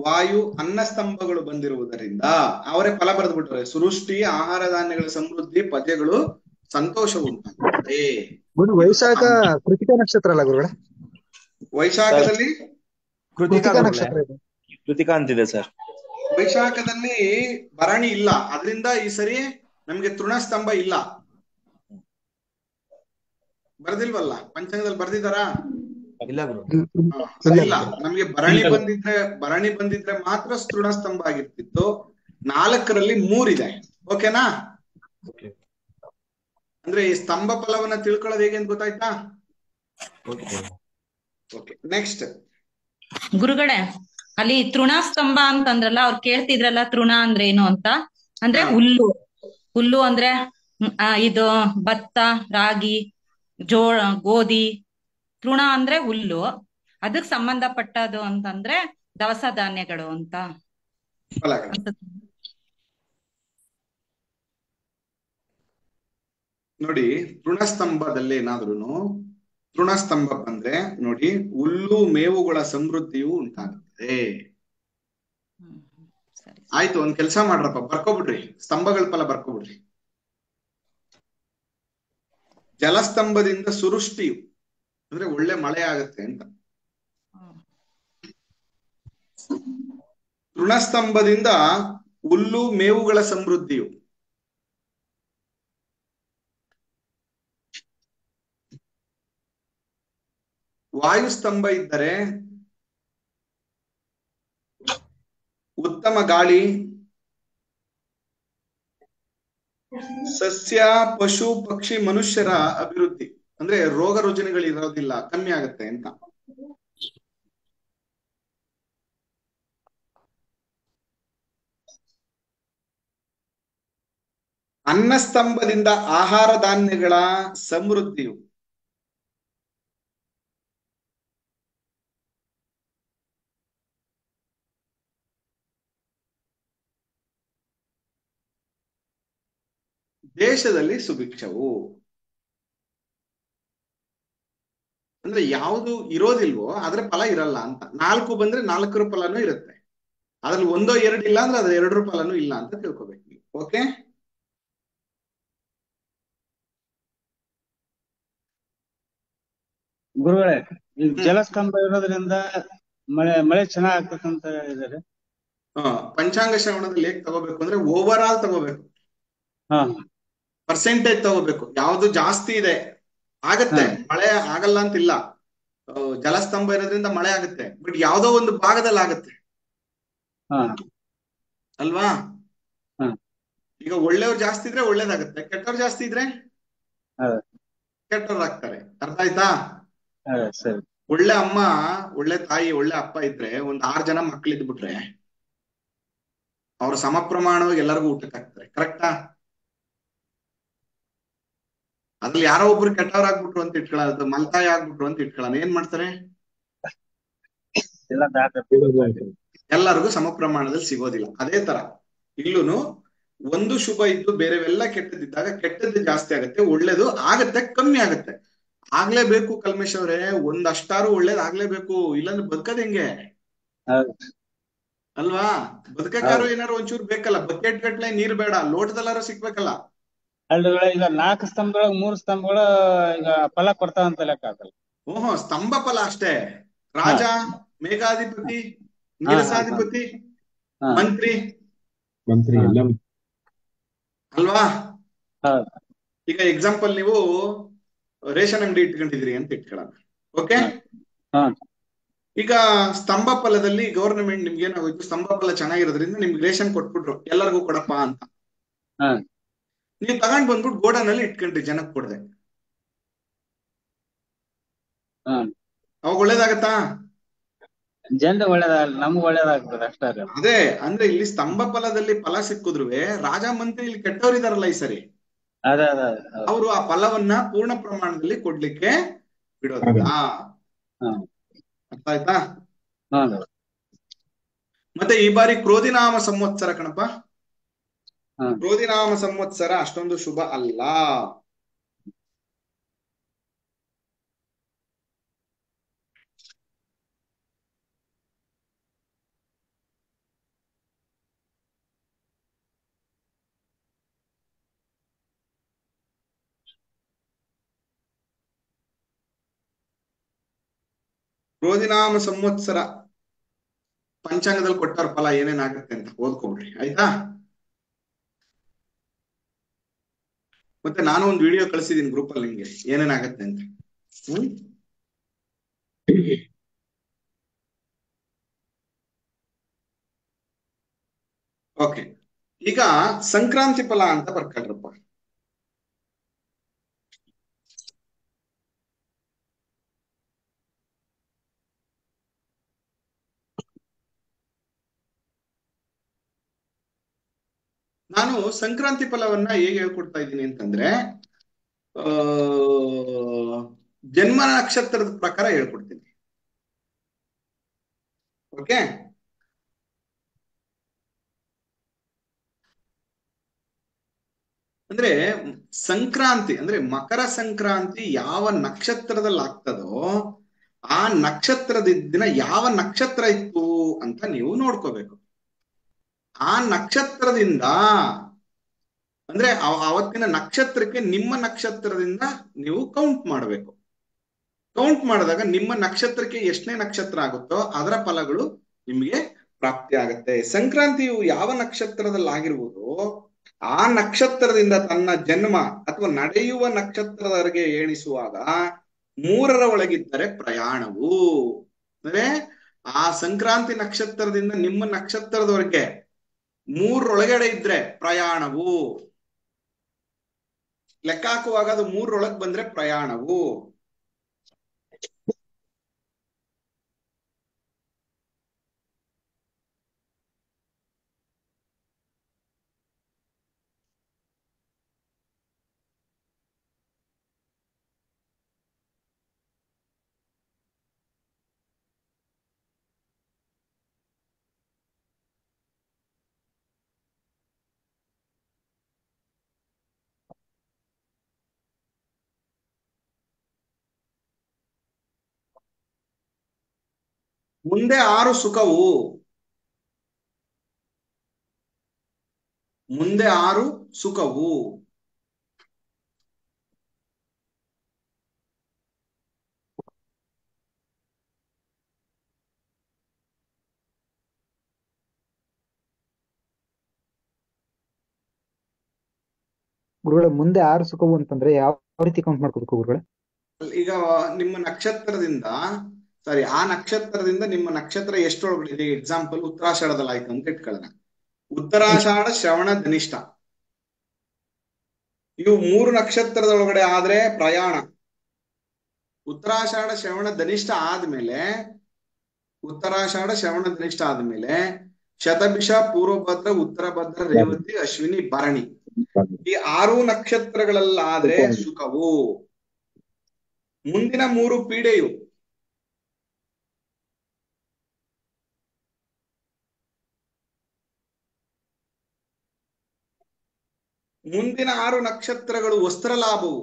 ವಾಯು ಅನ್ನಸ್ತಂಭಗಳು ಬಂದಿರುವುದರಿಂದ ಅವರೇ ಫಲ ಬರೆದ್ಬಿಟ್ರೆ ಸೃಷ್ಟಿ, ಆಹಾರ ಧಾನ್ಯಗಳ ಸಮೃದ್ಧಿ, ಪದ್ಯಗಳು, ಸಂತೋಷ ಉಂಟಾಗುತ್ತದೆ. ವೈಶಾಖ ಕೃತಿಕಾ ನಕ್ಷತ್ರ ಅಲ್ಲ ಗುರುಗಳೇ? ವೈಶಾಖದಲ್ಲಿ ಕೃತಿಕಾ ನಕ್ಷತ್ರ ಇದೆ. ಕೃತಿಕಾ ಅಂತಿದೆ ಸರ್. ವೈಶಾಖದಲ್ಲಿ ಭರಣಿ ಇಲ್ಲ, ಅದರಿಂದ ಈ ಸರಿ ನಮ್ಗೆ ತೃಣಸ್ತಂಭ ಇಲ್ಲ. ಬರ್ದಿಲ್ವಲ್ಲ? ಪಂಚಾಂಗದಲ್ಲಿ ಬರ್ದಿದಾರಾ? ಇಲ್ಲ ಗುರು, ಇಲ್ಲ. ನಮ್ಗೆ ಭರಣಿ ಬಂದಿದ್ರೆ ಮಾತ್ರ ತೃಣಸ್ತಂಭ ಆಗಿರ್ತಿತ್ತು. 4ರಲ್ಲಿ 3 ಇದೆ. ಓಕೆನಾ? ಅಂದ್ರೆ ಈ ಸ್ತಂಭ ಫಲವನ್ನ ತಿಳ್ಕೊಳ್ಳೋದು ಹೇಗೆ ಅಂತ ಗೊತ್ತಾಯ್ತಾ? Okay, next. ಗುರುಗಳೇ, ಅಲ್ಲಿ ತೃಣಸ್ತಂಭ ಅಂತಂದ್ರಲ್ಲ, ಅವ್ರು ಕೇಳ್ತಿದ್ರಲ್ಲ ತೃಣ ಅಂದ್ರೆ ಏನು ಅಂತ. ಅಂದ್ರೆ ಹುಲ್ಲು ಅಂದ್ರೆ ಇದು ಭತ್ತ, ರಾಗಿ, ಜೋಳ, ಗೋಧಿ. ತೃಣ ಅಂದ್ರೆ ಹುಲ್ಲು. ಅದಕ್ ಸಂಬಂಧಪಟ್ಟದು ಅಂತಂದ್ರೆ ದವಸ ಧಾನ್ಯಗಳು ಅಂತ ಫಲಗಳು. ಅನ್ಸುತ್ತೆ. ನೋಡಿ, ತೃಣಸ್ತಂಭದಲ್ಲಿ ಏನಾದ್ರೂ ತೃಣಸ್ತಂಭ ಬಂದ್ರೆ ನೋಡಿ, ಹುಲ್ಲು ಮೇವುಗಳ ಸಮೃದ್ಧಿಯು ಉಂಟಾಗುತ್ತದೆ. ಆಯ್ತು, ಒಂದ್ ಕೆಲ್ಸ ಮಾಡ್ರಪ್ಪ, ಬರ್ಕೊಬಿಡ್ರಿ, ಸ್ತಂಭಗಳ ಫಲ ಬರ್ಕೊಬಿಡ್ರಿ. ಜಲಸ್ತಂಭದಿಂದ ಸುರುಷ್ಟಿಯು ಅಂದ್ರೆ ಒಳ್ಳೆ ಮಳೆ ಆಗತ್ತೆ ಅಂತ. ತೃಣಸ್ತಂಭದಿಂದ ಹುಲ್ಲು ಮೇವುಗಳ ಸಮೃದ್ಧಿಯು. ವಾಯುಸ್ತಂಭ ಇದ್ದರೆ ಉತ್ತಮ ಗಾಳಿ, ಸಸ್ಯ, ಪಶು, ಪಕ್ಷಿ, ಮನುಷ್ಯರ ಅಭಿವೃದ್ಧಿ ಅಂದ್ರೆ ರೋಗ ರುಜಿನಗಳು ಇರೋದಿಲ್ಲ, ಕಮ್ಮಿ ಆಗತ್ತೆ ಅಂತ. ಅನ್ನಸ್ತಂಭದಿಂದ ಆಹಾರ ಧಾನ್ಯಗಳ ಸಮೃದ್ಧಿಯು. ದೇಶದಲ್ಲಿ ಸುಭಿಕ್ಷವು ಅಂದ್ರೆ ಯಾವುದು ಇರೋದಿಲ್ವೋ ಅದ್ರ ಫಲ ಇರಲ್ಲ ಅಂತ. 4 ಬಂದ್ರೆ 4ರ ಫಲನೂ ಇರುತ್ತೆ, ಅದ್ರಲ್ಲಿ 1 2 ಇಲ್ಲ ಅಂದ್ರೆ ಅದ್ರ 2ರ ಫಲನೂ ಇಲ್ಲ ಅಂತ ತಿಳ್ಕೊಬೇಕು ನೀವು. ಓಕೆ, ಗುರುಗಳೇ, ಈ ಜಲಸ್ತಂಭ ಇರೋದ್ರಿಂದ ಮಳೆ ಚೆನ್ನಾಗ್ ಆಗ್ತಕ್ಕಂತ ಹೇಳಿದ್ದಾರೆ. ಪಂಚಾಂಗ ಶ್ರವಣದಲ್ಲಿ ಹೇಗ್ ತಗೋಬೇಕು ಅಂದ್ರೆ ಓವರ್ ಆಲ್ ತಗೋಬೇಕು, ಪರ್ಸೆಂಟೇಜ್ ತಗೋಬೇಕು. ಯಾವ್ದು ಜಾಸ್ತಿ ಇದೆ ಆಗತ್ತೆ, ಮಳೆ ಆಗಲ್ಲ ಅಂತಿಲ್ಲ. ಜಲಸ್ತಂಭ ಇರೋದ್ರಿಂದ ಮಳೆ ಆಗುತ್ತೆ, ಬಟ್ ಯಾವ್ದೋ ಒಂದು ಭಾಗದಲ್ಲಿ ಆಗತ್ತೆ ಅಲ್ವಾ? ಈಗ ಒಳ್ಳೆಯವ್ರು ಜಾಸ್ತಿ ಇದ್ರೆ ಒಳ್ಳೇದಾಗತ್ತೆ, ಕೆಟ್ಟವ್ರು ಜಾಸ್ತಿ ಇದ್ರೆ ಕೆಟ್ಟವ್ರು ಆಗ್ತಾರೆ. ಅರ್ಥ ಆಯ್ತಾ? ಒಳ್ಳೆ ಅಮ್ಮ, ಒಳ್ಳೆ ತಾಯಿ, ಒಳ್ಳೆ ಅಪ್ಪ ಇದ್ರೆ 6 ಜನ ಮಕ್ಳಿದ್ಬಿಟ್ರೆ ಅವ್ರು ಸಮ ಪ್ರಮಾಣವಾಗಿ ಎಲ್ಲರಿಗೂ ಊಟಕ್ಕೆ ಹಾಕ್ತಾರೆ. ಕರೆಕ್ಟಾ? ಅದ್ರಲ್ಲಿ ಯಾರೋ ಒಬ್ರು ಕೆಟ್ಟವ್ರಾಗ್ಬಿಟ್ರು ಅಂತ ಇಟ್ಕೊಳ್ಳೋದು, ಮಲ್ತಾಯಿ ಆಗ್ಬಿಟ್ರು ಅಂತ ಇಟ್ಕೊಳ್ಳೋಣ, ಏನ್ ಮಾಡ್ತಾರೆ? ಎಲ್ಲರಿಗೂ ಸಮ ಪ್ರಮಾಣದಲ್ಲಿ ಸಿಗೋದಿಲ್ಲ. ಅದೇ ತರ ಇಲ್ಲೂನು ಒಂದು ಶುಭ ಇದ್ದು ಬೇರೆವೆಲ್ಲ ಕೆಟ್ಟದಿದ್ದಾಗ ಕೆಟ್ಟದ್ದು ಜಾಸ್ತಿ ಆಗುತ್ತೆ, ಒಳ್ಳೇದು ಆಗತ್ತೆ ಕಮ್ಮಿ ಆಗತ್ತೆ. ಆಗ್ಲೇಬೇಕು ಕಲ್ಮೇಶ್ ಅವ್ರೆ, 1 ಅಷ್ಟಾರು ಒಳ್ಳೇದ್ ಆಗ್ಲೇಬೇಕು, ಇಲ್ಲಾಂದ್ರೆ ಬದುಕದ್ ಹೆಂಗೆ ಅಲ್ವಾ? ಬದುಕಕ್ಕಾರು ಏನಾರು ಒಂಚೂರು ಬೇಕಲ್ಲ, ಬಕೆಟ್ ಗಟ್ಲೆ ನೀರ್ ಬೇಡ, ಲೋಟದಲ್ಲಾರು ಸಿಕ್ಬೇಕಲ್ಲ. ಈಗ 4 ಸ್ತಂಭಗಳು 3 ಸ್ತಂಭಗಳು ಈಗ ಫಲ ಕೊಡ್ತಾವಂತ ಲೆಕ್ಕ ಆಗಲ್ಲ. ಓಹೋ, ಸ್ತಂಭ ಫಲ ಅಷ್ಟೇ. ರಾಜ, ಮೇಘಾಧಿಪತಿ, ನೀರಸಾಧಿಪತಿ, ಮಂತ್ರಿ ಎಲ್ಲ ಅಲ್ವಾ? ಈಗ ಎಕ್ಸಾಂಪಲ್, ನೀವು ರೇಷನ್ ಅಂಗಡಿ ಇಟ್ಕೊಂಡಿದ್ರಿ ಅಂತ ಇಟ್ಕೊಳ್ಳೋಣ. ಓಕೆ, ಈಗ ಸ್ತಂಭ ಫಲದಲ್ಲಿ ಗವರ್ನಮೆಂಟ್ ನಿಮ್ಗೆ ಏನಾಗೋಯ್ತು, ಸ್ತಂಭ ಫಲ ಚೆನ್ನಾಗಿರೋದ್ರಿಂದ ನಿಮ್ಗೆ ರೇಷನ್ ಕೊಟ್ಬಿಟ್ರು, ಎಲ್ಲರಿಗೂ ಕೊಡಪ್ಪ ಅಂತ. ನೀವು ತಗೊಂಡ್ ಬಂದ್ಬಿಟ್ಟು ಗೋಡನಲ್ಲಿ ಇಟ್ಕೊಂಡ್ರಿ, ಜನಕ್ಕೆ ಕೊಡದೆ, ಅವಾಗ ಒಳ್ಳೇದಾಗತ್ತಾ? ಜನರು ಒಳ್ಳೇದಾಗಲ್ಲ, ನಮ್ಗೆ ಒಳ್ಳೇದಾಗ್ತದೆ ಅಷ್ಟೇ. ಅದೇ ಅಂದ್ರೆ ಇಲ್ಲಿ ಸ್ತಂಭ ಫಲದಲ್ಲಿ ಫಲ ಸಿಕ್ಕಿದ್ರುವೆ ರಾಜ ಮಂತ್ರಿ ಇಲ್ಲಿ ಕೆಟ್ಟವರಿದಾರಲ್ಲ ಈ ಸರಿ, ಅವರು ಆ ಫಲವನ್ನ ಪೂರ್ಣ ಪ್ರಮಾಣದಲ್ಲಿ ಕೊಡ್ಲಿಕ್ಕೆ ಬಿಡೋದಿಲ್ಲ. ಅರ್ಥ ಆಯ್ತಾ? ಮತ್ತೆ ಈ ಬಾರಿ ಕ್ರೋಧಿನಾಮ ಸಂವತ್ಸರ ಕಣಪ್ಪ. ಕ್ರೋಧಿನಾಮ ಸಂವತ್ಸರ ಅಷ್ಟೊಂದು ಶುಭ ಅಲ್ಲ. ಕ್ರೋಧಿನಾಮ ಸಂವತ್ಸರ ಪಂಚಾಂಗದಲ್ಲಿ ಕೊಟ್ಟಾರ ಫಲ ಏನೇನಾಗುತ್ತೆ ಅಂತ ಓದ್ಕೊಬಿಡ್ರಿ, ಆಯ್ತಾ? ಮತ್ತೆ ನಾನು ಒಂದು ವಿಡಿಯೋ ಕಳಿಸಿದೀನಿ ಗ್ರೂಪ್ ಅಲ್ಲಿ ನಿಮ್ಗೆ ಏನೇನಾಗತ್ತೆ ಅಂತ. ಓಕೆ, ಈಗ ಸಂಕ್ರಾಂತಿ ಫಲ ಅಂತ ಬರ್ಕೊಳ್ರಪ್ಪ. ನಾನು ಸಂಕ್ರಾಂತಿ ಫಲವನ್ನ ಹೇಗೆ ಹೇಳ್ಕೊಡ್ತಾ ಇದ್ದೀನಿ ಅಂತಂದ್ರೆ, ಜನ್ಮ ನಕ್ಷತ್ರದ ಪ್ರಕಾರ ಹೇಳ್ಕೊಡ್ತೀನಿ. ಓಕೆ, ಅಂದ್ರೆ ಸಂಕ್ರಾಂತಿ ಅಂದ್ರೆ ಮಕರ ಸಂಕ್ರಾಂತಿ ಯಾವ ನಕ್ಷತ್ರದಲ್ಲಿ ಆಗ್ತದೋ ಆ ನಕ್ಷತ್ರದ ದಿನ ಯಾವ ನಕ್ಷತ್ರ ಇತ್ತು ಅಂತ ನೀವು ನೋಡ್ಕೋಬೇಕು. ಆ ನಕ್ಷತ್ರದಿಂದ ಅಂದ್ರೆ ಅವತ್ತಿನ ನಕ್ಷತ್ರಕ್ಕೆ ನಿಮ್ಮ ನಕ್ಷತ್ರದಿಂದ ನೀವು ಕೌಂಟ್ ಮಾಡಬೇಕು. ಕೌಂಟ್ ಮಾಡಿದಾಗ ನಿಮ್ಮ ನಕ್ಷತ್ರಕ್ಕೆ ಎಷ್ಟನೇ ನಕ್ಷತ್ರ ಆಗುತ್ತೋ ಅದರ ಫಲಗಳು ನಿಮಗೆ ಪ್ರಾಪ್ತಿ ಆಗುತ್ತೆ. ಸಂಕ್ರಾಂತಿಯು ಯಾವ ನಕ್ಷತ್ರದಲ್ಲಿ ಆಗಿರುವುದು ಆ ನಕ್ಷತ್ರದಿಂದ ತನ್ನ ಜನ್ಮ ಅಥವಾ ನಡೆಯುವ ನಕ್ಷತ್ರದವರೆಗೆ ಎಣಿಸುವಾಗ 3ರ ಒಳಗಿದ್ದರೆ ಪ್ರಯಾಣವು. ಅಂದ್ರೆ ಆ ಸಂಕ್ರಾಂತಿ ನಕ್ಷತ್ರದಿಂದ ನಿಮ್ಮ ನಕ್ಷತ್ರದವರೆಗೆ 3ರೊಳಗಡೆ ಇದ್ರೆ ಪ್ರಯಾಣವು. ಲೆಕ್ಕ ಹಾಕುವಾಗ ಅದು 3ರೊಳಗೆ ಬಂದ್ರೆ ಪ್ರಯಾಣವು. ಮುಂದೆ 6 ಸುಖವು. ಮುಂದೆ 6 ಸುಖವು. ಗುರುಗಳೇ ಮುಂದೆ 6 ಸುಖವು ಅಂತಂದ್ರೆ ಯಾವ ರೀತಿ ಕೌಂಟ್ ಮಾಡ್ಕೋಬೇಕು ಗುರುಗಳೇ? ಈಗ ನಿಮ್ಮ ನಕ್ಷತ್ರದಿಂದ ಆ ನಕ್ಷತ್ರದಿಂದ ನಿಮ್ಮ ನಕ್ಷತ್ರ ಎಷ್ಟೊಳಗಡೆ ಇದೆ? ಎಕ್ಸಾಂಪಲ್ ಉತ್ತರಾಷಾಢದಲ್ಲಿ ಆಯ್ತು ಅಂತ ಇಟ್ಕೊಳ್ಳೋಣ. ಉತ್ತರಾಷಾಢ, ಶ್ರವಣ, ಧನಿಷ್ಠ ಇವು 3 ನಕ್ಷತ್ರದೊಳಗಡೆ ಆದ್ರೆ ಪ್ರಯಾಣ. ಉತ್ತರಾಷಾಢ, ಶ್ರವಣ, ಧನಿಷ್ಠ ಆದ್ಮೇಲೆ ಶತಭಿಷ, ಪೂರ್ವಭದ್ರ, ಉತ್ತರಭದ್ರ, ರೇವತಿ, ಅಶ್ವಿನಿ, ಭರಣಿ ಈ 6 ನಕ್ಷತ್ರಗಳಲ್ಲಾದ್ರೆ ಸುಖವು. ಮುಂದಿನ 3 ಪೀಡೆಯು. ಮುಂದಿನ 6 ನಕ್ಷತ್ರಗಳು ವಸ್ತ್ರ ಲಾಭವು.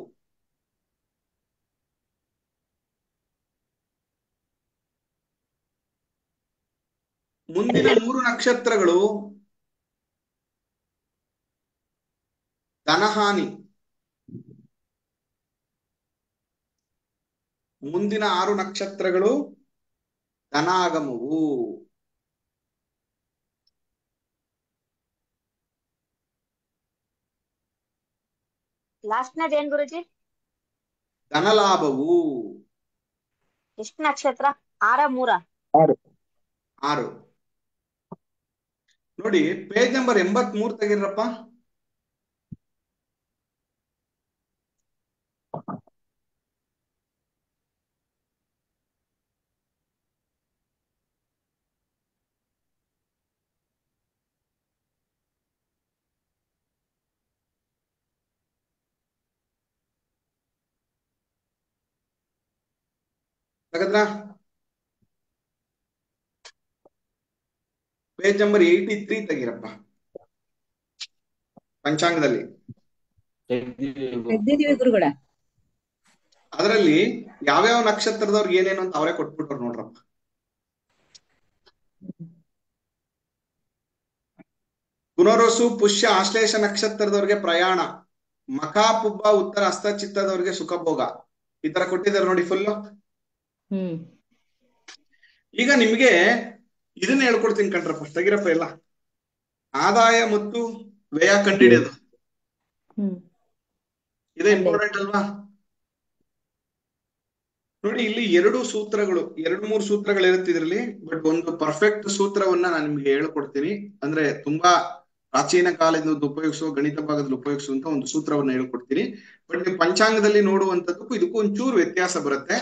ಮುಂದಿನ 3 ನಕ್ಷತ್ರಗಳು ಧನಹಾನಿ. ಮುಂದಿನ 6 ನಕ್ಷತ್ರಗಳು ಧನಾಗಮವು. ಲಾಸ್ಟ್ನೇದ್ ಏನ್ ಗುರುಜಿ? ಧನಲಾಭವು. ಎಷ್ಟು ನಕ್ಷತ್ರ? 6 3? 6. ನೋಡಿ ಪೇಜ್ ನಂಬರ್ 83 ತೆಗೀರಪ್ಪ. ತೆಗದ್ರಾ? ಪೇಜ್ ನಂಬರ್ 83 ತೆಗೀರಪ್ಪ ಪಂಚಾಂಗದಲ್ಲಿ. ಅದರಲ್ಲಿ ಯಾವ್ಯಾವ ನಕ್ಷತ್ರದವ್ರಿಗೆ ಏನೇನು ಅಂತ ಅವರೇ ಕೊಟ್ಬಿಟ್ರು ನೋಡ್ರಪ್ಪ. ಪುನರ್ವಸು, ಪುಷ್ಯ, ಆಶ್ಲೇಷ ನಕ್ಷತ್ರದವ್ರಿಗೆ ಪ್ರಯಾಣ. ಮಖ, ಪುಬ್ಬ, ಉತ್ತರ ಹಸ್ತ ಚಿತ್ತದವ್ರಿಗೆ ಸುಖಭೋಗ. ಈ ತರ ಕೊಟ್ಟಿದ್ದಾರೆ ನೋಡಿ ಫುಲ್. ಈಗ ನಿಮ್ಗೆ ಇದನ್ನ ಹೇಳ್ಕೊಡ್ತೀನಿ ಕಣ್ರಪ್ಪ. ತೆಗಿರಪ್ಪ ಎಲ್ಲ. ಆದಾಯ ಮತ್ತು ವ್ಯಯ ಕಂಡಿಡಿಯೋದು ಇದು ಇಂಪಾರ್ಟೆಂಟ್ ಅಲ್ವಾ? ನೋಡಿ ಇಲ್ಲಿ 2 ಸೂತ್ರಗಳು, 2-3 ಸೂತ್ರಗಳು ಇರುತ್ತೆ ಇದರಲ್ಲಿ. ಬಟ್ ಒಂದು ಪರ್ಫೆಕ್ಟ್ ಸೂತ್ರವನ್ನ ನಾನು ನಿಮ್ಗೆ ಹೇಳ್ಕೊಡ್ತೀನಿ. ಅಂದ್ರೆ ತುಂಬಾ ಪ್ರಾಚೀನ ಕಾಲದಿಂದ ಉಪಯೋಗಿಸುವ, ಗಣಿತ ಭಾಗದಲ್ಲಿ ಉಪಯೋಗಿಸುವಂತ ಒಂದು ಸೂತ್ರವನ್ನ ಹೇಳ್ಕೊಡ್ತೀನಿ. ಬಟ್ ನೀವು ಪಂಚಾಂಗದಲ್ಲಿ ನೋಡುವಂತದಕ್ಕೂ ಇದಕ್ಕೂ ಒಂಚೂರು ವ್ಯತ್ಯಾಸ ಬರುತ್ತೆ.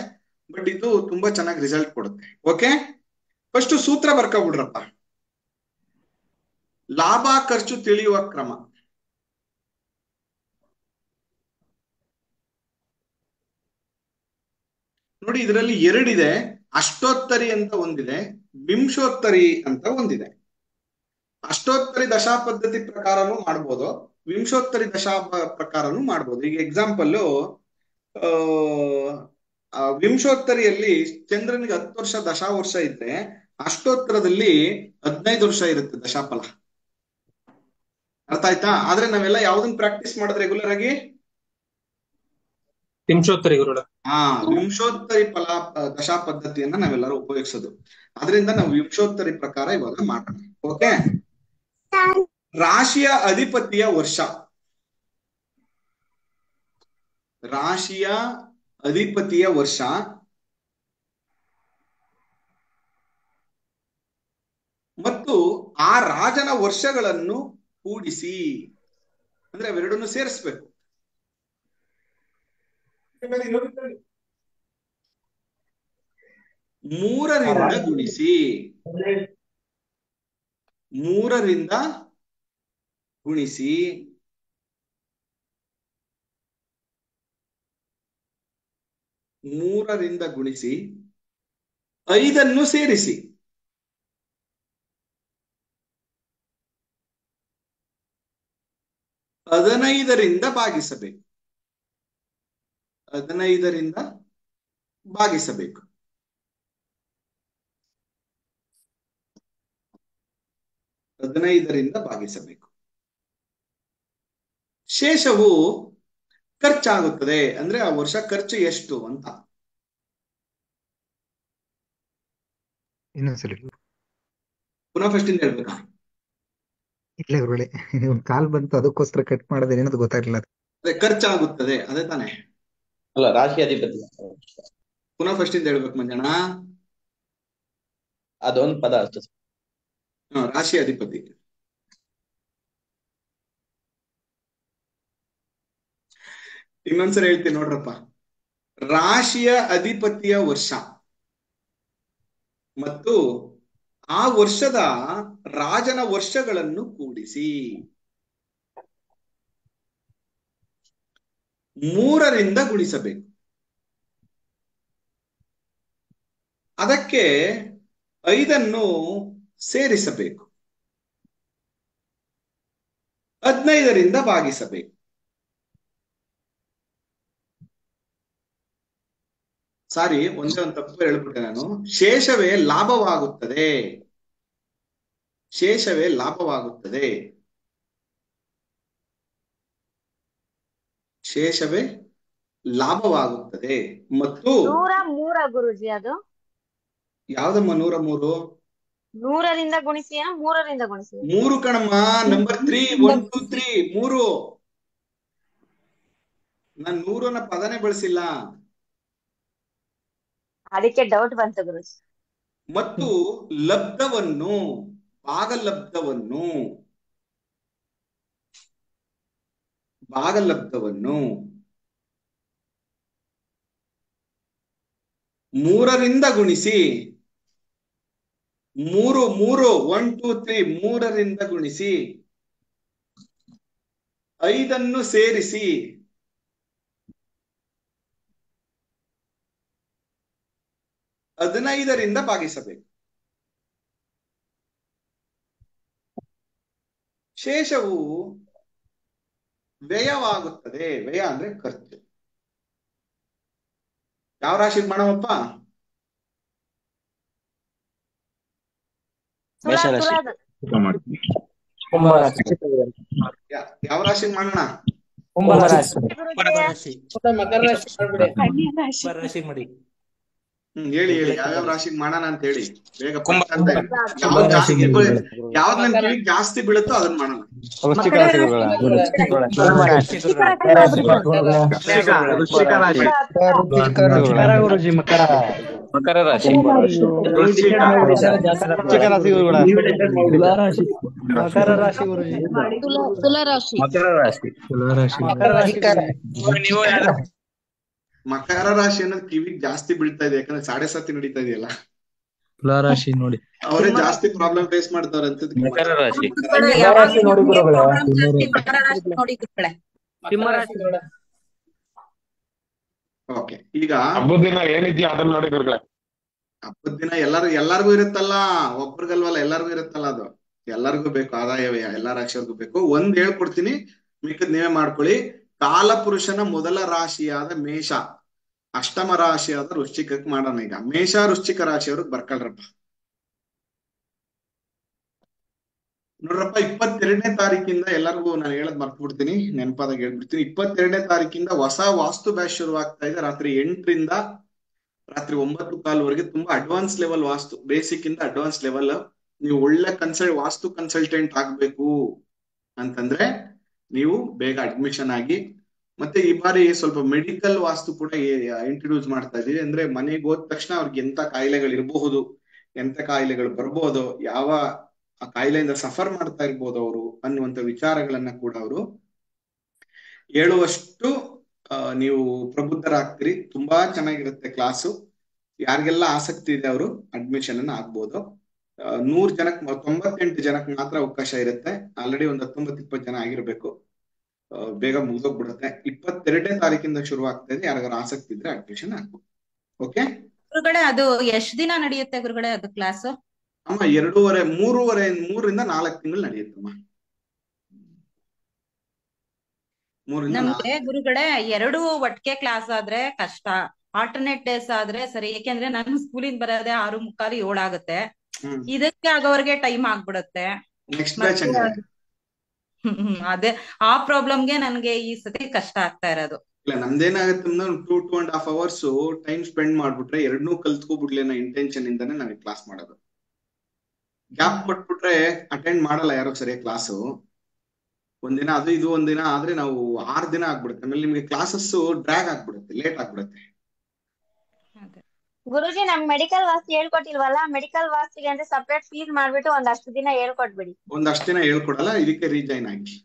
ಬಟ್ ಇದು ತುಂಬಾ ಚೆನ್ನಾಗಿ ರಿಸಲ್ಟ್ ಕೊಡುತ್ತೆ. ಓಕೆ, ಫಸ್ಟ್ ಸೂತ್ರ ಬರ್ಕೊಬಿಡ್ರಪ್ಪ. ಲಾಭ ಖರ್ಚು ತಿಳಿಯುವ ಕ್ರಮ. ನೋಡಿ ಇದರಲ್ಲಿ 2 ಇದೆ. ಅಷ್ಟೋತ್ತರಿ ಅಂತ ಒಂದಿದೆ, ವಿಂಶೋತ್ತರಿ ಅಂತ ಒಂದಿದೆ. ಅಷ್ಟೋತ್ತರಿ ದಶಾ ಪದ್ಧತಿ ಪ್ರಕಾರನೂ ಮಾಡ್ಬೋದು, ವಿಂಶೋತ್ತರಿ ದಶಾ ಪ್ರಕಾರನು ಮಾಡ್ಬೋದು. ಈಗ ಎಕ್ಸಾಂಪಲ್ ವಿಂಶೋತ್ತರಿಯಲ್ಲಿ ಚಂದ್ರನಿಗೆ 10 ವರ್ಷ ದಶಾವರ್ಷ ಇದ್ರೆ ಅಷ್ಟೋತ್ತರದಲ್ಲಿ 15 ವರ್ಷ ಇರುತ್ತೆ ದಶಾಫಲ. ಅರ್ಥ ಆಯ್ತಾ? ಆದ್ರೆ ನಾವೆಲ್ಲ ಯಾವ್ದನ್ನ ಪ್ರಾಕ್ಟೀಸ್ ಮಾಡೋದು ರೆಗ್ಯುಲರ್ ಆಗಿ? ವಿಂಶೋತ್ತರಿ ಗುರುಗಳ. ವಿಂಶೋತ್ತರಿ ದಶಾ ಪದ್ಧತಿಯನ್ನ ನಾವೆಲ್ಲರೂ ಉಪಯೋಗಿಸೋದು. ಅದರಿಂದ ನಾವು ವಿಂಶೋತ್ತರಿ ಪ್ರಕಾರ ಇವಾಗ ಮಾಡೋಣ. ಓಕೆ. ರಾಶಿಯ ಅಧಿಪತಿಯ ವರ್ಷ. ರಾಶಿಯ ಅಧಿಪತಿಯ ವರ್ಷ ಮತ್ತು ಆ ರಾಜನ ವರ್ಷಗಳನ್ನು ಕೂಡಿಸಿ, ಅಂದ್ರೆ ಅವೆರಡನ್ನು ಸೇರಿಸ್ಬೇಕು. ಮೂರರಿಂದ ಗುಣಿಸಿ, ಮೂರರಿಂದ ಗುಣಿಸಿ ಮೂರರಿಂದ ಗುಣಿಸಿ 5 ಸೇರಿಸಿ. ಹದಿನೈದರಿಂದ ಭಾಗಿಸಬೇಕು. 15ರಿಂದ ಭಾಗಿಸಬೇಕು. ಶೇಷವು ಖರ್ಚಾಗುತ್ತದೆ. ಅಂದ್ರೆ ಆ ವರ್ಷ ಖರ್ಚು ಎಷ್ಟು ಅಂತ. ಇನ್ನೊಂದ್ಸಲಿ ಪುನಃ ಫಸ್ಟ್ ಇಂದ ಹೇಳ್ಬೇಕಾ? ಇಲ್ಲ ಗುರುಗಳೇ, ಒಂದ್ ಕಾಲ್ ಬಂತು ಅದಕ್ಕೋಸ್ಕರ ಕಟ್ ಮಾಡೋದು ಏನದು ಗೊತ್ತಾಗ್ಲಿಲ್ಲ. ಅದೇ ಖರ್ಚಾಗುತ್ತದೆ, ಅದೇ ತಾನೆ? ಅಲ್ಲ, ರಾಶಿ ಅಧಿಪತಿ. ಪುನಃ ಫಸ್ಟ್ ಇಂದ ಹೇಳ್ಬೇಕು ಮಂಜಣ್ಣ. ಅದೊಂದು ಪದ ಅಷ್ಟೇ. ರಾಶಿ ಅಧಿಪತಿ. ಇನ್ನೊಂದ್ಸರಿ ಹೇಳ್ತೀನಿ ನೋಡ್ರಪ್ಪ. ರಾಶಿಯ ಅಧಿಪತಿಯ ವರ್ಷ ಮತ್ತು ಆ ವರ್ಷದ ರಾಜನ ವರ್ಷಗಳನ್ನು ಕೂಡಿಸಿ 3ರಿಂದ ಗುಣಿಸಬೇಕು. ಅದಕ್ಕೆ 5 ಸೇರಿಸಬೇಕು. 15ರಿಂದ ಭಾಗಿಸಬೇಕು. ಸಾರಿ, ಒಂದೇ ಒಂದು ತಪ್ಪು ಹೇಳ್ಬಿಟ್ಟೆ ನಾನು. ಶೇಷವೇ ಲಾಭವಾಗುತ್ತದೆ. ಶೇಷವೇ ಲಾಭವಾಗುತ್ತದೆ. ಶೇಷವೇ ಲಾಭವಾಗುತ್ತದೆ. ಮತ್ತು 103 ಗುರುಜಿ. ಅದು ಯಾವ್ದಮ್ಮ 103? 100ರಿಂದ ಗುಣಿಸಿಯ 3ರಿಂದ ಗುಣಿಸಿ. 3 ಕಣಮ್ಮ. ನಂಬರ್ 3. 1 2 3 3. ನಾನು 100 ಪದನೇ ಬಳಸಿಲ್ಲ. ಅದಕ್ಕೆ ಡೌಟ್ ಬಂತು ಗುರುಜಿ. ಮತ್ತು ಲಬ್ಧವನ್ನು, ಭಾಗಲಬ್ಧವನ್ನು 3ರಿಂದ ಗುಣಿಸಿ 3 1 2 3 3ರಿಂದ ಗುಣಿಸಿ 5 ಸೇರಿಸಿ 15ರಿಂದ ಭಾಗಿಸಬೇಕು. ಶೇಷವು ವ್ಯಯವಾಗುತ್ತದೆ. ವ್ಯಯ ಅಂದ್ರೆ ಖರ್ಚು. ಯಾವ ರಾಶಿಗೆ ಮಾಡವಪ್ಪ? ಯಾವ ರಾಶಿಗೆ ಮಾಡೋಣ? ಹೇಳಿ ಯಾವ್ಯಾವ ರಾಶಿಗೆ ಮಾಡೋಣ ಅಂತ ಹೇಳಿ ಬೇಗ. ಯಾವ್ದು ನನ್ ಕಿವಿಗೆ ಜಾಸ್ತಿ ಬೀಳುತ್ತೋ ಅದನ್ನ ಮಾಡೋಣ. ಮಕರ ರಾಶಿ. ಮಕರ ರಾಶಿ ಅನ್ನೋದು ಕಿವಿಗೆ ಜಾಸ್ತಿ ಬೀಳ್ತಾ ಇದೆ, ಯಾಕಂದ್ರೆ 7:30 ನಡೀತಾ ಇದೆಯಲ್ಲ. ತುಲಾ ರಾಶಿ ನೋಡಿ, ಅವರೇ ಜಾಸ್ತಿ ಪ್ರಾಬ್ಲಮ್ ಫೇಸ್ ಮಾಡ್ತಾವ್ರೆ ಅಂತ. ಮಕರ ರಾಶಿ. ಓಕೆ, ಈಗ ಹಬ್ಬದ ದಿನ ಏನಿದ್ಯಾ ಅದನ್ನ ನೋಡಿ ಗುರುಗಳೇ. ಹಬ್ಬದ ದಿನ ಎಲ್ಲಾರ್ಗು ಇರುತ್ತಲ್ಲ, ಒಬ್ರಿಗಲ್ವಲ್ಲ, ಎಲ್ಲಾರ್ಗು ಇರುತ್ತಲ್ಲ. ಅದು ಎಲ್ಲರಿಗೂ ಬೇಕು. ಆದಾಯ ವ್ಯಯ ಎಲ್ಲಾ ರಾಶಿಯವ್ರಿಗೂ ಬೇಕು. ಒಂದ್ ಹೇಳ್ಕೊಡ್ತೀನಿ ಮಿಕ್ಕದ್ ನೀವೇ ಮಾಡ್ಕೊಳ್ಳಿ. ಕಾಲಪುರುಷನ ಮೊದಲ ರಾಶಿಯಾದ ಮೇಷ, ಅಷ್ಟಮ ರಾಶಿಯಾದ ವೃಶ್ಚಿಕಕ್ಕೆ ಮಾಡೋಣ. ಈಗ ಮೇಷ ವೃಶ್ಚಿಕ ರಾಶಿಯವ್ರಿಗೆ ಬರ್ಕೊಳ್ರಪ್ಪ. ನೋಡ್ರಪ್ಪ, 22ನೇ ತಾರೀಕಿಂದ ಎಲ್ಲರಿಗೂ ನಾನು ಹೇಳದ್ ಮರ್ತು ಬಿಡ್ತೀನಿ, ನೆನಪಾದಾಗ ಹೇಳ್ಬಿಡ್ತೀನಿ. 22ನೇ ತಾರೀಕಿಂದ ಹೊಸ ವಾಸ್ತು ಬ್ಯಾಚ್ ಶುರುವಾಗ್ತಾ ಇದೆ. ರಾತ್ರಿ 8ರಿಂದ ರಾತ್ರಿ 9:15 ತುಂಬಾ ಅಡ್ವಾನ್ಸ್ ಲೆವೆಲ್ ವಾಸ್ತು, ಬೇಸಿಕ್ ಇಂದ ಅಡ್ವಾನ್ಸ್ ಲೆವೆಲ್. ನೀವು ಒಳ್ಳೆ ವಾಸ್ತು ಕನ್ಸಲ್ಟೆಂಟ್ ಆಗ್ಬೇಕು ಅಂತಂದ್ರೆ ನೀವು ಬೇಗ ಅಡ್ಮಿಷನ್ ಆಗಿ. ಮತ್ತೆ ಈ ಬಾರಿ ಸ್ವಲ್ಪ ಮೆಡಿಕಲ್ ವಾಸ್ತು ಕೂಡ ಇಂಟ್ರೊಡ್ಯೂಸ್ ಮಾಡ್ತಾ ಇದೀವಿ. ಅಂದ್ರೆ ಮನೆಗೆ ಹೋದ ತಕ್ಷಣ ಅವ್ರಿಗೆ ಎಂತ ಕಾಯಿಲೆಗಳು ಇರಬಹುದು, ಎಂತ ಕಾಯಿಲೆಗಳು ಬರ್ಬೋದು, ಯಾವ ಆ ಕಾಯಿಲೆಯಿಂದ ಸಫರ್ ಮಾಡ್ತಾ ಇರ್ಬೋದು ಅವರು ಅನ್ನುವಂತ ವಿಚಾರಗಳನ್ನ ಕೂಡ ಅವರು ಹೇಳುವಷ್ಟು ನೀವು ಪ್ರಬುದ್ಧರಾಗ್ತೀರಿ. ತುಂಬಾ ಚೆನ್ನಾಗಿರುತ್ತೆ ಕ್ಲಾಸು. ಯಾರಿಗೆಲ್ಲ ಆಸಕ್ತಿ ಇದೆ ಅವರು ಅಡ್ಮಿಷನ್ ಅನ್ನ ಆಗ್ಬೋದು. 100 ಜನಕ್ಕೆ 98 ಜನಕ್ಕೆ ಮಾತ್ರ ಅವಕಾಶ ಇರುತ್ತೆ. ಆಲ್ರೆಡಿ ಒಂದು 19-20 ಜನ ಆಗಿರ್ಬೇಕು. ಬೇಗ ಮುಗಿದೋಗ್ಬಿಡುತ್ತೆ. 22ನೇ ತಾರೀಕಿಂದ ಶುರು ಆಗ್ತಾ ಇದೆ. ಯಾರಿಗಾರ ಆಸಕ್ತಿ ಇದ್ರೆ ಅಡ್ಮಿಷನ್ ಆಗ್ಬೋದು. ಓಕೆ ಗುರುಗಳೇ, ಅದು ಎಷ್ಟ್ ದಿನ ನಡೆಯುತ್ತೆ ಗುರುಗಳೇ ಅದು ಕ್ಲಾಸ್? ಅಮ್ಮ 3ರಿಂದ 4 ತಿಂಗಳು ನಡೆಯುತ್ತಮ್ಮ. 3ರಿಂದ 4. ನಮ್ಗೆ ಗುರುಗಳೇ 2 ಒಟ್ಟಿಗೆ ಕ್ಲಾಸ್ ಆದ್ರೆ ಕಷ್ಟ, ಆಲ್ಟರ್ನೇಟ್ ಡೇಸ್ ಆದ್ರೆ ಸರಿ. ಯಾಕೆಂದ್ರೆ ನಾನು ಸ್ಕೂಲಿಂದ ಬರೋದೇ 6:45, 7 ಆಗುತ್ತೆ. ಇದಕ್ಕೆ ಆಗೋವರೆಗೆ ಟೈಮ್ ಆಗ್ಬಿಡುತ್ತೆ. ಅದೇ ಆ ಪ್ರಾಬ್ಲಮ್ಗೆ ನನ್ಗೆ ಈ ಸತಿ ಕಷ್ಟ ಆಗ್ತಾ ಇರೋದು. ಇಲ್ಲ, ನಮ್ದೇನಾಗತ್ತೆ ಅಂದ್ರೆ 2.5 hours ಟೈಮ್ ಸ್ಪೆಂಡ್ ಮಾಡ್ಬಿಟ್ರೆ 2 ಕಲ್ತ್ಕೊಬಿಡ್ಲಿ ಅನ್ನೋ ಇಂಟೆನ್ಷನ್ ಇಂದಾನೆ ನಾವ್ ಕ್ಲಾಸ್ ಮಾಡೋದು. ಗ್ಯಾಪ್ ಕೊಟ್ಬಿಟ್ರೆ ಅಟೆಂಡ್ ಮಾಡಲ್ಲ ಯಾರು ಸರಿಯಾಗಿ ಕ್ಲಾಸು. ಒಂದಿನ ಅದು ಇದು ಒಂದಿನ ಆದ್ರೆ ನಾವು 6 ದಿನ ಆಗ್ಬಿಡುತ್ತೆ. ಆಮೇಲೆ ನಿಮ್ಗೆ ಕ್ಲಾಸಸ್ ಡ್ರ್ಯಾಗ್ ಆಗ್ಬಿಡುತ್ತೆ, ಲೇಟ್ ಆಗ್ಬಿಡುತ್ತೆ. ಗುರುಜಿ, ನಮ್ ಮೆಡಿಕಲ್ ವಾಸ್ತು ಹೇಳ್ಕೊಟ್ಟಿಲ್ವಲ್ಲ, ಮೆಡಿಕಲ್ ವಾಸ್ತಿಗೆ ಅಂದ್ರೆ ಸಪ್ರೇಟ್ ಫೀಸ್ ಮಾಡ್ಬಿಟ್ಟು ಒಂದಷ್ಟು ದಿನ ಹೇಳ್ಕೊಟ್ಬಿಡಿ. ಒಂದಷ್ಟು ದಿನ ಹೇಳ್ಕೊಡಲ್ಲ, ಇದಕ್ಕೆ ರೀಜಾಯ್ನ್ ಆಗಿ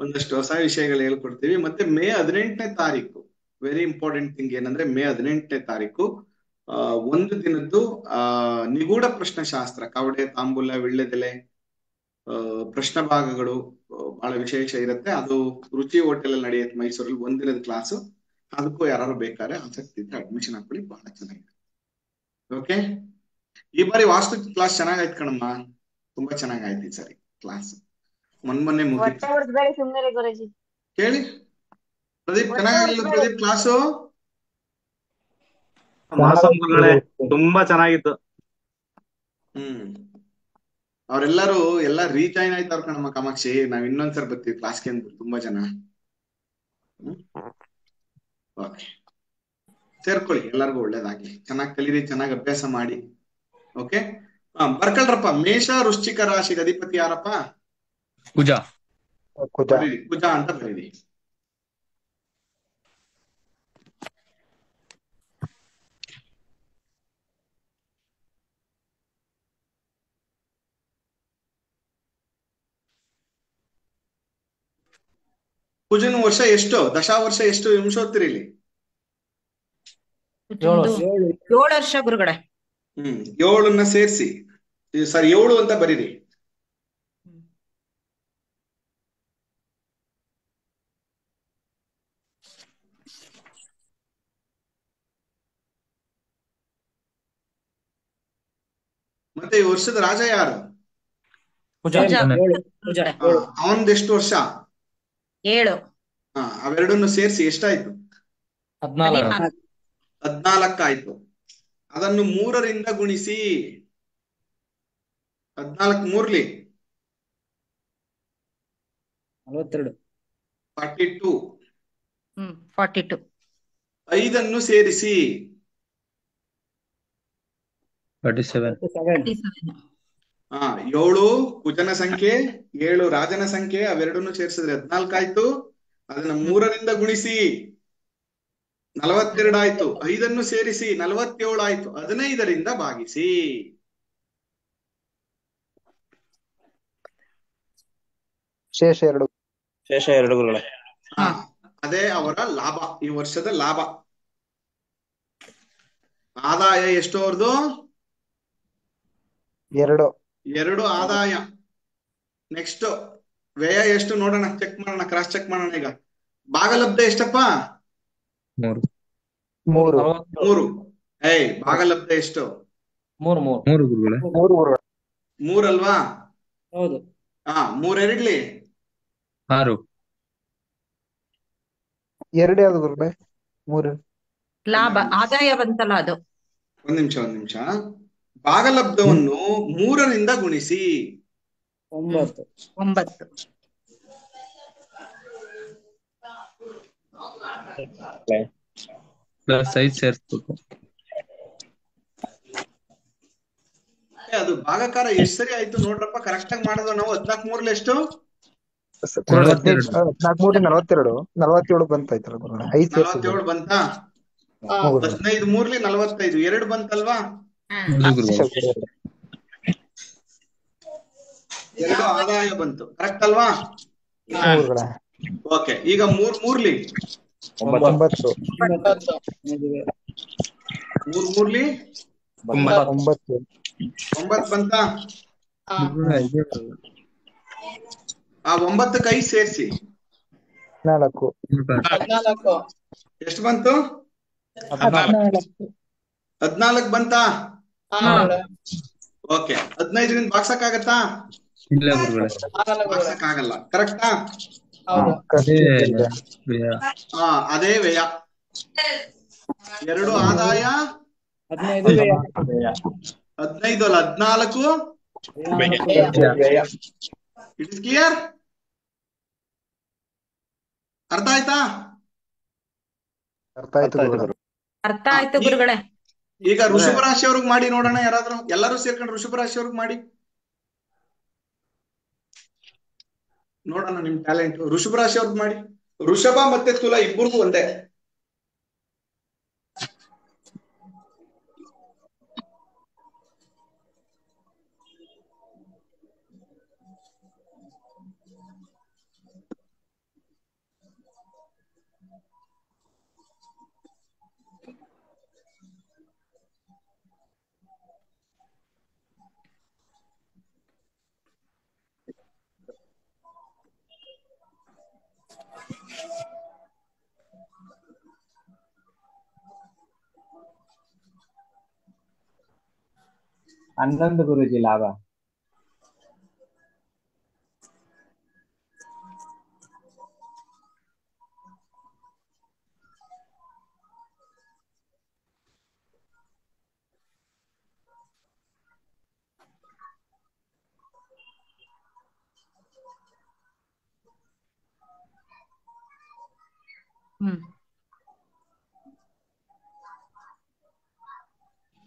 ಒಂದಷ್ಟು ಹೊಸ ವಿಷಯಗಳು ಹೇಳ್ಕೊಡ್ತೀವಿ. ಮತ್ತೆ ಮೇ 18ನೇ ತಾರೀಕು ವೆರಿ ಇಂಪಾರ್ಟೆಂಟ್ ಥಿಂಗ್ ಏನಂದ್ರೆ, ಮೇ 18ನೇ ತಾರೀಕು ಒಂದು ದಿನದ್ದು ನಿಗೂಢ ಪ್ರಶ್ನಶಾಸ್ತ್ರ, ಕವಡೆ, ತಾಂಬೂಲ, ವಿಳ್ಳೆದೆಲೆ, ಪ್ರಶ್ನ ಭಾಗಗಳು ಬಹಳ ವಿಶೇಷ ಇರುತ್ತೆ. ಅದು ರುಚಿ ಹೋಟೆಲ್ ಅಲ್ಲಿ ನಡೆಯುತ್ತೆ ಮೈಸೂರಲ್ಲಿ. ಒಂದಿನದ ಕ್ಲಾಸು. ಅದಕ್ಕೂ ಯಾರು ಬೇಕಾದ್ರೆ ಆಸಕ್ತಿ ಇದ್ರೆ ಅಡ್ಮಿಷನ್ ಹಾಕೊಳ್ಳಿ, ಬಹಳ ಚೆನ್ನಾಗಿದೆ. ಓಕೆ, ಈ ಬಾರಿ ವಾಸ್ತು ಕ್ಲಾಸ್ ಚೆನ್ನಾಗಾಯ್ತು ಕಣಮ್ಮ, ತುಂಬಾ ಚೆನ್ನಾಗಾಯ್ತು ಈ ಸರಿ ಕ್ಲಾಸ್. ಮೊನ್ನೆ ಮುಗಿತು. ಕೇಳಿ ಪ್ರದೀಪ್, ಚೆನ್ನಾಗಿಲ್ಲ ಪ್ರದೀಪ್ ಕ್ಲಾಸು? ತುಂಬಾ ಚೆನ್ನಾಗಿತ್ತು. ಅವ್ರೆಲ್ಲರೂ ಎಲ್ಲ ರೀಜಾಯ್ನ್ ಆಯ್ತವ್ರ ಕಣಮ್ಮ ಕಾಮಾಕ್ಷಿ. ನಾವ್ ಇನ್ನೊಂದ್ಸರಿ ಬರ್ತೀವಿ ಕ್ಲಾಸ್ಗೆ ಅಂದ್ಬಿಟ್ಟು ತುಂಬಾ ಜನ. ಓಕೆ, ಸೇರ್ಕೊಳ್ಳಿ, ಎಲ್ಲರಿಗೂ ಒಳ್ಳೇದಾಗ್ಲಿ, ಚೆನ್ನಾಗಿ ಕಲೀರಿ, ಚೆನ್ನಾಗಿ ಅಭ್ಯಾಸ ಮಾಡಿ. ಓಕೆ, ಬರ್ಕಳ್ರಪ್ಪ. ಮೇಷ ವೃಶ್ಚಿಕ ರಾಶಿಗೆ ಅಧಿಪತಿ ಯಾರಪ್ಪ? ಕುಜ. ಕುಜ ಅಂತ ಬರೀರಿ. ಕುಜನ ವರ್ಷ ಎಷ್ಟು, ದಶಾ ವರ್ಷ ಎಷ್ಟು ವಿಂಶೋತ್ತರ ಇಲ್ಲಿ? 7 ವರ್ಷ ಗುರುಗಳೇ. 7ನ್ನ ಸೇರಿಸಿ, ಸರಿ 7 ಅಂತ ಬರೀರಿ. ಮತ್ತೆ ಈ ವರ್ಷದ ರಾಜ ಯಾರು? ಅವನದೆಷ್ಟು ವರ್ಷ? 7. ಅವೆರಡನ್ನು ಸೇರಿಸಿ ಎಷ್ಟಾಯ್ತು? 14 ಆಯ್ತು. ಅದನ್ನು 3ರಿಂದ ಗುಣಿಸಿ. 14 3ಲಿ 42. 42. 5ಅನ್ನು ಸೇರಿಸಿ 37. 7 ಕುಜನ ಸಂಖ್ಯೆ, 7 ರಾಜನ ಸಂಖ್ಯೆ, ಅವೆರಡನ್ನು ಸೇರಿಸಿದ್ರೆ 14 ಆಯ್ತು. ಅದನ್ನ 3ರಿಂದ ಗುಣಿಸಿ 42 ಆಯ್ತು. 5ಅನ್ನು ಸೇರಿಸಿ 47 ಆಯ್ತು. 15ರಿಂದ ಭಾಗಿಸಿ. ಶೇಷ 2. ಶೇಷ 2 ಗುರುಗಳೇ. ಅದೇ ಅವರ ಲಾಭ, ಈ ವರ್ಷದ ಲಾಭ. ಆದಾಯ ಎಷ್ಟು ಅವ್ರದ್ದು? 2 ಆದಾಯ. ನೆಕ್ಸ್ಟ್ ವ್ಯಯ ಎಷ್ಟು ನೋಡೋಣ, ಚೆಕ್ ಮಾಡೋಣ, ಕ್ರಾಸ್ ಚೆಕ್ ಮಾಡೋಣ. ಈಗ ಭಾಗಲಬ್ಧ ಎಷ್ಟಪ್ಪ? 3. ಭಾಗಲಬ್ಧ ಎಷ್ಟು? 3 3 ಅಲ್ವಾ? ಹೌದು. ಮೂರೆರಡ್ಲಿ 6 ಎರಡು ಯಾವ್ದು ಗುರುಗಳೇ? ಮೂರು ಲಾಭ ಆದಾಯ ಬಂತಲ್ಲ ಅದು. ಒಂದ್ ನಿಮಿಷ. ಭಾಗಲಬ್ಧವನ್ನು 3ರಿಂದ ಗುಣಿಸಿ. 9. ಪ್ಲಸ್ 5 ಸೇರಿಸ್ಬೇಕು. ಅದು ಭಾಗಕಾರ ಎಷ್ಟ್ ಸರಿ ಆಯ್ತು ನೋಡ್ರಪ್ಪ, ಕರೆಕ್ಟ್ ಆಗಿ ಮಾಡೋದು ನಾವು. 14 ಮೂರ್ಲಿ ಎಷ್ಟು? 14 47 ಬಂತಾಯ್ತಲ್ಲ ಗುರುಗಳೇ? 5 ಸೇರಿಸಿದ್ರೆ 47 ಬಂತಾ? 15 ಮೂರ್ಲಿ 45, 2 ಬಂತಲ್ವಾ? 2 ಆದಾಯ ಬಂತು, ಕರೆಕ್ಟ್ ಅಲ್ವಾ? ಓಕೆ, ಈಗ 3 ಮೂರ್ಲಿ 9 3 ಮೂರ್ಲಿ 9 ಬಂತಾ? ಆ 9ಕ್ಕೆ 5 ಸೇರಿಸಿ 14 ಎಷ್ಟು ಬಂತು? 14 ಬಂತಾ? ಓಕೆ, 15ರಿಂದ ಬಾಗ್ಸಕ್ಕಾಗತ್ತಾ? ಇಲ್ಲ ಗುರುಗಳೇ. ಬಾಗ್ಸಕ್ಕಾಗಲ್ಲ, ಕರೆಕ್ಟಾ? ಅದೇ ವ್ಯಯ. 2 ಆದಾಯ 15 ಅಲ್ಲ 14 ಇಟ್ ಇಸ್ ಕ್ಲಿಯರ್? ಅರ್ಥ ಆಯ್ತಾ? ಅರ್ಥ ಆಯ್ತು ಗುರುಗಳೇ. ಈಗ ಋಷಭ ರಾಶಿಯವ್ರಿಗೆ ಮಾಡಿ ನೋಡೋಣ, ಯಾರಾದ್ರೂ ಎಲ್ಲರೂ ಸೇರ್ಕೊಂಡು ಋಷಭ ರಾಶಿಯವ್ರಿಗೆ ಮಾಡಿ ನೋಡೋಣ ನಿಮ್ ಟ್ಯಾಲೆಂಟ್. ಋಷಭ ರಾಶಿಯವ್ರಿಗೆ ಮಾಡಿ. ಋಷಭ ಮತ್ತೆ ತುಲಾ ಇಬ್ಬರಿಗೂ ಒಂದೇ. ಹನ್ನೊಂದು ಗುರೂಜಿ ಲಾಭ.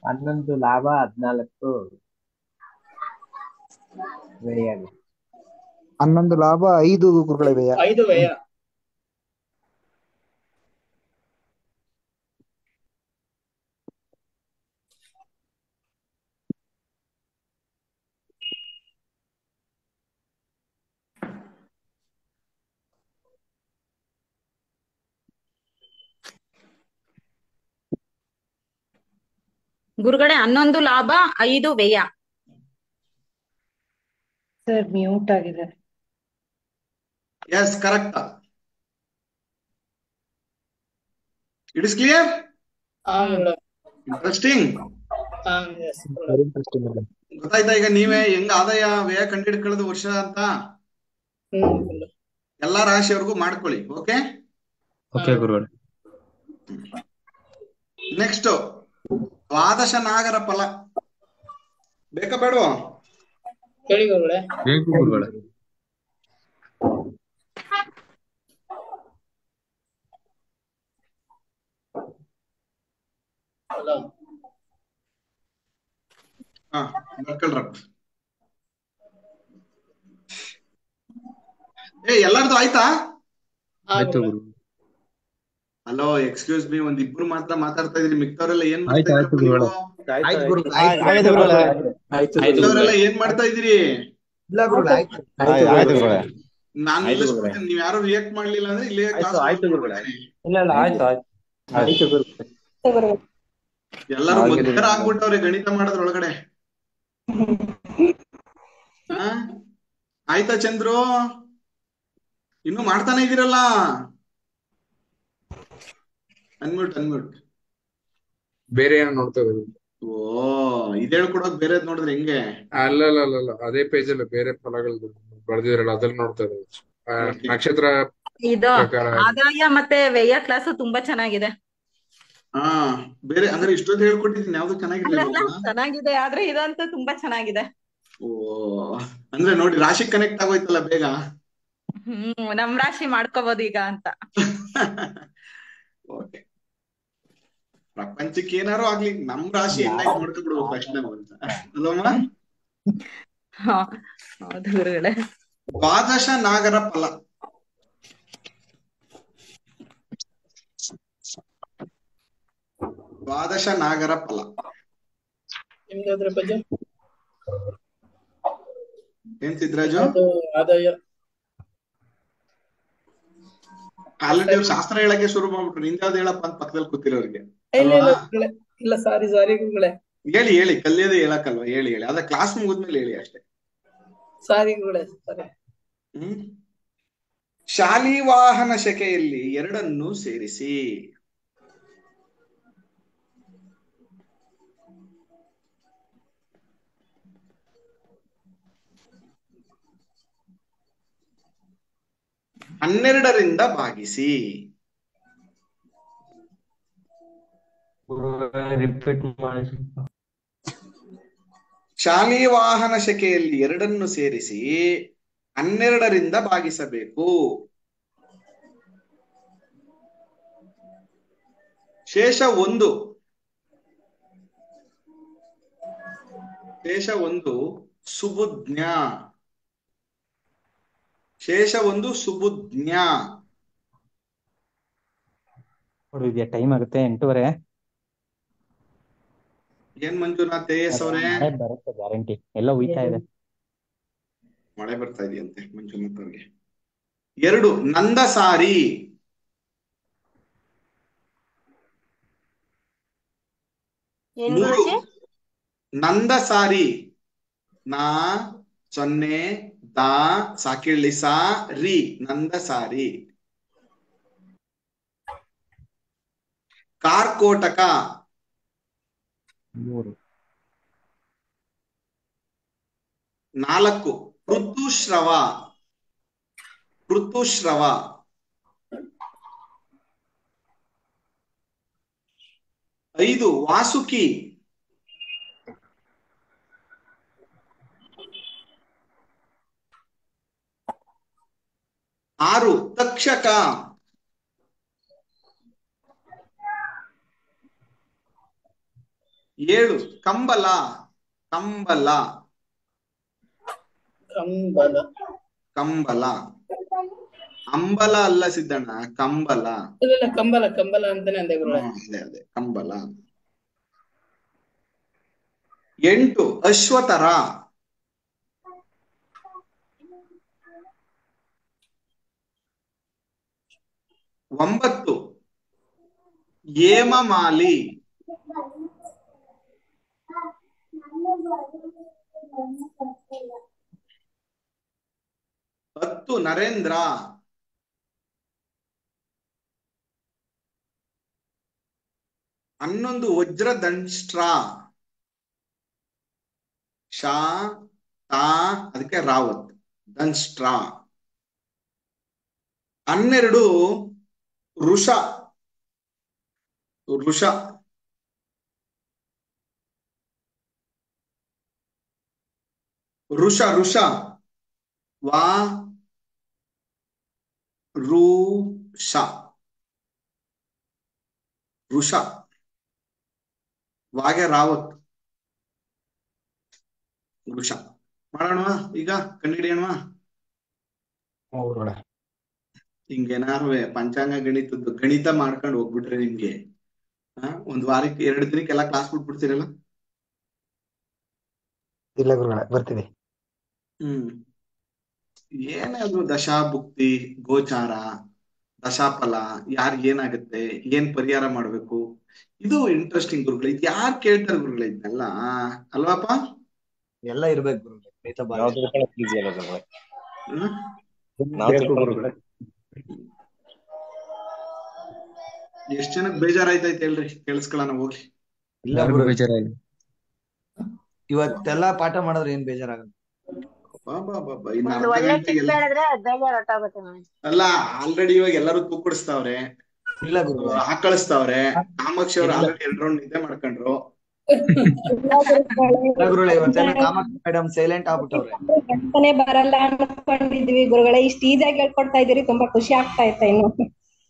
ಹನ್ನೊಂದು ಲಾಭ 14 ವ್ಯಯ. 11 ಲಾಭ 5 ಗುರುಗಳೇ ವ್ಯಯ. 5 ವ್ಯಯ. ಗುರುಗಳೇ 11 ಲಾಭ 5 ವ್ಯಯ. ಸರ್ ಮ್ಯೂಟ್ ಆಗಿದೆ. Yes, correct. It is clear? Interesting. ಗೊತ್ತಾಯ್ತಾ ಈಗ ನೀವೇ ಹೆಂಗ ಆದಾಯ ವ್ಯಯ ಕಂಡಿಡ್ಕೊಳ್ಳೋದು ವರ್ಷ ಅಂತ? ಎಲ್ಲಾ ರಾಶಿಯವ್ರಿಗೂ ಮಾಡ್ಕೊಳ್ಳಿ. ಓಕೆ ಗುರುಗಳೇ. ನೆಕ್ಸ್ಟ್ ದ್ವಾದಶ ನಾಗರ ಫಲ ಬೇಕಾ ಬೇಡವಾ? ಹೇಳಿ ಗುರುಗಳೇ. ಬೇಕು ಗುರುಗಳೇ. ಬರ್ಕೊಳ್ರಪ್ಪ. ಎಲ್ಲಾರ್ದು ಆಯ್ತಾ? ಆಯ್ತು ಗುರು. ಹಲೋ, ಎಕ್ಸ್ಕ್ಯೂಸ್ ಮೀ, ಒಂದಿಬ್ರು ಮಾತ್ರ ಮಾತಾಡ್ತಾ ಇದ್ರಿ, ಮಿಕ್ಕವರೆಲ್ಲ ಏನ್ ಏನ್ ಮಾಡ್ತಾ ಇದ್ರಿ? ನಾನು ನಿಲ್ಲಿಸ್ಬಿಡ್ತೀನಿ, ನೀವ್ ಯಾರು ರಿಯಾಕ್ಟ್ ಮಾಡ್ಲಿಲ್ಲ ಅಂದ್ರೆ ಇಲ್ಲೇ ಎಲ್ಲರೂ ಮಧ್ಯ ಆಗ್ಬಿಟ್ಟವ್ರೆ ಗಣಿತ ಮಾಡೋದ್ರೊಳಗಡೆ. ಆಯ್ತಾ ಚಂದ್ರು? ಇನ್ನು ಮಾಡ್ತಾನೆ ಇದೀರಲ್ಲ? ಅನ್ಮ್ಯೂಟ್ ಬೇರೆ ಏನೋ ನೋಡ್ತಾ ಇದ್ರು. ಓ ಇದ್ ಹೇಳ್ಕೊಡೋಕ್ ಬೇರೆದ್ ನೋಡಿದ್ರೆ ಹೆಂಗೆ? ಅಲ್ಲ ಅದೇ ಪೇಜ್ ಅಲ್ಲಿ ಬೇರೆ ಫಲಗಳು ಬರ್ದಿದ್ರಲ್ಲ ಅದ್ರಲ್ಲಿ ನೋಡ್ತಾ ಇರೋದು. ನಕ್ಷತ್ರ ಇದು ಪ್ರಕಾರ ಆದಾಯ ಮತ್ತೆ ವ್ಯಯ ಕ್ಲಾಸ್ ತುಂಬಾ ಚೆನ್ನಾಗಿದೆ. ಹಾ ಬೇರೆ ಅಂದ್ರೆ ಇಷ್ಟೊಂದು ಹೇಳ್ಕೊಟ್ಟಿದ್ದೀನಿ ಯಾವ್ದು ಚೆನ್ನಾಗಿರ್ಲಿಲ್ಲ. ಚೆನ್ನಾಗಿದೆ, ಆದ್ರೆ ಇದಂತೂ ತುಂಬಾ ಚೆನ್ನಾಗಿದೆ. ಓ ಅಂದ್ರೆ ನೋಡಿ ರಾಶಿ ಕನೆಕ್ಟ್ ಆಗೋಯ್ತಲ್ಲ ಬೇಗ. ನಮ್ ರಾಶಿ ಮಾಡ್ಕೋಬಹುದು ಈಗ ಅಂತ. ಓಕೆ, ಪ್ರಪಂಚಕ್ಕೆ ಏನಾರು ಆಗ್ಲಿ ನಮ್ ರಾಶಿ ಹೆಂಗಾಯ್ತು ನೋಡ್ಕೊಂಡ್ಬಿಡ್ಬೇಕು ಅಷ್ಟೇ ನಾವು ಅಂತ ಅಲ್ವಮ್ಮ? ಹೌದು ಗುರುಗಳೇ. ದ್ವಾದಶ ನಾಗರ ಫಲ. ದ್ವಾದಶ ನಾಗರ ಫಲ ನಿಮ್ದಾದ್ರ ಬಗ್ಗೆ ಏನ್ ಸಿದ್ರಾಜು? ಆದಾಯ ಆಲ್ರೆಡಿ ಅವ್ರು ಶಾಸ್ತ್ರ ಹೇಳಕ್ಕೆ ಶುರು ಮಾಡ್ಬಿಟ್ರು. ನಿಂದ ಯಾವ್ದು ಹೇಳಪ್ಪ ಅಂತ ಪಕ್ಕದಲ್ಲಿ ಕೂತಿರೋರಿಗೆ. ಇಲ್ಲ ಸಾರಿ ಗುರುಗಳೇ. ಹೇಳಿ ಕಲಿಯೋದೇ ಹೇಳಕ್ಕಲ್ವಾ? ಹೇಳಿ ಅದ ಕ್ಲಾಸ್ ಮುಗಿದ್ಮೇಲೆ ಹೇಳಿ ಅಷ್ಟೇ. ಸಾರಿ ಗುರುಗಳೇ ಸರಿ. ಶಾಲಿವಾಹನ ಶಕೆಯಲ್ಲಿ ಎರಡನ್ನು ಸೇರಿಸಿ. ಹನ್ನೆರಡರಿಂದ ಭಾಗಿಸಿ. ರಿಪೀಟ್ ಮಾಡಿ. ಶಾಲಿವಾಹನ ಶಕೆಯಲ್ಲಿ ಎರಡನ್ನು ಸೇರಿಸಿ 12ರಿಂದ ಭಾಗಿಸಬೇಕು. ಶೇಷ ಒಂದು ಸುಬುಜ್ಞ. ಶೇಷ ಒಂದು ಸುಬುಜ್ಞ. ಟೈಮ್ ಆಗುತ್ತೆ 8:30. ಏನ್ ಮಂಜುನಾಥ್ ತೇಜಸ್ ಅವರೇ? ಬರುತ್ತೆ ಗ್ಯಾರಂಟಿ. ಎಲ್ಲ ಉಯ್ತಾ ಇದೆ. ಮಳೆ ಬರ್ತಾ ಇದೆಯಂತೆ ಮಂಜುನಾಥ್ ಅವ್ರಿಗೆ. 2 ನಂದಸಾರಿ. ಮೂರು ನಂದಸಾರಿ. ನಾ 0 ದಾ ಸಾಕಿಳ್ಳಿ ಸಾ ರಿ ನಂದಸಾರಿ. ಕಾರ್ಕೋಟಕ. 3. 4 ಋತುಶ್ರವ. 5 ವಾಸುಕಿ. 6 ತಕ್ಷಕ. 7 ಕಂಬಲ. ಅಂಬಲ ಅಲ್ಲ ಸಿದ್ದಣ್ಣ, ಕಂಬಲ. ಕಂಬಲ ಅಂತಾನೆ ಅಂದೆ ಗುರುಗಳೇ. ಅದೇ ಕಂಬಲ. 8 ಅಶ್ವತರ. 9 ಹೇಮಮಾಲಿ. 10 ನರೇಂದ್ರ. 11 ವಜ್ರದಂಷ್ಟ್ರ. ಶಾ ತಾ ಅದಕ್ಕೆ ರಾವತ್ ದಂಷ್ಟ್ರ. 12 ಋಷ. ವಾ ಋಷ ವಾಗೆ ರಾವತ್. ವೃಷ ಮಾಡೋಣವಾ? ಈಗ ಕಂಡುಹಿಡಿಯೋಣವಾ? ಹಿಂಗೇನಾರು ಪಂಚಾಂಗ ಗಣಿತದ್ದು ಗಣಿತ ಮಾಡ್ಕೊಂಡು ಹೋಗ್ಬಿಟ್ರೆ ನಿಮ್ಗೆ ಒಂದ್ ವಾರಕ್ಕೆ 2 ದಿನಕ್ಕೆಲ್ಲ ಕ್ಲಾಸ್ ಬಿಟ್ಬಿಡ್ತೀರಲ್ಲ. ಇಲ್ಲ ಗುರುಗಳೇ ಬರ್ತೀವಿ. ಏನಾದ್ರು ದಶಾಭುಕ್ತಿ ಗೋಚಾರ ದಶಾಫಲ ಯಾರಿಗ ಏನಾಗುತ್ತೆ, ಏನ್ ಪರಿಹಾರ ಮಾಡ್ಬೇಕು, ಇದು ಇಂಟ್ರೆಸ್ಟಿಂಗ್ ಗುರುಗಳು. ಇದು ಯಾರು ಕೇಳ್ತಾರೆ ಗುರುಗಳು ಇದನ್ನೆಲ್ಲ? ಅಲ್ವಾಪ? ಎಲ್ಲ ಇರ್ಬೇಕು ಗುರುಗಳೇ. ಎಷ್ಟ್ ಜನಕ್ ಬೇಜಾರಾಯ್ತೈತೆ ಹೇಳ್ರಿ, ಕೇಳಿಸ್ಕೊಳ್ಳೋಣ ಹೋಗ್ಲಿ. ಇಲ್ಲ ಗುರುಗಳೇ. ಬೇಜಾರಾಗಿಲ್ಲ. ಇವತ್ತೆಲ್ಲಾ ಪಾಠ ಮಾಡಿದ್ರೆ ಏನ್ ಬೇಜಾರಾಗಲ್ಲ. ಇನ್ನು ಒಂದ್ ಅರ್ಧ ಒಳ್ಳೆ ಟಿಪ್ ಗಂಟೆಗೆಲ್ಲ ಹೇಳಿದ್ರೆ ಬೇಜಾರ್ ಹೊಟ್ಟೋಗುತ್ತೆ ನನಗೆ. ಅಲ್ಲ, ಆಲ್ರೆಡಿ ಇವಾಗ ಎಲ್ಲರೂ ತೂಕಡಿಸ್ತಾವ್ರೆ, ಇಲ್ಲ ಗುರುಗಳೇ, ಹಾಕಳಿಸ್ತಾವ್ರೆ. ಕಾಮಾಕ್ಷಿ ಅವ್ರು ಆಲ್ರೆಡಿ 2 ರೌಂಡ್ ನಿದ್ದೆ ಮಾಡ್ಕೊಂಡ್ರು. ಇಲ್ಲ ಗುರುಗಳೇ, ಇವತ್ತೆಲ್ಲ ಕಾಮಾಕ್ಷಿ ಮೇಡಮ್ ಸೈಲೆಂಟ್ ಆಗ್ಬಿಟ್ಟವ್ರೆ. ಗಣಿತನೇ ಬರಲ್ಲ ಅನ್ಕೊಂಡಿದ್ವಿ ಗುರುಗಳೇ, ಇಷ್ಟು ಈಸಿಯಾಗಿ ಹೇಳ್ಕೊಡ್ತಾ ಇದ್ದೀರಿ, ತುಂಬಾ ಖುಷಿ ಆಗ್ತಾ ಇತ್ತು. ಇನ್ನು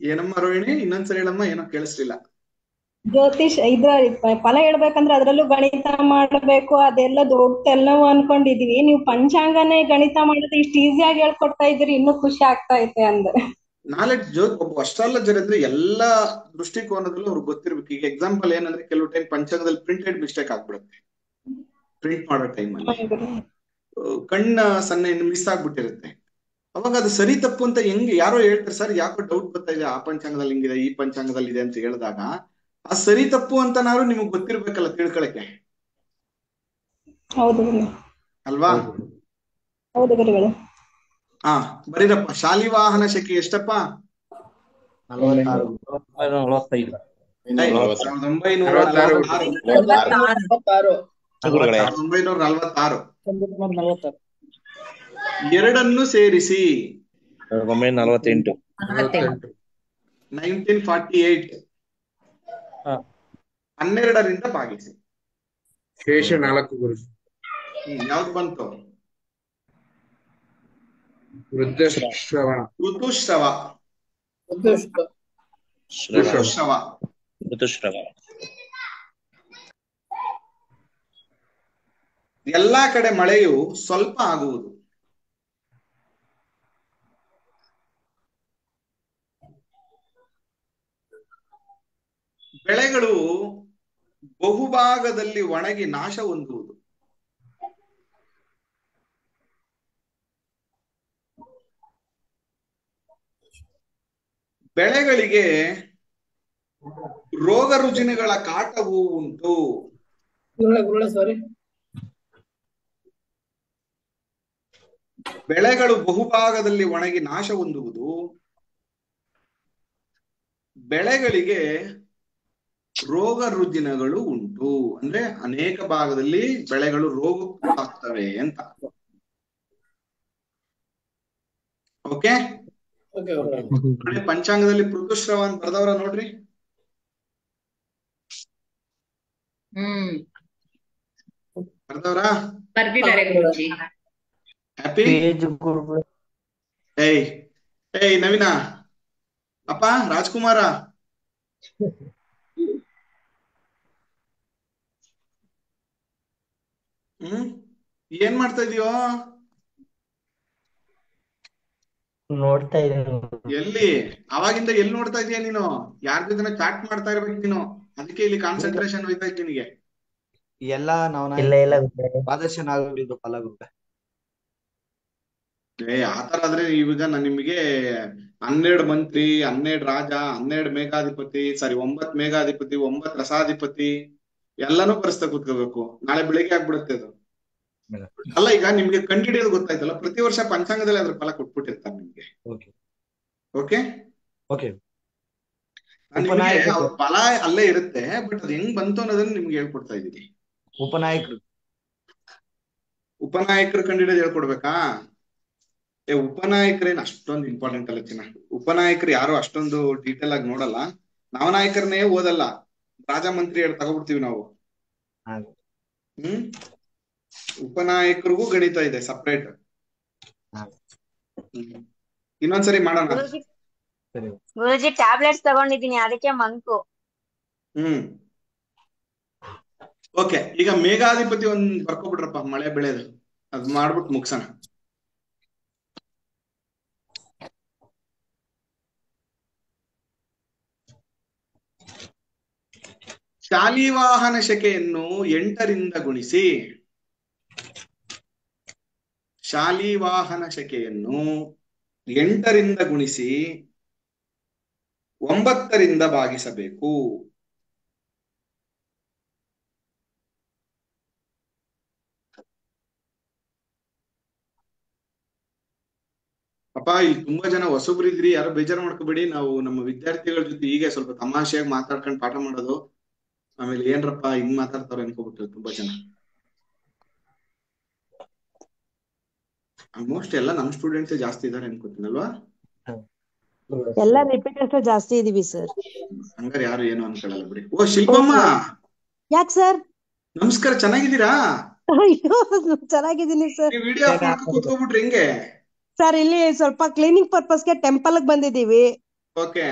ಏನಮ್ಮ ರೋಹಿಣಿ, ಇನ್ನೊಂದ್ಸರಿ ಹೇಳಮ್ಮ, ಏನೋ ಕೇಳಿಸ್ಲಿಲ್ಲ. ಜ್ಯೋತಿಷ್ ಫಲ ಹೇಳ್ಬೇಕಂದ್ರೆ ಅದ್ರಲ್ಲೂ ಗಣಿತ ಮಾಡ್ಬೇಕು, ಅದೆಲ್ಲ ದೊಡ್ಡ ಎಲ್ಲವೂ ಅನ್ಕೊಂಡಿದೀವಿ. ನೀವು ಪಂಚಾಂಗನೇ ಗಣಿತ ಮಾಡೋದು ಇಷ್ಟು ಈಸಿಯಾಗಿ ಹೇಳ್ಕೊಡ್ತಾ ಇದ್ದೀರಿ, ಇನ್ನೂ ಖುಷಿ ಆಗ್ತಾ ಐತೆ ಅಂದ್ರೆ. ನಾಲೆಡ್ಜ್ ಒಬ್ಬ ಅಸ್ಟ್ರಾಲಜರ್ ಅಂದ್ರೆ ಎಲ್ಲಾ ದೃಷ್ಟಿಕೋನದಲ್ಲೂ ಅವ್ರಿಗೆ ಗೊತ್ತಿರ್ಬೇಕು. ಈಗ ಎಕ್ಸಾಂಪಲ್ ಏನಂದ್ರೆ, ಕೆಲವು ಟೈಮ್ ಪಂಚಾಂಗದಲ್ಲಿ ಪ್ರಿಂಟೆಡ್ ಮಿಸ್ಟೇಕ್ ಆಗ್ಬಿಡುತ್ತೆ. ಪ್ರಿಂಟ್ ಮಾಡೋ ಟೈಮಲ್ಲಿ ಕಣ್ಣ ಸನ್ನೆ ಮಿಸ್ ಆಗ್ಬಿಟ್ಟಿರುತ್ತೆ. ಅವಾಗ ಅದು ಸರಿ ತಪ್ಪು ಅಂತ ಹೆಂಗೆ ಯಾರೋ ಹೇಳ್ತಾರೆ, ಸರ್ ಯಾಕೋ ಡೌಟ್ ಬರ್ತಾ ಇದೆ, ಆ ಪಂಚಾಂಗದಲ್ಲಿ ಹಿಂಗಿದೆ, ಈ ಪಂಚಾಂಗದಲ್ಲಿ ಇದೆ ಅಂತ ಹೇಳಿದಾಗ ಆ ಸರಿ ತಪ್ಪು ಅಂತ ನಾವು ನಿಮಗ್ ಗೊತ್ತಿರ್ಬೇಕಲ್ಲ, ತಿಳ್ಕೊಳಕ್ಕೆ. ಹೌದು ಅಲ್ವಾ? ಹೌದು ಗುರುಗಳೇ. ಬರೀರಪ್ಪ. ಶಾಲಿವಾಹನ ಶಕೆ ಎಷ್ಟಪ್ಪ? 1945. 1946. ಎರಡನ್ನು ಸೇರಿಸಿ 1948. 1948. 12ರಿಂದ ಭಾಗಿಸಿ. ಶೇಷ 4 ಗುರು. ಯಾವ್ದು ಬಂತು? ಋತುಶ್ರವಣ. ಎಲ್ಲಾ ಕಡೆ ಮಳೆಯು ಸ್ವಲ್ಪ ಆಗುವುದು. ಬೆಳೆಗಳು ಬಹುಭಾಗದಲ್ಲಿ ಒಣಗಿ ನಾಶ ಹೊಂದುವುದು. ಬೆಳೆಗಳಿಗೆ ರೋಗ ರುಜಿನಗಳ ಕಾಟವೂ ಉಂಟು. ಬೆಳೆಗಳು ಬಹುಭಾಗದಲ್ಲಿ ಒಣಗಿ ನಾಶ ಹೊಂದುವುದು. ಬೆಳೆಗಳಿಗೆ ರೋಗ ರುಜಿನಗಳು ಉಂಟು ಅಂದ್ರೆ ಅನೇಕ ಭಾಗದಲ್ಲಿ ಬೆಳೆಗಳು ರೋಗಕ್ಕಾಗ್ತವೆ ಅಂತ. ಓಕೆ, ಪಂಚಾಂಗದಲ್ಲಿ ಋತುಶ್ರವ ಅಂತ ಬರ್ದವ್ರ ನೋಡ್ರಿ. ಬರ್ದವ್ರ? ಹ್ಯಾಪಿ. ಏಯ್ ನವೀನ, ಅಪ್ಪ ರಾಜ್ಕುಮಾರ, ಏನ್ ಮಾಡ್ತಾ ಇದೀಯೋ? ನೋಡ್ತಾ ಇದ್ದೀನಿ. ಎಲ್ಲಿ? ಅವಾಗಿಂದ ಎಲ್ಲಿ ನೋಡ್ತಾ ಇದೀಯ ನೀನು? ಯಾರ ಜೊತೆ ಚಾಟ್ ಮಾಡ್ತಾ ಇರ್ಬೇಕು ನೀನು, ಅದಕ್ಕೆ ಇಲ್ಲಿ ಕಾನ್ಸಂಟ್ರೇಷನ್ ಹೋಯ್ತಾ ಇತ್ತು ನಿನಗೆ. ಎಲ್ಲ ಪ್ರದರ್ಶನ ಆಗೋದು ಫಲ ಗುರುಗಳೇ. ಆತರ ಆದ್ರೆ ಈಗ ನಿಮಗೆ 12 ಮಂತ್ರಿ, 12 ರಾಜ, 12 ಮೇಘಾಧಿಪತಿ, 9 ಮೇಘಾಧಿಪತಿ, 9 ರಸಾಧಿಪತಿ ಎಲ್ಲಾನು ಪರಿಸ್ತಾ ಕೂತ್ಕೋಬೇಕು. ನಾಳೆ ಬೆಳಿಗ್ಗೆ ಆಗ್ಬಿಡುತ್ತೆ ಅದು. ಅಲ್ಲ, ಈಗ ನಿಮ್ಗೆ ಕಂಡುಹಿಡಿಯೋದು ಗೊತ್ತಾಯ್ತಲ್ಲ, ಪ್ರತಿ ವರ್ಷ ಪಂಚಾಂಗದಲ್ಲಿ ಅದ್ರ ಫಲ ಕೊಟ್ಬಿಟ್ಟಿರ್ತಾರೆ ನಿಮ್ಗೆ. ಓಕೆ, ಅವ್ರ ಫಲ ಅಲ್ಲೇ ಇರುತ್ತೆ, ಬಟ್ ಅದ್ ಹೆಂಗ್ ಬಂತು ಅನ್ನೋದನ್ನ ನಿಮ್ಗೆ ಹೇಳ್ಕೊಡ್ತಾ ಇದೀನಿ. ಉಪನಾಯಕರು ಕಂಡುಹಿಡಿಯೋದು ಹೇಳ್ಕೊಡ್ಬೇಕಾ? ಉಪನಾಯಕರೇನು ಅಷ್ಟೊಂದು ಇಂಪಾರ್ಟೆಂಟ್ ಅಲ್ಲ ಚಿನ್ನ. ಉಪನಾಯಕರು ಯಾರು ಅಷ್ಟೊಂದು ಡೀಟೇಲ್ ಆಗಿ ನೋಡಲ್ಲ. ನವನಾಯಕರನ್ನೇ ಓದಲ್ಲ, ರಾಜ ಮಂತ್ರಿ ಹೇಳಿ ತಗೊಬಿಡ್ತೀವಿ ನಾವು. ಉಪನಾಯಕರಿಗೂ ಗಣಿತ ಇದೆ ಸಪ್ರೇಟ್. ಇನ್ನೊಂದ್ಸರಿ ಮಾಡೋಣ. ಗುರುಜಿ ಟ್ಯಾಬ್ಲೆಟ್ಸ್ ತಗೊಂಡಿದ್ದೀನಿ, ಅದಕ್ಕೆ ಮಂಕು. ಓಕೆ, ಈಗ ಮೇಘಾಧಿಪತಿ ಒಂದ್ ಬರ್ಕೊಬಿಟ್ರಪ್ಪ, ಮಳೆ ಬೆಳೆದು ಅದ್ ಮಾಡ್ಬಿಟ್ಟು ಮುಗ್ಸೋಣ. ಶಾಲಿವಾಹನ ಶಕೆಯನ್ನು 8ರಿಂದ ಗುಣಿಸಿ. ಶಾಲಿವಾಹನ ಶಕೆಯನ್ನು 8ರಿಂದ ಗುಣಿಸಿ 9ರಿಂದ ಭಾಗಿಸಬೇಕು. ಅಪ್ಪ, ಇಲ್ಲಿ ತುಂಬಾ ಜನ ಹೊಸಬ್ರಿದ್ರಿ, ಯಾರು ಬೇಜಾರು ಮಾಡ್ಕೋಬೇಡಿ. ನಾವು ನಮ್ಮ ವಿದ್ಯಾರ್ಥಿಗಳ ಜೊತೆ ಹೀಗೆ ಸ್ವಲ್ಪ ತಮಾಷೆಯಾಗಿ ಮಾತಾಡ್ಕೊಂಡು ಪಾಠ ಮಾಡೋದು. ಆಮೇಲೆ ಏನ್ರಪ್ಪ ಹಿಂಗ್ ಮಾತಾಡ್ತಾರೆ ಅನ್ಕೋಬಿಟ್ರು ತುಂಬಾ ಜನ. ಆಲ್ಮೋಸ್ಟ್ ಎಲ್ಲ ನಮ್ ಸ್ಟೂಡೆಂಟ್ಸ್ ಜಾಸ್ತಿ ಇದಾರೆ ಅನ್ಕೋತೀನಲ್ವಾ? ಎಲ್ಲ ರಿಪೀಟರ್ಸ್ ಜಾಸ್ತಿ ಇದೀವಿ ಸರ್. ಹಂಗಾರೆ ಯಾರು ಏನು ಅನ್ಕೊಳ್ಳಲ್ಲ ಬಿಡಿ. ಓ ಶಿಲ್ಪಮ್ಮ, ಯಾಕೆ ಸರ್? ನಮಸ್ಕಾರ, ಚೆನ್ನಾಗಿದ್ದೀರಾ? ಅಯ್ಯೋ ಚೆನ್ನಾಗಿದ್ದೀನಿ ಸರ್. ವಿಡಿಯೋ ಆಫ್ ಮಾಡ್ಕೊಂಡು ಕೂತ್ಕೊಬಿಟ್ರಿ ಹೆಂಗೆ? ಸರ್ ಇಲ್ಲಿ ಸ್ವಲ್ಪ ಕ್ಲೀನಿಂಗ್ ಪರ್ಪಸ್ಗೆ ಟೆಂಪಲ್ ಬಂದಿದೀವಿ. ಓಕೆ.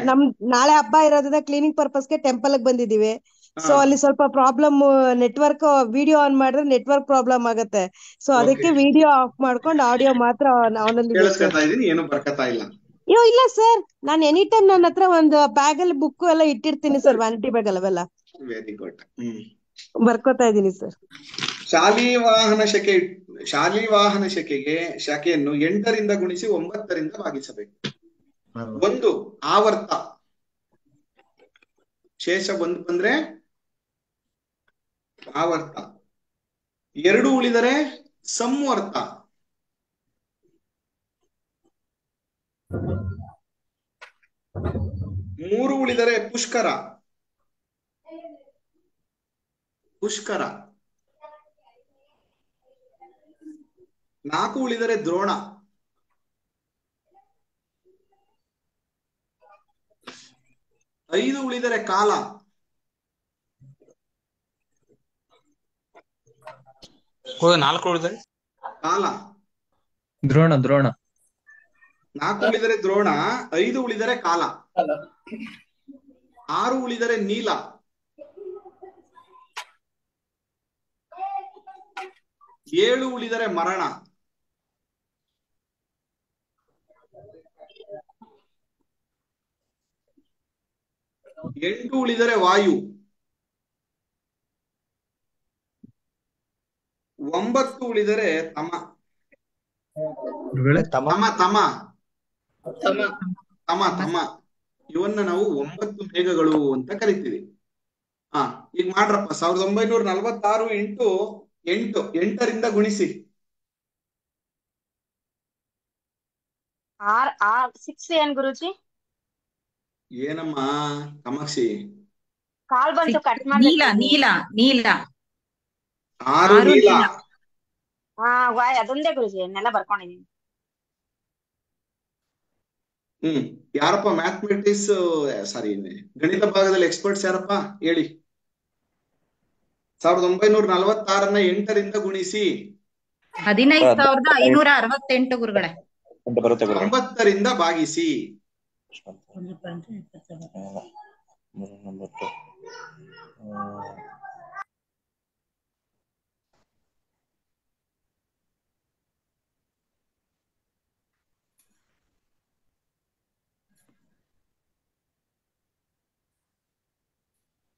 ನಾಳೆ ಹಬ್ಬ ಇರೋದ್ರಿಂದ ಕ್ಲೀನಿಂಗ್ ಪರ್ಪಸ್ಗೆ ಟೆಂಪಲ್ ಬಂದಿದೀವಿ. ಸೊ ಅಲ್ಲಿ ಸ್ವಲ್ಪ ಪ್ರಾಬ್ಲಮ್, ನೆಟ್ವರ್ಕ್ ವಿಡಿಯೋ ಆನ್ ಮಾಡಿದ್ರೆ ನೆಟ್ವರ್ಕ್ ಪ್ರಾಬ್ಲಮ್ ಆಗತ್ತೆ. ಸೊ ಅದಕ್ಕೆ ವಿಡಿಯೋ ಆಫ್ ಮಾಡ್ಕೊಂಡು ಆಡಿಯೋ ಮಾತ್ರ ಅವನಲ್ಲಿ ಕೇಳಿಸ್ಕೊತಾ ಇದೀನಿ, ಏನು ಬರ್ಕತಾ ಇಲ್ಲ. ಅಯ್ಯೋ ಇಲ್ಲ ಸರ್, ನಾನು ಎನಿ ಟೈಮ್ ನನ್ನ ಹತ್ರ ಒಂದು ಬ್ಯಾಗ್ ಅಲ್ಲಿ ಬುಕ್ ಎಲ್ಲ ಇಟ್ಟಿರ್ತೀನಿ ಸರ್, ವ್ಯಾನಿಟಿ ಬ್ಯಾಗ್ ಅವೆಲ್ಲ ವೆರಿ ಗುಡ್. ಬರ್ಕೋತಾ ಇದೀನಿ ಸರ್. ಶಾಲಿವಾಹನ ಶಕೆಗೆ ಶಕೆಯನ್ನು 8ರಿಂದ ಗುಣಿಸಿ 9ರಿಂದ ಭಾಗಿಸಬೇಕು. 1 ಆವರ್ತ, ಶೇಷ 1 ಬಂದ್ರೆ ಆವರ್ತ, 2 ಉಳಿದರೆ ಸಂವರ್ತ, 3 ಉಳಿದರೆ ಪುಷ್ಕರ, 4 ಉಳಿದರೆ ದ್ರೋಣ, 5 ಉಳಿದರೆ ಕಾಲ, 4 ಉಳಿದರೆ ಕಾಲ, ದ್ರೋಣ 4 ಉಳಿದರೆ ದ್ರೋಣ, 5 ಉಳಿದರೆ ಕಾಲ, 6 ಉಳಿದರೆ ನೀಲ, 7 ಉಳಿದರೆ ಮರಣ, 8 ಉಳಿದರೆ ವಾಯು, 9 ಉಳಿದರೆ ತಮ. ಇವನ್ನ ನಾವು 9 ಮೇಘಗಳು ಅಂತ ಕರಿತೀವಿ. ಈಗ ಮಾಡ್ರಪ್ಪ, 1946 ಇಂಟು 8, 8ರಿಂದ ಗುಣಿಸಿ. 6 ಏನ್ ಗುರುಜಿ? ಏನಮ್ಮ ಕಾಮಾಕ್ಷಿ, ಕಾಲ್ ಬಂತು, ಕಟ್ ನೀಲ ಮಾಡ್ಬೇಕು. ನೀಲ ನೀಲ 6 ನೀಲ. ಅದೊಂದೇ ಗುರುಜಿ, ಇನ್ನೆಲ್ಲ ಬರ್ಕೊಂಡಿದೀನಿ. ಯಾರಪ್ಪ ಮ್ಯಾಥಮೆಟಿಕ್ಸ್, ಸಾರಿ ಗಣಿತ ಭಾಗದಲ್ಲಿ ಎಕ್ಸ್ಪರ್ಟ್ಸ್ ಯಾರಪ್ಪ ಹೇಳಿ? 1946ನ್ನ 8ರಿಂದ ಗುಣಿಸಿ 15,568 ಗುರುಗಳೇ. 9ರಿಂದ ಭಾಗಿಸಿ.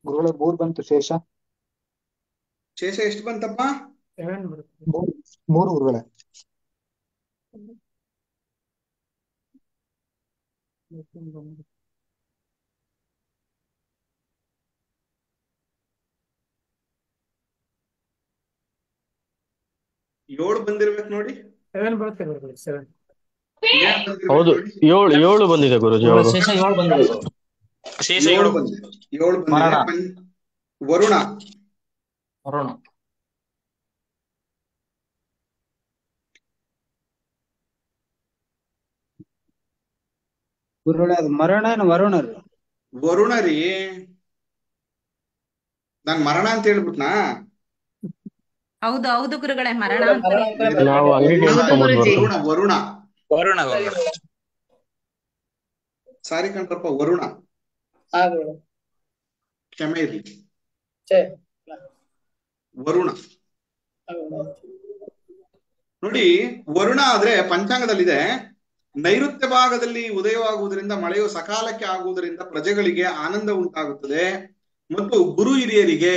ಗುರುಗಳೇ 3 ಬಂತು ಶೇಷ. ಶೇಷ ಎಷ್ಟು ಬಂತಪ್ಪ? 3 ಗುರುಗಳೇ. ಏಳು ಬಂದಿರ್ಬೇಕು ನೋಡಿ. ಹೌದು, 7 ಬಂದಿದೆ ಗುರುಜಿ. ಶೇಷ 7 ಬಂದಿದೆ. ಶೇಷ 7 ಬಂದಿದೆ. 7 ಬಂದಿದೆ. ವರುಣ ಗುರುಗಳೇ ಅದು ಮರಣ ಏನು ವರುಣ ರೀ? ವರುಣ ರೀ. ನಾನ್ ಮರಣ ಅಂತ ಹೇಳ್ಬಿಟ್ನಾ? ಹೌದು ಹೌದು ಗುರುಗಳೇ, ಮರಣ ಅಂತ ವರುಣ. ವರುಣ ಸಾರಿ ಕಣ್ರಪ್ಪ, ವರುಣ. ಕ್ಷಮೆ ಇರ್ಲಿ, ವರುಣ. ನೋಡಿ, ವರುಣ ಆದ್ರೆ ಪಂಚಾಂಗದಲ್ಲಿದೆ, ನೈಋತ್ಯ ಭಾಗದಲ್ಲಿ ಉದಯವಾಗುವುದರಿಂದ ಮಳೆಯು ಸಕಾಲಕ್ಕೆ ಆಗುವುದರಿಂದ ಪ್ರಜೆಗಳಿಗೆ ಆನಂದ ಉಂಟಾಗುತ್ತದೆ ಮತ್ತು ಗುರು ಹಿರಿಯರಿಗೆ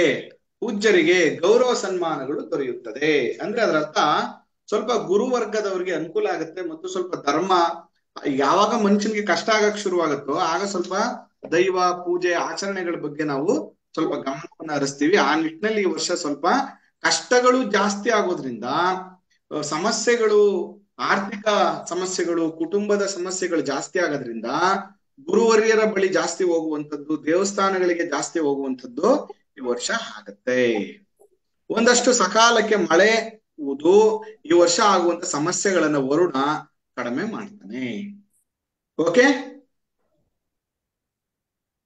ಪೂಜ್ಯರಿಗೆ ಗೌರವ ಸನ್ಮಾನಗಳು ದೊರೆಯುತ್ತದೆ. ಅಂದ್ರೆ ಅದರ ಅರ್ಥ ಸ್ವಲ್ಪ ಗುರುವರ್ಗದವರಿಗೆ ಅನುಕೂಲ ಆಗುತ್ತೆ ಮತ್ತು ಸ್ವಲ್ಪ ಧರ್ಮ, ಯಾವಾಗ ಮನುಷ್ಯನಿಗೆ ಕಷ್ಟ ಆಗಕ್ ಶುರುವಾಗುತ್ತೋ ಆಗ ಸ್ವಲ್ಪ ದೈವ ಪೂಜೆ ಆಚರಣೆಗಳ ಬಗ್ಗೆ ನಾವು ಸ್ವಲ್ಪ ಗಮನವನ್ನ ಹರಿಸ್ತೀವಿ. ಆ ನಿಟ್ಟಿನಲ್ಲಿ ಈ ವರ್ಷ ಸ್ವಲ್ಪ ಕಷ್ಟಗಳು ಜಾಸ್ತಿ ಆಗೋದ್ರಿಂದ ಸಮಸ್ಯೆಗಳು, ಆರ್ಥಿಕ ಸಮಸ್ಯೆಗಳು, ಕುಟುಂಬದ ಸಮಸ್ಯೆಗಳು ಜಾಸ್ತಿ ಆಗೋದ್ರಿಂದ ಗುರುವರ್ಯರ ಬಳಿ ಜಾಸ್ತಿ ಹೋಗುವಂಥದ್ದು, ದೇವಸ್ಥಾನಗಳಿಗೆ ಜಾಸ್ತಿ ಹೋಗುವಂಥದ್ದು ಈ ವರ್ಷ ಆಗತ್ತೆ. ಒಂದಷ್ಟು ಸಕಾಲಕ್ಕೆ ಮಳೆ ಈ ವರ್ಷ ಆಗುವಂತ ಸಮಸ್ಯೆಗಳನ್ನ ವರುಣ ಕಡಿಮೆ ಮಾಡ್ತಾನೆ. ಓಕೆ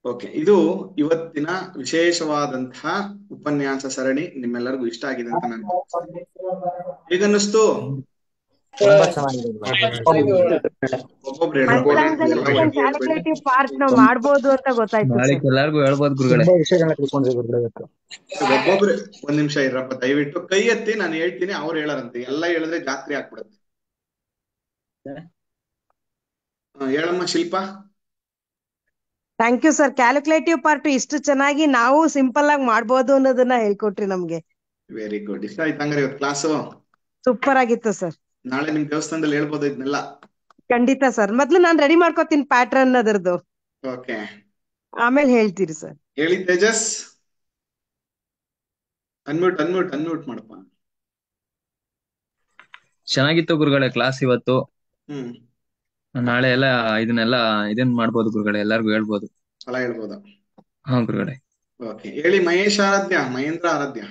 ಓಕೆ, ಇದು ಇವತ್ತಿನ ವಿಶೇಷವಾದಂತಹ ಉಪನ್ಯಾಸ ಸರಣಿ. ನಿಮ್ಮೆಲ್ಲರಿಗೂ ಇಷ್ಟ ಆಗಿದೆ ಅಂತ ನಾನು ಹೇಗನ್ನಿಸ್ತು? ತುಂಬಾ ಚೆನ್ನಾಗಿದೆ ಒಬ್ಬೊಬ್ರು ಕ್ಯಾಲ್ಕುಲೇಟಿವ್ ಪಾರ್ಟ್ ನಾವು ಮಾಡ್ಬೋದು ಅಂತ ಗೊತ್ತಾಯ್ತು ನಾಳೆ ಸರ್. ಎಲ್ಲಾರ್ಗು ಹೇಳ್ಬೋದು ಗುರುಗಳೇ. ತುಂಬಾ ವಿಷಯಗಳನ್ನ ತಿಳ್ಕೊಂಡ್ವಿ ಗುರುಗಳೇ ಇವತ್ತು. ಒಬ್ಬೊಬ್ರು ಒಂದ್ ನಿಮಿಷ ಇರಪ್ಪ, ದಯವಿಟ್ಟು ಕೈ ಎತ್ತಿ, ನಾನು ಹೇಳ್ತೀನಿ ಅವ್ರು ಹೇಳಾರಂತೆ. ಎಲ್ಲ ಹೇಳಿದ್ರೆ ಜಾತ್ರೆ ಆಗ್ಬಿಡುತ್ತೆ. ಹೇಳಮ್ಮ Shilpa. Thank you sir. Calculative part ಇಷ್ಟು ಚೆನ್ನಾಗಿ ನಾವು ಸಿಂಪಲ್ ಆಗಿ ಮಾಡ್ಬೋದು ಅನ್ನೋದನ್ನ ಹೇಳ್ಕೊಟ್ರಿ ನಮ್ಗೆ. Very good. ಇಷ್ಟ ಆಯ್ತು ಹಂಗಾರೆ ಇವತ್ತು ಕ್ಲಾಸು? ಸೂಪರ್ ಆಗಿತ್ತು ಸರ್. ನಾಳೆ ನಿಮ್ ದೇವಸ್ಥಾನದಲ್ಲಿ ಹೇಳ್ಬೋದು ಇದನ್ನೆಲ್ಲ. ಖಂಡಿತ ಸರ್. ಮೊದ್ಲು ನಾನ್ ರೆಡಿ ಮಾಡ್ಕೋತೀನಿ ಪ್ಯಾಟ್ರನ್ ಅದರದ್ದು, ಓಕೆ ಆಮೇಲೆ ಹೇಳ್ತೀರಿ ಸರ್. ಹೇಳಿ ತೇಜಸ್. ಅನ್ಮ್ಯೂಟ್ ಮಾಡಪ್ಪ. ಚೆನ್ನಾಗಿತ್ತು ಗುರುಗಳೇ ಕ್ಲಾಸ್ ಇವತ್ತು. ಹ್ಮ್, ನಾಳೆ ಎಲ್ಲ ಇದನ್ ಮಾಡ್ಬೋದು ಗುರುಗಳೇ, ಎಲ್ಲಾರ್ಗು ಹೇಳ್ಬೋದು. ಫಲ ಹೇಳ್ಬೋದಾ? ಹಾ ಗುರುಗಳೇ. ಓಕೆ ಹೇಳಿ ಮಹೇಶ್ ಆರಾಧ್ಯ, ಮಹೇಂದ್ರ ಆರಾಧ್ಯ.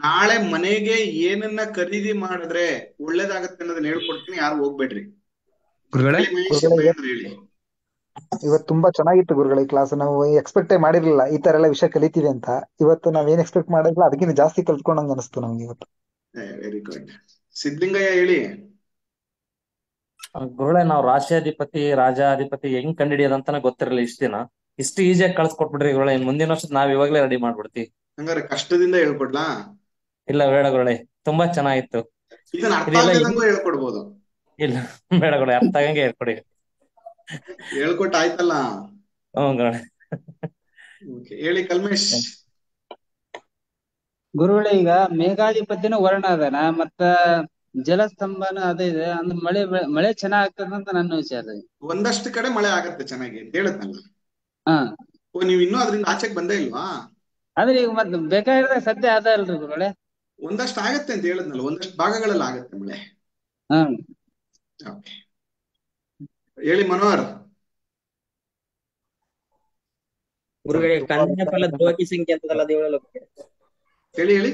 ನಾಳೆ ಮನೆಗೆ ಏನನ್ನ ಖರೀದಿ ಮಾಡಿದ್ರೆ ಒಳ್ಳೇದಾಗತ್ತೆ ಅನ್ನೋದನ್ನ ಹೇಳ್ಕೊಡ್ತೀನಿ, ಯಾರು ಹೋಗ್ಬೇಡ್ರಿ. ಗುರುಗಳೇ ಹೇಳಿ. ಇವತ್ತು ತುಂಬಾ ಚೆನ್ನಾಗಿತ್ತು ಗುರುಗಳ ಕ್ಲಾಸ್. ನಾವು ಎಕ್ಸ್ಪೆಕ್ಟೇ ಮಾಡಿರ್ಲಿಲ್ಲ ಈ ತರ ಎಲ್ಲ ವಿಷಯ ಕಲಿತೀವಿ ಅಂತ. ಇವತ್ತು ನಾವೇನ್ ಎಕ್ಸ್ಪೆಕ್ಟ್ ಮಾಡಿರ್ಲಿಲ್ಲ, ಅದಕ್ಕಿಂತ ಜಾಸ್ತಿ ಕಲ್ತ್ಕೊಂಡಂಗ ಅನಿಸ್ತು ನಮ್ಗೆ ಇವತ್ತು. Very good. ಸಿದ್ಲಿಂಗಯ್ಯ ಹೇಳಿ. ಗುರುಗಳೇ, ನಾವು ರಾಶಿಯಾಧಿಪತಿ ರಾಜಾಧಿಪತಿ ಹೆಂಗ್ ಕಂಡಿಡಿಯೋದಂತಾನೆ ಗೊತ್ತಿರಲಿಲ್ಲ ಇಷ್ಟ ದಿನ. ಇಷ್ಟು ಈಸಿಯಾಗಿ ಕಳ್ಸ್ಕೊಟ್ಬಿಡ್ರಿ ಗುರುಗಳೇ. ಮುಂದಿನ ವರ್ಷ ನಾವ್ ಇವಾಗ್ಲೇ ರೆಡಿ ಮಾಡ್ಬಿಡ್ತೀವಿ. ಹಂಗಾರೆ ಕಷ್ಟದಿಂದ ಹೇಳ್ಕೊಡ್ಲಾ? ಇಲ್ಲ ಬೇಡ ಗುರುಗಳೇ, ತುಂಬಾ ಚೆನ್ನಾಗಿತ್ತು. ಇದನ್ನ ಅರ್ಥ ಆಗದಂಗೂ ಹೇಳ್ಕೊಡ್ಬೋದು. ಇಲ್ಲ ಬೇಡ ಗುರುಗಳೇ, ಅರ್ಥ ಆಗಂಗೆ ಹೇಳ್ಕೊಡಿ. ಹೇಳ್ಕೊಟ್ಟ ಆಯ್ತಲ್ಲ. ಹ್ಮ್ ಗುರುಗಳೇ. ಹೇಳಿ ಕಲ್ಮೇಶ್. ಗುರುಗಳೇ, ಈಗ ಮೇಘಾಧಿಪತಿನೂ ವರ್ಣ ಅದನ, ಮತ್ತ ಜಲಸ್ತಂಭನ ಅದೇ ಇದೆ ಅಂದ್ರೆ ಮಳೆ ಚೆನ್ನಾಗ್ ಆಗ್ತದ ಅಂತ ನನ್ನ ವಿಚಾರ. ಒಂದಷ್ಟು ಕಡೆ ಮಳೆ ಆಗತ್ತೆ ಚೆನ್ನಾಗಿ ಅಂತ ಹೇಳತ್ನಲ್ಲ. ಹಾ, ಓ, ನೀವ್ ಇನ್ನೂ ಅದ್ರಿಂದ ಆಚೆಗೆ ಬಂದೇ ಇಲ್ವಾ? ಅಂದ್ರೆ ಈಗ ಮತ್ತೆ ಬೇಕಾಗಿರೋದಾಗ ಸದ್ಯ ಅದ ಅಲ್ರಿ ಗುರುಗಳೇ? ಒಂದಷ್ಟು ಆಗತ್ತೆ ಅಂತ ಹೇಳದ್ನಲ್ಲ, ಒಂದಷ್ಟು ಭಾಗಗಳಲ್ಲಿ ಆಗತ್ತೆ ಮಳೆ. ಹ್ಮ್, ಹೇಳಿ ಮನೋಹರ್. ಗುರುಗಳೇ, ಕನ್ಯಾ ಫಲ ಧ್ರುವಕಿ ಸಂಖ್ಯೆ ಅಂತದಲ್ಲ, ಅದು ಹೇಳಲ್ಲ. ಹೇಳಿ.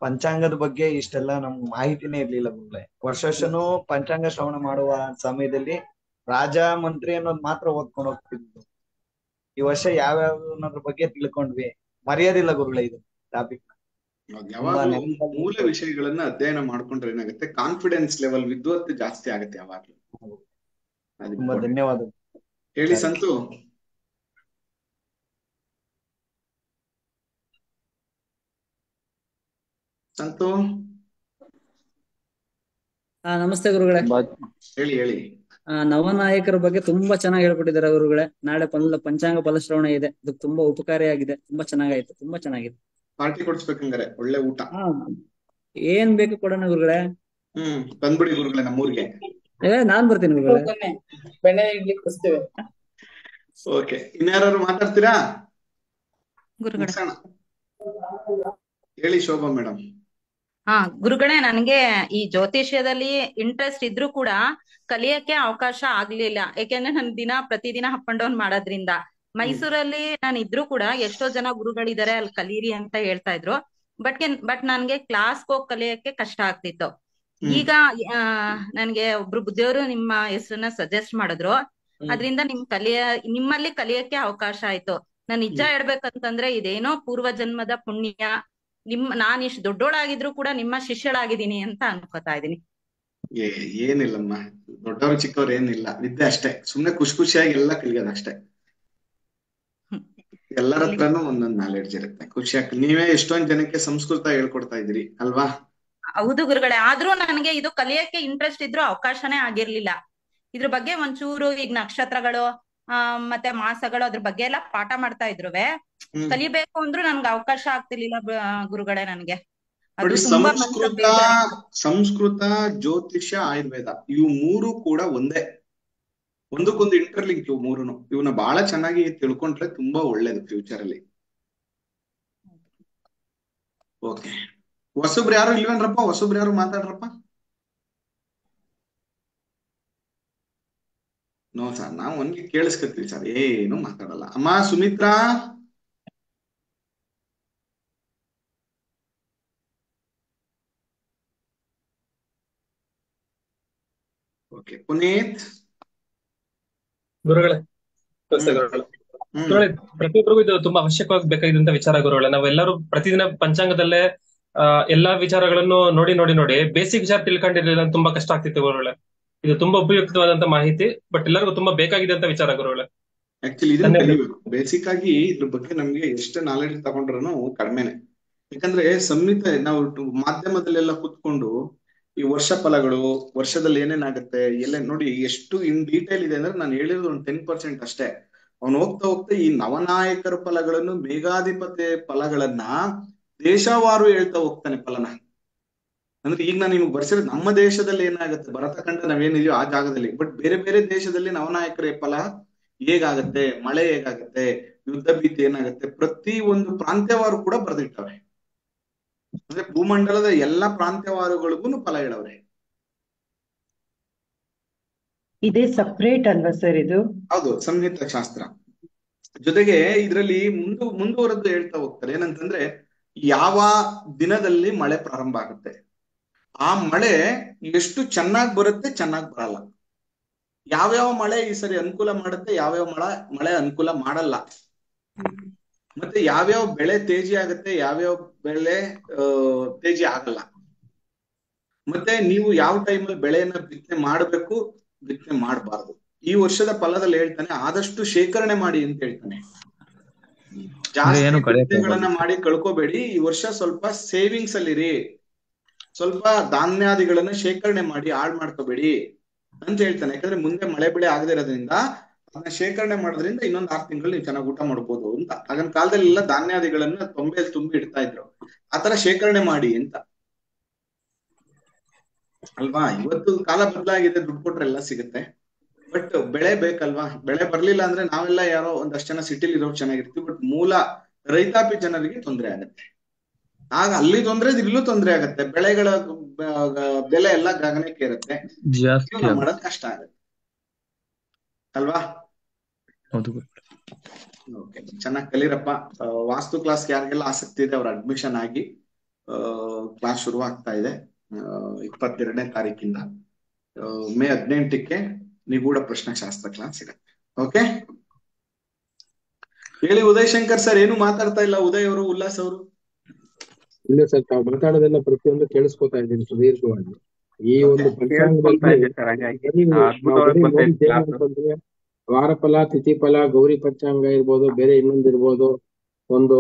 ಪಂಚಾಂಗದ ಬಗ್ಗೆ ಇಷ್ಟೆಲ್ಲ ನಮ್ಗೆ ಮಾಹಿತಿನೇ ಇರ್ಲಿಲ್ಲ ಗುರುಗಳೇ. ವರ್ಷನೂ ಪಂಚಾಂಗ ಶ್ರವಣ ಮಾಡುವ ಸಮಯದಲ್ಲಿ ರಾಜ ಮಂತ್ರಿ ಅನ್ನೋದು ಮಾತ್ರ ಓದ್ಕೊಂಡು ಹೋಗ್ತಿದ್ವಿ. ಈ ವರ್ಷ ಯಾವ್ಯಾವ ಅನ್ನೋದ್ರ ಬಗ್ಗೆ ತಿಳ್ಕೊಂಡ್ವಿ. ಮರ್ಯಾದಿಲ್ಲ ಗುರುಗಳೇ ಇದು ಟಾಪಿಕ್. ಯಾವಾಗಲೂ ಮೂಲ ವಿಷಯಗಳನ್ನ ಅಧ್ಯಯನ ಮಾಡ್ಕೊಂಡ್ರೆ ಏನಾಗುತ್ತೆ, ಕಾನ್ಫಿಡೆನ್ಸ್ ಲೆವೆಲ್ ವಿದ್ವತ್ ಜಾಸ್ತಿ ಆಗುತ್ತೆ ಯಾವಾಗ್ಲೂ. ತುಂಬಾ ಧನ್ಯವಾದ. ಹೇಳಿ ಸಂತು. ಸಂತು ನಮಸ್ತೆ ಗುರುಗಳೇ. ಹೇಳಿ. ನವನಾಯಕರ ಬಗ್ಗೆ ತುಂಬಾ ಚೆನ್ನಾಗಿ ಹೇಳ್ಕೊಟ್ಟಿದ್ದಾರೆ ಗುರುಗಳೇ. ನಾಳೆ ಪಂಚಾಂಗ ಫಲಶ್ರವಣ ಇದೆ, ಅದಕ್ಕೆ ತುಂಬಾ ಉಪಕಾರಿಯಾಗಿದೆ. ತುಂಬಾ ಚೆನ್ನಾಗಾಯ್ತು, ತುಂಬಾ ಚೆನ್ನಾಗಿದೆ. ಪಾರ್ಟಿ ಕೊಡ್ಸ್ಬೇಕಂಗಾರೆ, ಒಳ್ಳೆ ಊಟ ಏನ್ ಬೇಕು ಕೊಡೋಣ ಗುರುಗಳೇ. ಬಂದ್ಬಿಡಿ ಗುರುಗಳೇ ನಮ್ಮೂರ್ಗೆ. ನಾನ್ ಬರ್ತೀನಿ ಗುರುಗಳೇ. ಬೆಣ್ಣೆ ಇಡ್ಲಿ ಕೊಡ್ಸ್ತೇವೆ. ಓಕೆ, ಇನ್ಯಾರು ಮಾತಾಡ್ತೀರಾ? ಹೇಳಿ ಶೋಭಾ ಮೇಡಮ್. ಗುರುಗಳೇ, ನನ್ಗೆ ಈ ಜ್ಯೋತಿಷ್ಯದಲ್ಲಿ ಇಂಟ್ರೆಸ್ಟ್ ಇದ್ರೂ ಕೂಡ ಕಲಿಯಕ್ಕೆ ಅವಕಾಶ ಆಗ್ಲಿಲ್ಲ. ಯಾಕೆಂದ್ರೆ ನನ್ ಪ್ರತಿದಿನ ಅಪ್ ಅಂಡ್ ಡೌನ್ ಮಾಡೋದ್ರಿಂದ. ಮೈಸೂರಲ್ಲಿ ನಾನು ಇದ್ರೂ ಕೂಡ ಎಷ್ಟೋ ಜನ ಗುರುಗಳಿದ್ದಾರೆ, ಅಲ್ಲಿ ಕಲೀರಿ ಅಂತ ಹೇಳ್ತಾ ಇದ್ರು. ಬಟ್ ನನ್ಗೆ ಕ್ಲಾಸ್ ಹೋಗಿ ಕಲಿಯಕ್ಕೆ ಕಷ್ಟ ಆಗ್ತಿತ್ತು. ಈಗ ನನ್ಗೆ ಒಬ್ರು ಬುದ್ಧಿಯವರು ನಿಮ್ಮ ಹೆಸರನ್ನ ಸಜೆಸ್ಟ್ ಮಾಡಿದ್ರು. ಅದ್ರಿಂದ ನಿಮ್ಮಲ್ಲಿ ಕಲಿಯಕ್ಕೆ ಅವಕಾಶ ಆಯ್ತು. ನಾನ್ ನಿಜ ಹೇಳ್ಬೇಕಂತಂದ್ರೆ ಇದೇನೋ ಪೂರ್ವ ಜನ್ಮದ ಪುಣ್ಯ. ನಾನ್ ಇಷ್ಟು ದೊಡ್ಡೋಳಾಗಿದ್ರು ಕೂಡ ನಿಮ್ಮ ಶಿಷ್ಯಳಾಗಿದ್ದೀನಿ ಅಂತ ಅನ್ಕೋತಾ ಇದೀನಿ. ಏನಿಲ್ಲಮ್ಮ, ದೊಡ್ಡವ್ರು ಚಿಕ್ಕವ್ರು ಏನಿಲ್ಲ, ವಿದ್ಯೆ ಅಷ್ಟೇ. ಸುಮ್ನೆ ಖುಷಿಯಾಗಿ ಎಲ್ಲ ಕಲಿಯೋದು ಅಷ್ಟೇ. ಎಲ್ಲರ ಹತ್ರನೂ ಒಂದೊಂದು ನಾಲೆಡ್ಜ್ ಇರುತ್ತೆ, ಖುಷಿಯಾಗಿ. ನೀವೇ ಎಷ್ಟೊಂದ್ ಜನಕ್ಕೆ ಸಂಸ್ಕೃತ ಹೇಳ್ಕೊಡ್ತಾ ಇದ್ರಿ ಅಲ್ವಾ? ಹೌದು ಗುರುಗಳೇ, ಆದ್ರೂ ನನಗೆ ಇದು ಕಲಿಯಕ್ಕೆ ಇಂಟ್ರೆಸ್ಟ್ ಇದ್ರೂ ಅವಕಾಶನೇ ಆಗಿರ್ಲಿಲ್ಲ. ಇದ್ರ ಬಗ್ಗೆ ಒಂಚೂರು ಈಗ ನಕ್ಷತ್ರಗಳು ಮತ್ತೆ ಮಾಸಗಳು ಅದ್ರ ಬಗ್ಗೆ ಎಲ್ಲ ಪಾಠ ಮಾಡ್ತಾ ಇದ್ರುವೆ ಕಲಿಬೇಕು ಅಂದ್ರೂ ನನ್ಗೆ ಅವಕಾಶ ಆಗ್ತಿರ್ಲಿಲ್ಲ ಗುರುಗಳೇ. ನನ್ಗೆ ಸಂಸ್ಕೃತ, ಜ್ಯೋತಿಷ್ಯ, ಆಯುರ್ವೇದ ಇವು ಮೂರು ಕೂಡ ಒಂದಕ್ಕೊಂದು ಇಂಟರ್ಲಿಂಕ್. ಇವು ಮೂರುನು ಇವನ್ನ ಬಹಳ ಚೆನ್ನಾಗಿ ತಿಳ್ಕೊಂಡ್ರೆ ತುಂಬಾ ಒಳ್ಳೇದು ಫ್ಯೂಚರ್ ಅಲ್ಲಿ. ಓಕೆ, ಹೊಸಬ್ರು ಯಾರು ಇಲ್ವೇನ್ರಪ್ಪ? ಹೊಸಬ್ರು ಯಾರು ಮಾತಾಡ್ರಪ್ಪ? ನೋ ಸರ್, ನಾವು ಒನ್ಲಿ ಕೇಳಿಸ್ಕೊತೀವಿ ಸರ್, ಏನು ಮಾತಾಡಲ್ಲ. ಅಮ್ಮ ಸುಮಿತ್ರಾ, ಓಕೆ. ಪುನೀತ್ ಗುರುಗಳೇ, ನಮಸ್ತೆ ಗುರುಗಳೇ. ಗುರುಗಳೇ, ಪ್ರತಿಯೊಬ್ಬರಿಗೂ ಇದು ತುಂಬಾ ಅವಶ್ಯಕವಾಗಿ ಬೇಕಾಗಿದ್ದಂತ ವಿಚಾರ ಗುರುಗಳೇ. ನಾವೆಲ್ಲರೂ ಪ್ರತಿದಿನ ಪಂಚಾಂಗದಲ್ಲೇ ಎಲ್ಲಾ ವಿಚಾರಗಳನ್ನು ನೋಡಿ ನೋಡಿ ನೋಡಿ ಬೇಸಿಕ್ ವಿಚಾರ ತಿಳ್ಕೊಂಡಿರ್ಲಿಲ್ಲ, ತುಂಬಾ ಕಷ್ಟ ಆಗ್ತಿತ್ತು ಗುರುಗಳೇ. ಇದು ತುಂಬಾ ಉಪಯುಕ್ತವಾದಂತ ಮಾಹಿತಿ, ಬಟ್ ಎಲ್ಲರಿಗೂ ತುಂಬಾ ಬೇಕಾಗಿದೆ ಅಂತ ವಿಚಾರ ಗುರುಗಳೇ. ಆಕ್ಚುಲಿ ಇದನ್ನ ಕಲಿಬೇಕು. ಬೇಸಿಕ್ ಆಗಿ ಇದ್ರ ಬಗ್ಗೆ ನಮ್ಗೆ ಎಷ್ಟು ನಾಲೆಡ್ಜ್ ತಗೊಂಡ್ರು ಕಡಿಮೆನೆ. ಯಾಕಂದ್ರೆ ಸಂಹಿತೆ ನಾವು ಮಾಧ್ಯಮದಲ್ಲೆಲ್ಲ ಕುತ್ಕೊಂಡು ಈ ವರ್ಷ ಫಲಗಳು, ವರ್ಷದಲ್ಲಿ ಏನೇನಾಗುತ್ತೆ ಎಲ್ಲ ನೋಡಿ ಎಷ್ಟು ಇನ್ ಡೀಟೇಲ್ ಇದೆ ಅಂದ್ರೆ ನಾನು ಹೇಳಿರೋದು ಒಂದು 10% ಅಷ್ಟೇ. ಅವ್ನು ಹೋಗ್ತಾ ಹೋಗ್ತಾ ಈ ನವನಾಯಕರ ಫಲಗಳನ್ನು, ಮೇಘಾಧಿಪತಿ ಫಲಗಳನ್ನ ದೇಶವಾರು ಹೇಳ್ತಾ ಹೋಗ್ತಾನೆ ಫಲನ. ಅಂದ್ರೆ ಈಗ ನಾನು ನಿಮ್ಗೆ ಬರ್ಸಿರೋದು ನಮ್ಮ ದೇಶದಲ್ಲಿ ಏನಾಗುತ್ತೆ, ಭರತಖಂಡ ನಾವೇನಿದೆಯೋ ಆ ಜಾಗದಲ್ಲಿ, ಬಟ್ ಬೇರೆ ಬೇರೆ ದೇಶದಲ್ಲಿ ನವನಾಯಕರ ಫಲ ಹೇಗಾಗತ್ತೆ, ಮಳೆ ಹೇಗಾಗತ್ತೆ, ಯುದ್ಧ ಭೀತಿ ಏನಾಗತ್ತೆ, ಪ್ರತಿ ಒಂದು ಪ್ರಾಂತ್ಯವಾರು ಕೂಡ ಬರೆದಿಟ್ಟವ್ರೆ. ಅಂದ್ರೆ ಭೂಮಂಡಲದ ಎಲ್ಲಾ ಪ್ರಾಂತ್ಯವಾರುಗಳಿಗೂ ಫಲ ಹೇಳವ್ರೆ. ಇದೇ ಸಪ್ರೇಟ್ ಅಲ್ವಾ ಸರ್ ಇದು? ಹೌದು, ಸಂಹಿತ ಶಾಸ್ತ್ರ. ಜೊತೆಗೆ ಇದರಲ್ಲಿ ಮುಂದುವರೆದು ಹೇಳ್ತಾ ಹೋಗ್ತಾರೆ ಏನಂತಂದ್ರೆ, ಯಾವ ದಿನದಲ್ಲಿ ಮಳೆ ಪ್ರಾರಂಭ ಆಗುತ್ತೆ, ಆ ಮಳೆ ಎಷ್ಟು ಚೆನ್ನಾಗಿ ಬರುತ್ತೆ, ಚೆನ್ನಾಗಿ ಬರಲ್ಲ, ಯಾವ್ಯಾವ ಮಳೆ ಈ ಸರಿ ಅನುಕೂಲ ಮಾಡುತ್ತೆ, ಯಾವ್ಯಾವ ಮಳೆ ಅನುಕೂಲ ಮಾಡಲ್ಲ, ಮತ್ತೆ ಯಾವ್ಯಾವ ಬೆಳೆ ತೇಜಿ ಆಗುತ್ತೆ, ಯಾವ್ಯಾವ ಬೆಳೆ ತೇಜಿ ಆಗಲ್ಲ, ಮತ್ತೆ ನೀವು ಯಾವ ಟೈಮಲ್ಲಿ ಬೆಳೆಯನ್ನ ಬಿತ್ತನೆ ಮಾಡಬೇಕು, ಬಿತ್ತನೆ ಮಾಡಬಾರ್ದು. ಈ ವರ್ಷದ ಫಲದಲ್ಲಿ ಹೇಳ್ತಾನೆ ಆದಷ್ಟು ಶೇಖರಣೆ ಮಾಡಿ ಅಂತ ಹೇಳ್ತಾನೆ. ಜಾಸ್ತಿ ಬಿತ್ತನೆಗಳನ್ನ ಮಾಡಿ ಕಳ್ಕೋಬೇಡಿ, ಈ ವರ್ಷ ಸ್ವಲ್ಪ ಸೇವಿಂಗ್ಸ್ ಅಲ್ಲಿರಿ, ಸ್ವಲ್ಪ ಧಾನ್ಯಾದಿಗಳನ್ನ ಶೇಖರಣೆ ಮಾಡಿ ಹಾಳು ಮಾಡ್ಕೋಬೇಡಿ ಅಂತ ಹೇಳ್ತಾನೆ. ಯಾಕಂದ್ರೆ ಮುಂದೆ ಮಳೆ ಬೆಳೆ ಆಗದೆ ಇರೋದ್ರಿಂದ ಅದನ್ನ ಶೇಖರಣೆ ಮಾಡೋದ್ರಿಂದ ಇನ್ನೊಂದ್ 6 ತಿಂಗಳು ನೀವು ಚೆನ್ನಾಗಿ ಊಟ ಮಾಡ್ಬೋದು ಅಂತ. ಆಗಿನ ಕಾಲದಲ್ಲೆಲ್ಲ ಧಾನ್ಯಾದಿಗಳನ್ನ ತೊಂಬೆಯಲ್ಲಿ ತುಂಬಿ ಇಡ್ತಾ ಇದ್ರು, ಆತರ ಶೇಖರಣೆ ಮಾಡಿ ಅಂತ ಅಲ್ವಾ. ಇವತ್ತು ಕಾಲ ಬದಲಾಗಿದೆ, ದುಡ್ಡು ಕೊಟ್ರೆ ಎಲ್ಲ ಸಿಗುತ್ತೆ, ಬಟ್ ಬೆಳೆ ಬೇಕಲ್ವಾ. ಬೆಳೆ ಬರ್ಲಿಲ್ಲ ಅಂದ್ರೆ ನಾವೆಲ್ಲ ಯಾರೋ ಒಂದಷ್ಟು ಜನ ಸಿಟಿಲಿ ಇರೋ ಚೆನ್ನಾಗಿರ್ತೀವಿ, ಬಟ್ ಮೂಲ ರೈತಾಪಿ ಜನರಿಗೆ ತೊಂದರೆ ಆಗತ್ತೆ. ಆಗ ಅಲ್ಲಿ ತೊಂದ್ರೆ ಇಲ್ಲೂ ತೊಂದರೆ ಆಗತ್ತೆ, ಬೆಳೆಗಳ ಬೆಲೆ ಎಲ್ಲ ಗಗನಕ್ಕೆ ಇರುತ್ತೆ, ಜೀವನ ಮಾಡೋದ್ ಕಷ್ಟ ಆಗತ್ತೆ ಅಲ್ವಾ. ಓಕೆ, ಚೆನ್ನಾಗಿ ಕಲೀರಪ್ಪ. ವಾಸ್ತು ಕ್ಲಾಸ್ ಯಾರಿಗೆಲ್ಲ ಆಸಕ್ತಿ ಇದೆ ಅವ್ರ ಅಡ್ಮಿಷನ್ ಆಗಿ, ಕ್ಲಾಸ್ ಶುರು ಆಗ್ತಾ ಇದೆ 22ನೇ ತಾರೀಕಿಂದ. ಮೇ 18ಕ್ಕೆ ನಿಗೂಢ ಪ್ರಶ್ನೆಶಾಸ್ತ್ರ ಕ್ಲಾಸ್ ಇರುತ್ತೆ. ಓಕೆ, ಹೇಳಿ ಉದಯ್ ಶಂಕರ್ ಸರ್. ಏನು ಮಾತಾಡ್ತಾ ಇಲ್ಲ ಉದಯ್ ಅವರು, ಉಲ್ಲಾಸ್ ಅವರು? ಇಲ್ಲ ಸರ್, ತಾವು ಮಾತಾಡೋದೆಲ್ಲ ಪ್ರತಿಯೊಂದು ಕೇಳಿಸ್ಕೊತಾ ಇದ್ದೀನಿ ಸುದೀರ್ಘವಾಗಿ. ಈ ಒಂದು ಪಂಚಾಂಗದಲ್ಲಿ ವಾರ ಫಲ, ತಿಥಿ ಫಲ, ಗೌರಿ ಪಂಚಾಂಗ ಇರ್ಬೋದು, ಬೇರೆ ಇನ್ನೊಂದಿರ್ಬೋದು, ಒಂದು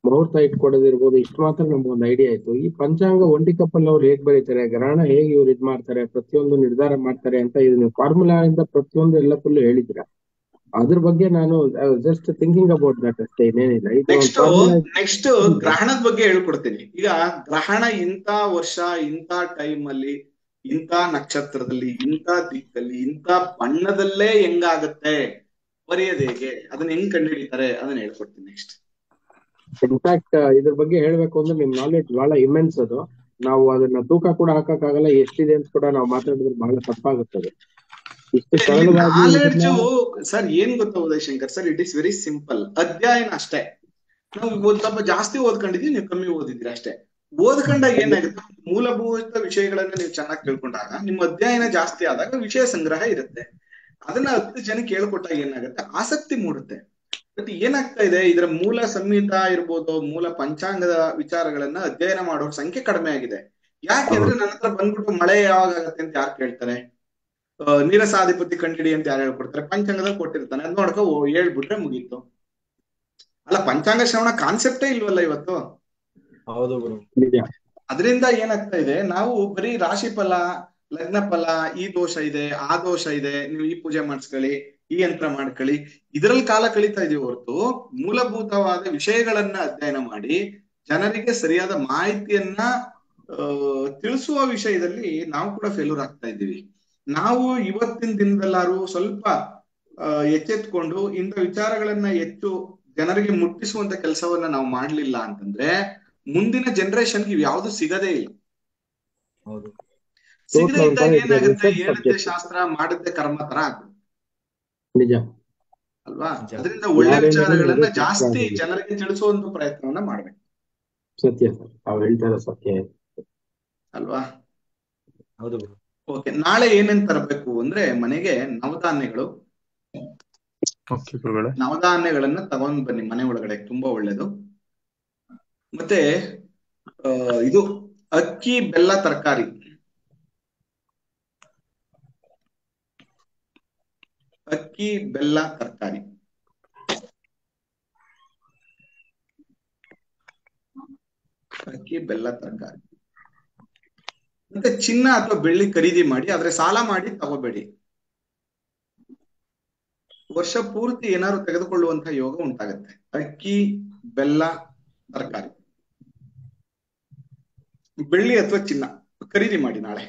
ಮುಹೂರ್ತ ಇಟ್ಕೊಡೋದಿರ್ಬೋದು, ಇಷ್ಟು ಮಾತ್ರ ನಮ್ಗೊಂದು ಐಡಿಯಾ ಆಯ್ತು. ಈ ಪಂಚಾಂಗ ಒಂಟಿ ಕಪ್ಪಲ್ ಅವ್ರು ಹೇಗ್ ಬರೀತಾರೆ, ಗ್ರಹಣ ಹೇಗೆ ಇವ್ರು ಇದ್ ಮಾಡ್ತಾರೆ, ಪ್ರತಿಯೊಂದು ನಿರ್ಧಾರ ಮಾಡ್ತಾರೆ ಅಂತ ಇದು ನೀವು ಫಾರ್ಮುಲಾ ಇಂದ ಪ್ರತಿಯೊಂದು ಎಲ್ಲ ಫುಲ್ ಹೇಳಿದ್ರ. ಅದ್ರ ಬಗ್ಗೆ ನಾನು ಜಸ್ಟ್ ಥಿಂಕಿಂಗ್ ಅಬೌಟ್ ದಟ್ ಅಷ್ಟೇ, ಇನ್ನೇನಿಲ್ಲ. ನೆಕ್ಸ್ಟ್ ಗ್ರಹಣದ ಬಗ್ಗೆ ಹೇಳ್ಕೊಡ್ತೀನಿ. ಈಗ ಗ್ರಹಣ ಇಂಥ ವರ್ಷ, ಇಂಥ ಟೈಮ್ ಅಲ್ಲಿ, ಇಂಥ ನಕ್ಷತ್ರದಲ್ಲಿ, ಇಂಥ ದಿಕ್ಕಲ್ಲಿ, ಇಂಥ ಬಣ್ಣದಲ್ಲೇ ಹೆಂಗಾಗತ್ತೆ, ಬರೆಯೋದು ಹೇಗೆ, ಅದನ್ನ ಹೆಂಗ್ ಕಂಡುಹಿಡಿತಾರೆ ಅದನ್ನ ಹೇಳ್ಕೊಡ್ತೀನಿ ನೆಕ್ಸ್ಟ್. ಇನ್ಫ್ಯಾಕ್ಟ್ ಇದ್ರ ಬಗ್ಗೆ ಹೇಳ್ಬೇಕು ಅಂದ್ರೆ ನಿಮ್ ನಾಲೆಡ್ಜ್ ಬಹಳ ಇಮೆನ್ಸ್. ಅದು ನಾವು ಅದನ್ನ ತೂಕ ಕೂಡ ಹಾಕಕ್ಕಾಗಲ್ಲ, ಎಷ್ಟಿದೆ ಅಂತ ಕೂಡ ನಾವು ಮಾತಾಡಿದ್ರೆ ಬಹಳ ತಪ್ಪಾಗುತ್ತದೆ. ಇಷ್ಟು ನಾಲೆಡ್ಜು ಸರ್ ಏನ್ ಗೊತ್ತಾ Uday Shankar sir, it is very simple. ಅಧ್ಯಯನ ಅಷ್ಟೇ. ನಾವು ಸ್ವಲ್ಪ ಜಾಸ್ತಿ ಓದ್ಕೊಂಡಿದೀವಿ, ನೀವು ಕಮ್ಮಿ ಓದಿದ್ರಿ ಅಷ್ಟೇ. ಓದ್ಕೊಂಡಾಗ ಏನಾಗುತ್ತೆ, ಮೂಲಭೂತ ವಿಷಯಗಳನ್ನ ನೀವು ಚೆನ್ನಾಗಿ ತಿಳ್ಕೊಂಡಾಗ, ನಿಮ್ಮ ಅಧ್ಯಯನ ಜಾಸ್ತಿ ಆದಾಗ ವಿಷಯ ಸಂಗ್ರಹ ಇರುತ್ತೆ. ಅದನ್ನ 10 ಜನಕ್ಕೆ ಹೇಳ್ಕೊಟ್ಟಾಗ ಏನಾಗುತ್ತೆ, ಆಸಕ್ತಿ ಮೂಡುತ್ತೆ. ಮತ್ತೆ ಏನಾಗ್ತಾ ಇದೆ, ಇದರ ಮೂಲ ಸಂಹಿತ ಇರ್ಬೋದು, ಮೂಲ ಪಂಚಾಂಗದ ವಿಚಾರಗಳನ್ನ ಅಧ್ಯಯನ ಮಾಡೋರ್ ಸಂಖ್ಯೆ ಕಡಿಮೆ ಆಗಿದೆ. ಯಾಕೆಂದ್ರೆ ನನ್ನ ಹತ್ರ ಬಂದ್ಬಿಟ್ಟು ಮಳೆ ಯಾವಾಗ ಆಗತ್ತೆ ಅಂತ ಯಾರು ಕೇಳ್ತಾರೆ, ನೀರಸಾಧಿಪತಿ ಕಂಡಿಡಿ ಅಂತ ಯಾರು ಹೇಳ್ಕೊಡ್ತಾರೆ, ಪಂಚಾಂಗದಲ್ಲಿ ಕೊಟ್ಟಿರ್ತಾನೆ, ಅದ್ ನೋಡ್ಕೊ ಹೇಳ್ಬಿಟ್ರೆ ಮುಗೀತು. ಅಲ್ಲ, ಪಂಚಾಂಗ ಶ್ರವಣ ಕಾನ್ಸೆಪ್ಟೇ ಇಲ್ವಲ್ಲ ಇವತ್ತು. ಹೌದು. ಅದರಿಂದ ಏನಾಗ್ತಾ ಇದೆ, ನಾವು ಬರೀ ರಾಶಿ ಫಲ, ಲಗ್ನ ಫಲ, ಈ ದೋಷ ಇದೆ, ಆ ದೋಷ ಇದೆ, ನೀವು ಈ ಪೂಜೆ ಮಾಡಿಸ್ಕೊಳ್ಳಿ, ಈ ಯಂತ್ರ ಮಾಡ್ಕೊಳ್ಳಿ, ಇದರಲ್ಲಿ ಕಾಲ ಕಳೀತಾ ಇದೀವಿ ಹೊರತು ಮೂಲಭೂತವಾದ ವಿಷಯಗಳನ್ನ ಅಧ್ಯಯನ ಮಾಡಿ ಜನರಿಗೆ ಸರಿಯಾದ ಮಾಹಿತಿಯನ್ನ ತಿಳಿಸುವ ವಿಷಯದಲ್ಲಿ ನಾವು ಕೂಡ ಫೇಲ್ಯೂರ್ ಆಗ್ತಾ ಇದ್ದೀವಿ. ನಾವು ಇವತ್ತಿನ ದಿನದಲ್ಲಾರು ಸ್ವಲ್ಪ ಎಚ್ಚೆತ್ಕೊಂಡು ಇಂಥ ವಿಚಾರಗಳನ್ನ ಹೆಚ್ಚು ಜನರಿಗೆ ಮುಟ್ಟಿಸುವಂತ ಕೆಲಸವನ್ನ ನಾವು ಮಾಡ್ಲಿಲ್ಲ ಅಂತಂದ್ರೆ ಮುಂದಿನ ಜನರೇಷನ್ಗೆ ಯಾವ್ದು ಸಿಗದೇ ಇಲ್ಲ. ಸಿಗದೇ ಇದ್ದಾಗ ಏನಾಗುತ್ತೆ, ಹೇಳಿದ್ದೆ ಶಾಸ್ತ್ರ ಮಾಡಿದ್ದೆ ಕರ್ಮ ತರ ಆಗ್ತದೆ. ನಿಜ. ಅಲ್ವಾ? ಅದರಿಂದ ಒಳ್ಳೆ ಯಾರೇ ವಿಚಾರಗಳನ್ನ ನಡೆದ್ರು ಜಾಸ್ತಿ ತಪ್ಪಾಗಿದೆ. ಜನರಿಗೆ ತಿಳಿಸುವಂತ ಪ್ರಯತ್ನವನ್ನ ಮಾಡ್ಬೇಕು ಸತ್ಯ ಸರ್, ತಾವು ಹೇಳ್ತಾರೆ ಸತ್ಯ. ಅಲ್ವಾ? ಹೌದು. ಓಕೆ, ನಾಳೆ ಏನೇನ್ ತರಬೇಕು ಅಂದ್ರೆ ಮನೆಗೆ ನವಧಾನ್ಯಗಳು, ನವಧಾನ್ಯಗಳನ್ನ ತಗೊಂಡ್ ಬನ್ನಿ ಮನೆ ಒಳಗಡೆ, ತುಂಬಾ ಒಳ್ಳೇದು. ಮತ್ತೆ ಇದು ಅಕ್ಕಿ ಬೆಲ್ಲ ತರಕಾರಿ, ಅಕ್ಕಿ ಬೆಲ್ಲ ತರಕಾರಿ, ಅಕ್ಕಿ ಬೆಲ್ಲ ತರಕಾರಿ. ಮತ್ತೆ ಚಿನ್ನ ಅಥವಾ ಬೆಳ್ಳಿ ಖರೀದಿ ಮಾಡಿ, ಆದ್ರೆ ಸಾಲ ಮಾಡಿ ತಗೋಬೇಡಿ. ವರ್ಷ ಪೂರ್ತಿ ಏನಾದ್ರು ತೆಗೆದುಕೊಳ್ಳುವಂತಹ ಯೋಗ ಉಂಟಾಗತ್ತೆ. ಅಕ್ಕಿ ಬೆಲ್ಲ ತರಕಾರಿ, ಬೆಳ್ಳಿ ಅಥವಾ ಚಿನ್ನ ಖರೀದಿ ಮಾಡಿ ನಾಳೆ.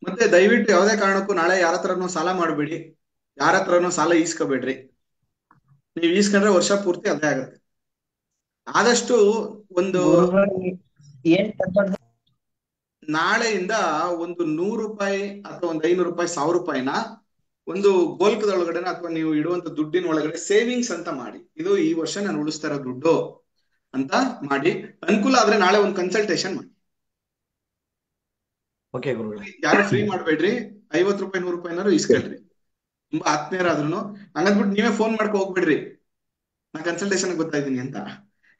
ಮತ್ತೆ ದಯವಿಟ್ಟು ಯಾವುದೇ ಕಾರಣಕ್ಕೂ ನಾಳೆ ಯಾರ ಹತ್ರನೂ ಸಾಲ ಮಾಡಬೇಡಿ, ಯಾರ ಹತ್ರನೂ ಸಾಲ ಈಸ್ಕೋಬೇಡ್ರಿ. ನೀವು ಈಸ್ಕೊಂಡ್ರೆ ವರ್ಷ ಪೂರ್ತಿ ಅದೇ ಆಗತ್ತೆ. ಆದಷ್ಟು ಒಂದು ನಾಳೆಯಿಂದ ಒಂದು 100 ರೂಪಾಯಿ ಅಥವಾ ಒಂದು 500 ರೂಪಾಯಿ, 1000 ರೂಪಾಯಿನ ಒಂದು ಗೋಲ್ಕದೊಳಗಡೆ ಅಥವಾ ನೀವು ಇಡುವಂತ ದುಡ್ಡಿನ ಒಳಗಡೆ ಸೇವಿಂಗ್ಸ್ ಅಂತ ಮಾಡಿ, ಇದು ಈ ವರ್ಷ ನಾನು ಉಳಿಸ್ತಾ ಇರೋ ದುಡ್ಡು ಅಂತ ಮಾಡಿ. ಅನುಕೂಲ ಆದ್ರೆ ನಾಳೆ ಒಂದು ಕನ್ಸಲ್ಟೇಷನ್ ಮಾಡಿ. ಯಾರು ಫ್ರೀ ಮಾಡ್ಬೇಡ್ರಿ. 50 ರೂಪಾಯಿ 100 ರೂಪಾಯಿನಾರು ಇಸ್ಕೊಳ್ರಿ, ತುಂಬಾ ಆತ್ಮೀಯರಾದ್ರೂ. ಹಂಗಂದ್ಬಿಟ್ಟು ನೀವೇ ಫೋನ್ ಮಾಡ್ಕೊ ಹೋಗ್ಬೇಡ್ರಿ, ನಾ ಕನ್ಸಲ್ಟೇಷನ್ ಗೊತ್ತಾ ಇದೀನಿ ಅಂತ.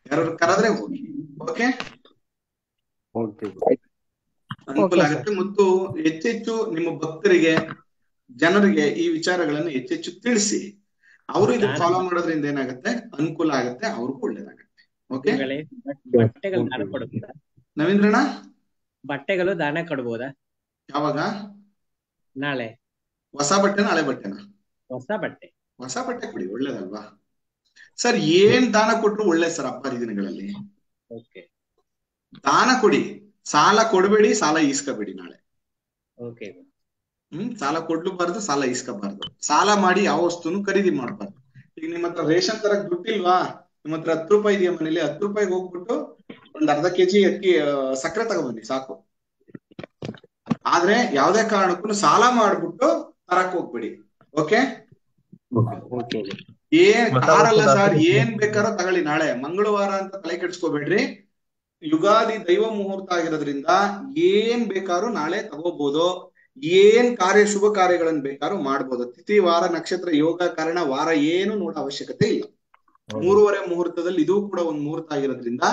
ಯಾರು ಕರೆದ್ರೆ ಹೋಗಿ. ಓಕೆ, ಅನುಕೂಲ ಆಗುತ್ತೆ. ಮತ್ತು ಹೆಚ್ಚೆಚ್ಚು ನಿಮ್ಮ ಭಕ್ತರಿಗೆ, ಜನರಿಗೆ ಈ ವಿಚಾರಗಳನ್ನು ಹೆಚ್ಚೆಚ್ಚು ತಿಳಿಸಿ. ಅವರು ಇದನ್ನ ಫಾಲೋ ಮಾಡೋದ್ರಿಂದ ಏನಾಗುತ್ತೆ, ಅನುಕೂಲ ಆಗುತ್ತೆ, ಅವ್ರಿಗೂ ಒಳ್ಳೇದಾಗುತ್ತೆ. ಓಕೆ, ಬಟ್ಟೆಗಳು ದಾನ ಕೊಡ್ಬೋದಾ ನವೀಂದ್ರಣ್ಣ? ಬಟ್ಟೆಗಳು ದಾನ ಕೊಡ್ಬೋದಾ? ಯಾವಾಗ? ನಾಳೆ. ಹೊಸ ಬಟ್ಟೆನ ಹಳೆ ಬಟ್ಟೆನ? ಹೊಸ ಬಟ್ಟೆ. ಹೊಸ ಬಟ್ಟೆ ಕೊಡಿ, ಒಳ್ಳೇದಲ್ವಾ ಸರ್? ಏನ್ ದಾನ ಕೊಟ್ರು ಒಳ್ಳೆ ಸರ್ ಹಬ್ಬ ಹರಿದಿನಗಳಲ್ಲಿ. ದಾನ ಕೊಡಿ, ಸಾಲ ಕೊಡ್ಬೇಡಿ, ಸಾಲ ಈಸ್ಕೋಬೇಡಿ ನಾಳೆ. ಸಾಲ ಕೊಡ್ಲೂಬಾರ್ದು, ಸಾಲ ಈಸ್ಕೋಬಾರ್ದು. ಸಾಲ ಮಾಡಿ ಯಾವ ವಸ್ತುನು ಖರೀದಿ ಮಾಡಬಾರ್ದು. ಈಗ ನಿಮ್ಮ ಹತ್ರ ರೇಷನ್ ತರಕ್ ದುಡ್ಡಿಲ್ವಾ, ನಿಮ್ಮ ಹತ್ರ 10 ರೂಪಾಯಿ ಇದೆಯಾ ಮನೇಲಿ, 10 ರೂಪಾಯಿಗೆ ಹೋಗ್ಬಿಟ್ಟು ಒಂದ್ ಅರ್ಧ ಕೆಜಿ ಅಕ್ಕಿ ಸಕ್ಕರೆ ತಗೊಬನ್ನಿ ಸಾಕು. ಆದ್ರೆ ಯಾವ್ದೇ ಕಾರಣಕ್ಕೂ ಸಾಲ ಮಾಡ್ಬಿಟ್ಟು ತರಕ್ ಹೋಗ್ಬೇಡಿ. ಓಕೆ, ಏನ್ ಕಾರಲ್ಲ ಸರ್, ಏನ್ ಬೇಕಾದ್ರೂ ತಗೊಳ್ಳಿ. ನಾಳೆ ಮಂಗಳವಾರ ಅಂತ ತಲೆ ಕೆಡ್ಸ್ಕೋಬೇಡ್ರಿ. ಯುಗಾದಿ ದೈವ ಮುಹೂರ್ತ ಆಗಿರೋದ್ರಿಂದ ಏನ್ ಬೇಕಾದ್ರೂ ನಾಳೆ ತಗೋಬಹುದು. ಏನ್ ಶುಭ ಕಾರ್ಯಗಳನ್ನ ಬೇಕಾದ್ರೂ ಮಾಡ್ಬೋದು. ತಿಥಿ ವಾರ ನಕ್ಷತ್ರ ಯೋಗ ಕಾರಣ ವಾರ ಏನು ನೋಡೋ ಅವಶ್ಯಕತೆ ಇಲ್ಲ. 3:30 ಮುಹೂರ್ತದಲ್ಲಿ ಇದು ಕೂಡ ಒಂದ್ ಮುಹೂರ್ತ ಆಗಿರೋದ್ರಿಂದ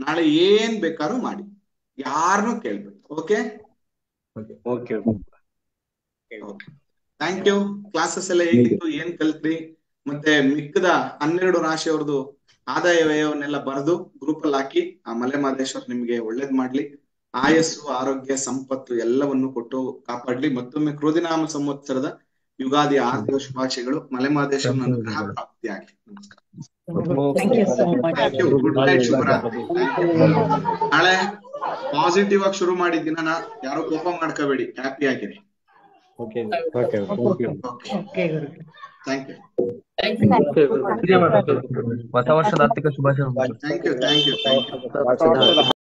ನಾಳೆ ಏನ್ ಬೇಕಾದ್ರೂ ಮಾಡಿ, ಯಾರನ್ನೂ ಕೇಳ್ಬೇಕು. Okay, thank you. ಕ್ಲಾಸಸ್ ಎಲ್ಲ ಹೇಗಿತ್ತು, ಏನ್ ಕಲ್ತ್ರಿ? ಮತ್ತೆ ಮಿಕ್ಕದ 12 ರಾಶಿಯವ್ರದ್ದು ಆದಾಯ ವ್ಯವನ್ನೆಲ್ಲ ಬರೆದು ಗ್ರೂಪ್ ಅಲ್ಲಿ ಹಾಕಿ. ಆ ಮಲೆ ಮಹದೇಶ್ವರ್ ನಿಮ್ಗೆ ಒಳ್ಳೇದ್ ಮಾಡ್ಲಿ, ಆಯಸ್ಸು ಆರೋಗ್ಯ ಸಂಪತ್ತು ಎಲ್ಲವನ್ನು ಕೊಟ್ಟು ಕಾಪಾಡ್ಲಿ. ಮತ್ತೊಮ್ಮೆ ಕ್ರೋಧಿನಾಮ ಸಂವತ್ಸರದ ಯುಗಾದಿ ಆರ್ಥಿಕ ಶುಭಾಶಯಗಳು. ಮಲೆ ಮಹದೇಶ್ವರನ ಅನುಗ್ರಹ ಪ್ರಾಪ್ತಿ ಆಗ್ಲಿ. ನಮಸ್ಕಾರ. ಗುಡ್ ನೈಟ್, ಶುಭರಾತ್ರಿ. ನಾಳೆ ಪಾಸಿಟಿವ್ ಆಗಿ ಶುರು ಮಾಡಿದ್ದೀನ, ಯಾರು ಕೋಪ ಮಾಡ್ಕೋಬೇಡಿ, ಹ್ಯಾಪಿ ಆಗಿರಿ. Thank you. ಹೊಸ ವರ್ಷದ ಆರ್ಥಿಕ ಶುಭಾಶಯ. Thank you.